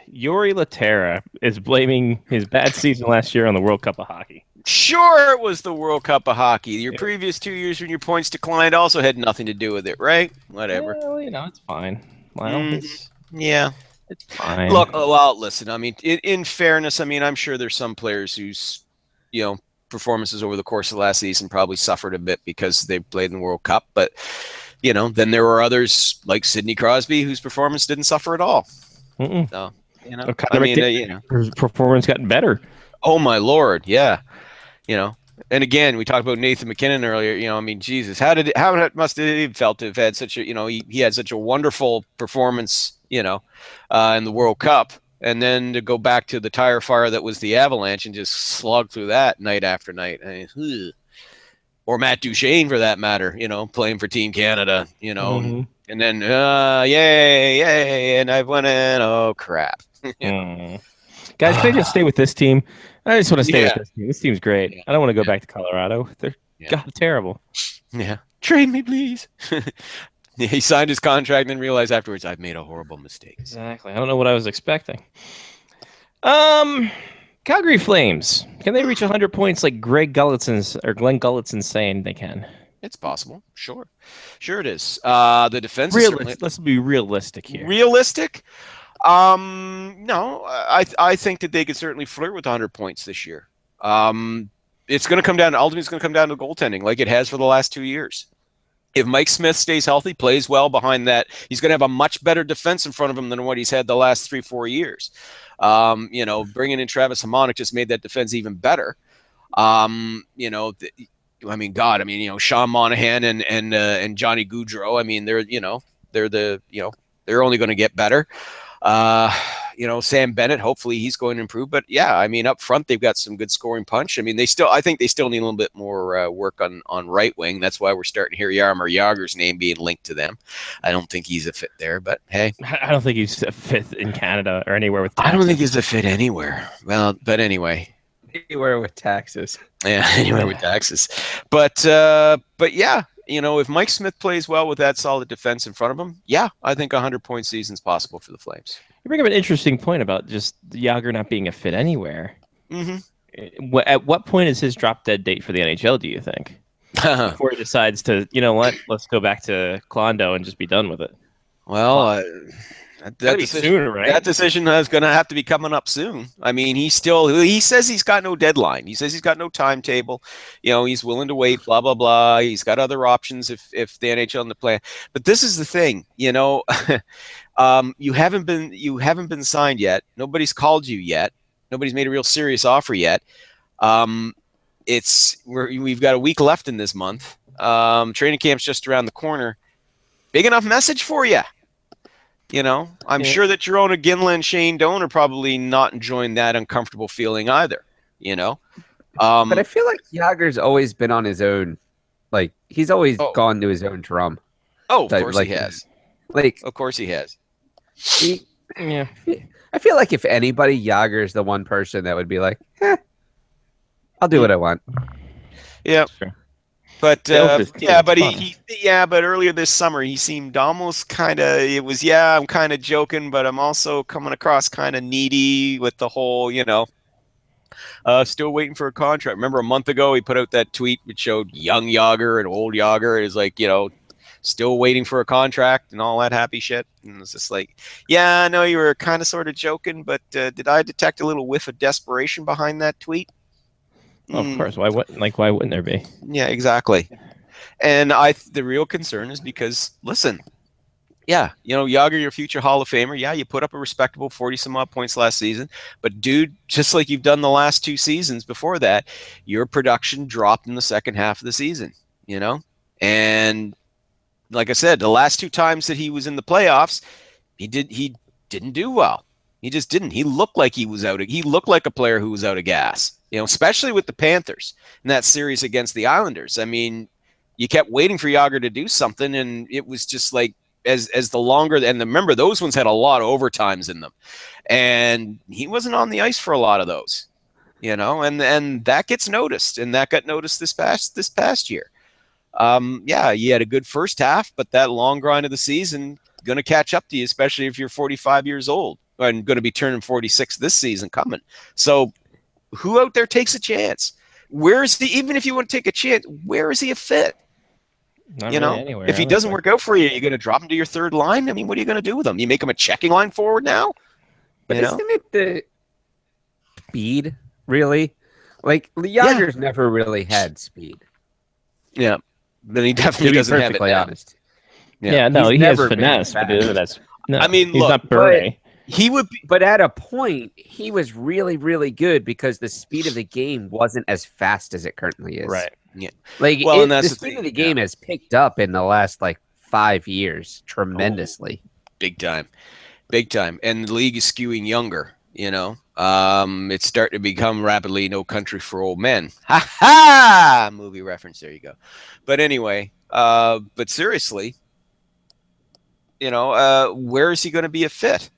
Yuri Laterra is blaming his bad season last year on the World Cup of Hockey. Sure, it was the World Cup of Hockey. Your previous 2 years when your points declined also had nothing to do with it, right? Whatever. Well, it's fine. Well, it's fine. Look, listen, I mean, in fairness, I mean, I'm sure there's some players whose, performances over the course of last season probably suffered a bit because they played in the World Cup. But, then there were others like Sidney Crosby whose performance didn't suffer at all. Mm-mm. So, his performance gotten better. Oh my Lord, yeah. And again, we talked about Nathan McKinnon earlier. I mean, Jesus, how must it have felt to have had such a, he had such a wonderful performance, in the World Cup, and then to go back to the tire fire that was the Avalanche and just slog through that night after night. I mean, or Matt Duchene for that matter, playing for Team Canada, Mm-hmm. And then, yay, and I've won it. Oh, crap. Guys, can I just stay with this team? I just want to stay with this team. This team's great. Yeah. I don't want to go back to Colorado. They're God terrible. Yeah. Trade me, please. He signed his contract and then realized afterwards, I've made a horrible mistake. Exactly. I don't know what I was expecting. Calgary Flames. Can they reach 100 points like Glenn Gullitzon's saying they can? It's possible. Sure it is. The defense is certainly... Let's be realistic here. Realistic? No, I think that they could certainly flirt with 100 points this year. It's going to come down. Ultimately, it's going to come down to goaltending, like it has for the last 2 years. If Mike Smith stays healthy, plays well behind that, he's going to have a much better defense in front of him than what he's had the last 3-4 years. Bringing in Travis Hamonic just made that defense even better. Sean Monahan and Johnny Gaudreau. I mean, they're only going to get better. Sam Bennett, hopefully he's going to improve. But yeah, I mean, up front they've got some good scoring punch. I mean, I think they still need a little bit more work on right wing. That's why we're starting to hear Jaromir Jagr's name being linked to them. I don't think he's a fit there, but hey, I don't think he's a fit in Canada or anywhere with taxes. I don't think he's a fit anywhere. Well, but anyway. Anywhere with taxes. Yeah, anywhere with taxes. But yeah, if Mike Smith plays well with that solid defense in front of him, yeah, I think 100-point season is possible for the Flames. You bring up an interesting point about just Jagr not being a fit anywhere. Mm-hmm. At what point is his drop-dead date for the NHL, do you think? Before he decides to, let's go back to Klondo and just be done with it. Well, Gotta be sooner, right? That decision is going to have to be coming up soon. I mean, he says he's got no deadline. He says he's got no timetable. You know, he's willing to wait, blah, blah, blah. He's got other options if the NHL in the plan. But this is the thing, you know, you haven't been signed yet. Nobody's called you yet. Nobody's made a real serious offer yet. We've got a week left in this month. Training camp's just around the corner. Big enough message for you. You know, I'm sure that Jerona Ginla and Shane Doan are probably not enjoying that uncomfortable feeling either. You know, but I feel like Yager's always been on his own. Like he's always gone to his own drum. Oh, of course he has. Like, of course he has. I feel like if anybody, Yager's the one person that would be like, I'll do what I want. Yeah. Sure. But but earlier this summer he seemed almost kind of. It was I'm kind of joking, but I'm also coming across kind of needy with the whole, you know, still waiting for a contract. Remember a month ago he put out that tweet which showed young Yager and old Yager is like, you know, still waiting for a contract and all that happy shit. And it's just like, yeah, I know you were kind of sort of joking, but did I detect a little whiff of desperation behind that tweet? Of course. Why wouldn't there be? Yeah, exactly. And the real concern is because, listen, yeah, you know, Yager, your future Hall of Famer. Yeah, you put up a respectable 40-some-odd points last season. But, dude, just like you've done the last 2 seasons before that, your production dropped in the second half of the season, you know? And like I said, the last 2 times that he was in the playoffs, he didn't do well. He just didn't. He looked like he looked like a player who was out of gas. You know, especially with the Panthers in that series against the Islanders. I mean, you kept waiting for Yager to do something, and it was just like as the longer. And remember, those ones had a lot of overtimes in them, and he wasn't on the ice for a lot of those. You know, and that gets noticed, and that got noticed this past year. Yeah, you had a good first half, but that long grind of the season going to catch up to you, especially if you're 45 years old and going to be turning 46 this season coming. So. Who out there takes a chance? Where is even if you want to take a chance, where is he a fit? Not you know, really anywhere, if he doesn't work out for you, you're going to drop him to your third line. I mean, what are you going to do with him? You make him a checking line forward now? But isn't it the speed, really? Like, Yager's never really had speed. Yeah. Then he definitely doesn't have it now. Honest. Yeah, no, he has finesse, but that's no, I mean, he's look, not Bure. He would be, but at a point, he was really, really good because the speed of the game wasn't as fast as it currently is. Right. Yeah. Like, the speed of the game has picked up in the last, 5 years tremendously. Big time. Big time. And the league is skewing younger, you know. It's starting to become rapidly No Country for Old Men. Ha ha! Movie reference. There you go. But anyway, but seriously, you know, where is he going to be a fit?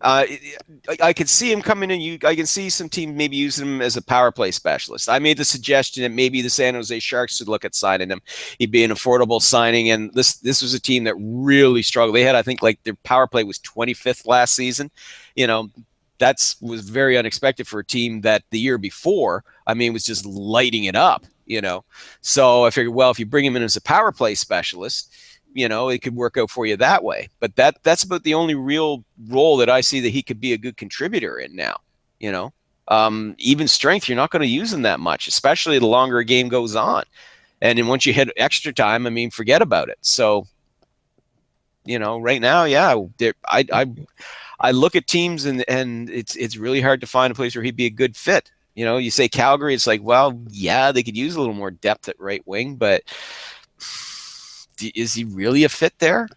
I could see him coming in. I can see some teams maybe using him as a power play specialist. I made the suggestion that maybe the San Jose Sharks should look at signing him. He'd be an affordable signing, and this was a team that really struggled. They had, I think, their power play was 25th last season. You know, was very unexpected for a team that the year before, I mean, was just lighting it up. You know, so I figured, well, if you bring him in as a power play specialist, you know, it could work out for you that way. But that's about the only real role that I see that he could be a good contributor in now. You know, even strength, you're not going to use him that much, especially the longer a game goes on. And then once you hit extra time, I mean, forget about it. So, you know, right now, yeah, I look at teams and it's really hard to find a place where he'd be a good fit. You know, you say Calgary, it's like, well, yeah, they could use a little more depth at right wing, but is he really a fit there?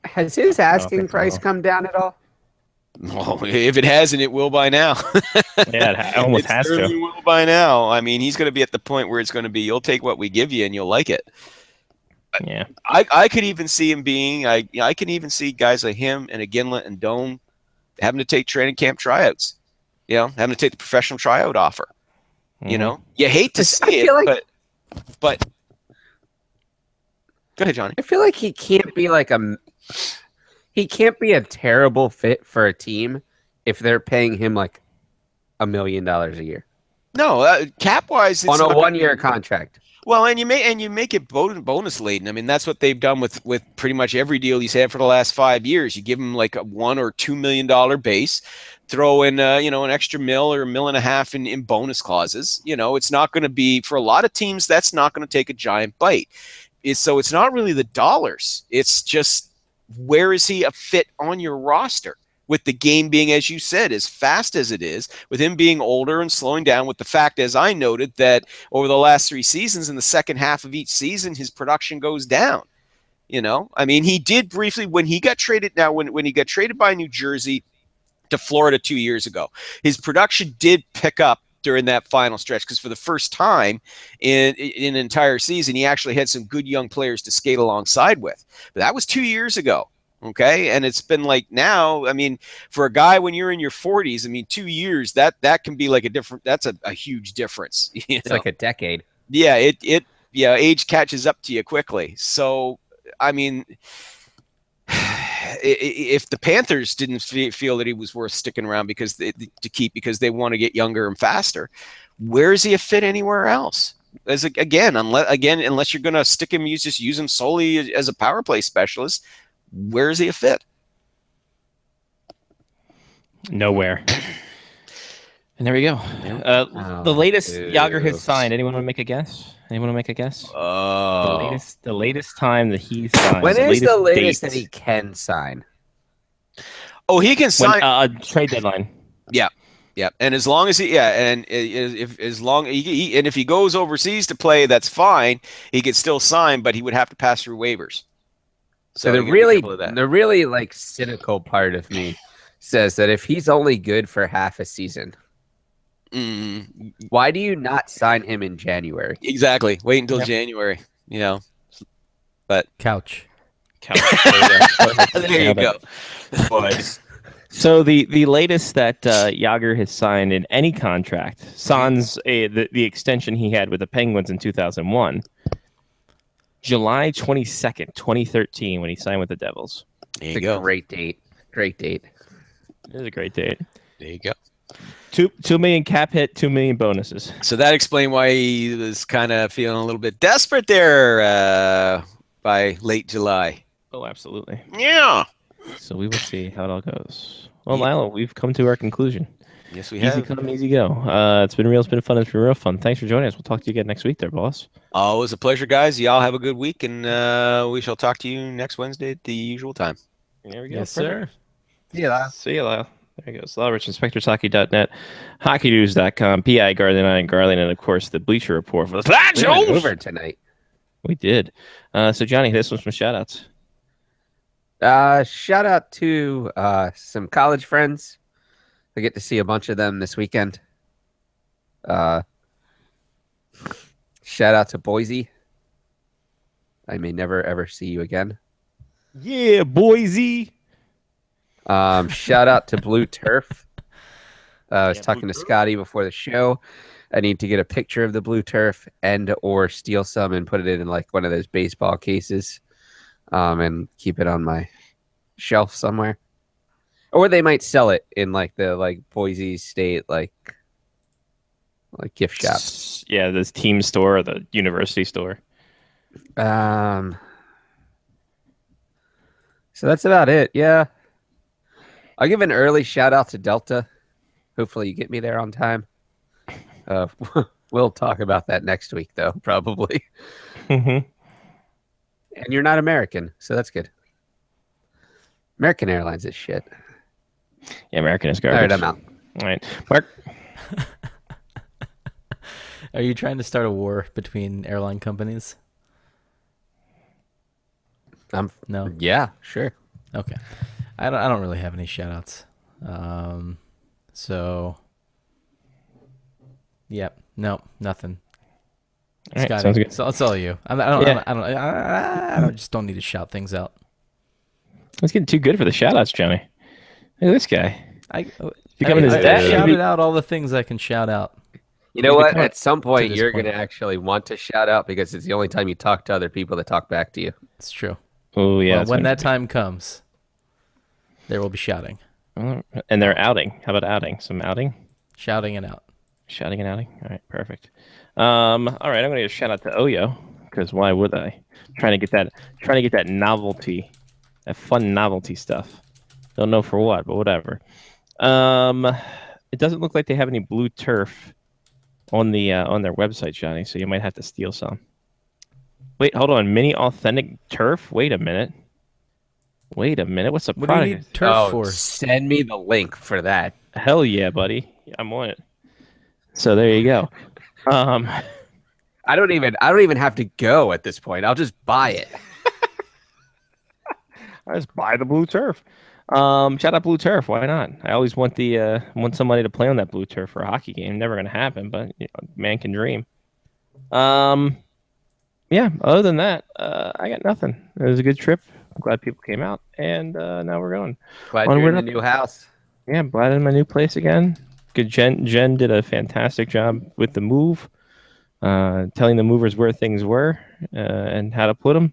Has his asking price come down at all? Well, if it hasn't, it will by now. Yeah, it almost has to. It will by now. I mean, he's going to be at the point where it's going to be, you'll take what we give you and you'll like it. Yeah, I could even see him being. I can even see guys like him and a Ginla and Doan having to take training camp tryouts. You know, having to take the professional tryout offer. Mm-hmm. You know, you hate to say it, but go ahead, Johnny. I feel like he can't be he can't be a terrible fit for a team if they're paying him $1 million a year. No, cap wise, on a 1-year contract. Well, and you make it bonus laden. I mean, that's what they've done with pretty much every deal he's had for the last 5 years. You give him like a $1 or $2 million base, throw in an extra mil or $1.5 million in bonus clauses. It's not going to be, for a lot of teams, that's not going to take a giant bite. So it's not really the dollars. It's just, where is he a fit on your roster? With the game being, as you said, as fast as it is, with him being older and slowing down, with the fact, as I noted, that over the last 3 seasons, in the second half of each season, his production goes down. I mean, he did briefly when he got traded. Now, when he got traded by New Jersey to Florida 2 years ago, his production did pick up during that final stretch, because for the first time in an entire season, he actually had some good young players to skate alongside with. But that was 2 years ago. Okay. And it's been like, now, I mean, for a guy when you're in your 40s, I mean, 2 years, that can be like that's a huge difference. It's like a decade. Yeah. Age catches up to you quickly. So, I mean, if the Panthers didn't feel that he was worth sticking around because they want to get younger and faster, where is he a fit anywhere else? Unless you're going to stick him, use him solely as a power play specialist, where is he a fit? Nowhere. And there we go. The latest Yager has signed. Anyone want to make a guess? The latest time that he signed. When is the latest that he can sign? Oh, he can sign trade deadline. Yeah. Yeah, and as long as if he goes overseas to play, that's fine. He could still sign, but he would have to pass through waivers. So the really like cynical part of me says that if he's only good for half a season, why do you not sign him in January? Exactly. Wait until January. But couch. There you go. So the latest that Yager has signed in any contract, sans the extension he had with the Penguins in 2001, July 22nd, 2013, when he signed with the Devils. There you go. Great date. It is a great date. There you go. $2 million cap hit, $2 million bonuses. So that explained why he was kind of feeling a little bit desperate there by late July. Oh, absolutely. Yeah. So we will see how it all goes. Well, Lilo, we've come to our conclusion. Yes, we have. Easy come, easy go. It's been real. It's been fun. It's been real fun. Thanks for joining us. We'll talk to you again next week there, boss. Always a pleasure, guys. Y'all have a good week, and we shall talk to you next Wednesday at the usual time. There we go. Yes, sir. See you, Lyle. There you go. Lyle Rich, InspectorsHockey.net, HockeyNews.com, PI Garland and Garland, and of course the Bleacher Report for the Flash over tonight. We did. So Johnny, this one's some shout outs. Shout out to some college friends. I get to see a bunch of them this weekend. Shout out to Boise. I may never ever see you again. Yeah, Boise. Shout out to Blue Turf. I was talking to Scotty before the show. I need to get a picture of the Blue Turf and or steal some and put it in like one of those baseball cases, and keep it on my shelf somewhere. Or they might sell it in like the Boise State like gift shop. Yeah, this team store or the university store. So that's about it. Yeah. I'll give an early shout out to Delta. Hopefully you get me there on time. We'll talk about that next week though, probably. Mm-hmm. And you're not American, so that's good. American Airlines is shit. Yeah, American is garbage. All right, I'm out. All right, Mark. Are you trying to start a war between airline companies? No. Yeah, sure. Okay. I don't really have any shout outs. So yep. No, nothing. All right, sounds good. So it's all you. I just don't need to shout things out. It's getting too good for the shout outs, Johnny. Look at this guy. Becoming his dad. I shouted out all the things I can shout out. You know what? At some point, you're going to actually want to shout out because it's the only time you talk to other people that talk back to you. It's true. Oh, yeah. Well, when that time comes, there will be shouting. And they're outing. How about outing? Some outing? Shouting and out. Shouting and outing. All right, perfect. All right, I'm gonna give a shout out to Oyo because why would I? Trying to get that novelty, that fun novelty stuff. Don't know for what, but whatever. It doesn't look like they have any blue turf on their website, Johnny. So you might have to steal some. Wait, hold on. Mini authentic turf. Wait a minute. What's the What product? do you need turf for? Send me the link for that. Hell yeah, buddy. I'm on it. So there you go. I don't even have to go at this point. I'll just buy it. I just buy the blue turf. Shout out blue turf. Why not? I always want want somebody to play on that blue turf for a hockey game. Never gonna happen, but man can dream. Yeah. Other than that, I got nothing. It was a good trip. I'm glad people came out, and now we're going. Glad you're in the new house. Yeah, I'm glad in my new place again. Good. Jen did a fantastic job with the move, telling the movers where things were and how to put them.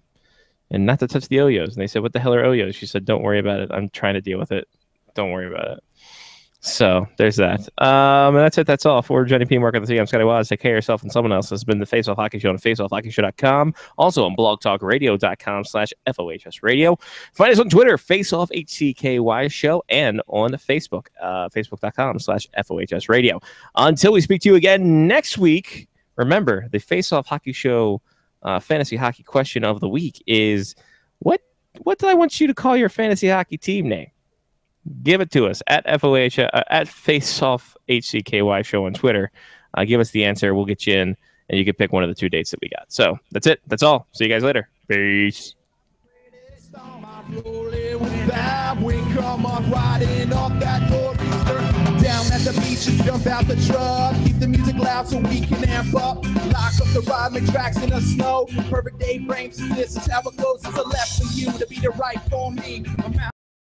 And not to touch the Oyos. And they said, what the hell are Oyos? She said, don't worry about it. I'm trying to deal with it. Don't worry about it. So there's that. And that's it. That's all. For Johnny P. Mark of the Sea, I'm Scotty Waz. Take care of yourself and someone else. This has been the Face Off Hockey Show on faceoffhockeyshow.com. Also on blogtalkradio.com/FOHS radio. Find us on Twitter, FaceOffHCKY Show, and on Facebook, Facebook.com/FOHS radio. Until we speak to you again next week, remember the Face Off Hockey Show fantasy hockey question of the week is what do I want you to call your fantasy hockey team name? Give it to us at FOH at Faceoff HCKY Show on Twitter. Give us the answer. We'll get you in, and you can pick one of the 2 dates that we got. So that's it. That's all. See you guys later. Peace. Down at the beach, just jump out the truck. Keep the music loud so we can amp up. Lock up the ride, make tracks in the snow. Perfect day frames, this is how it goes. It's a left for you to be the right for me.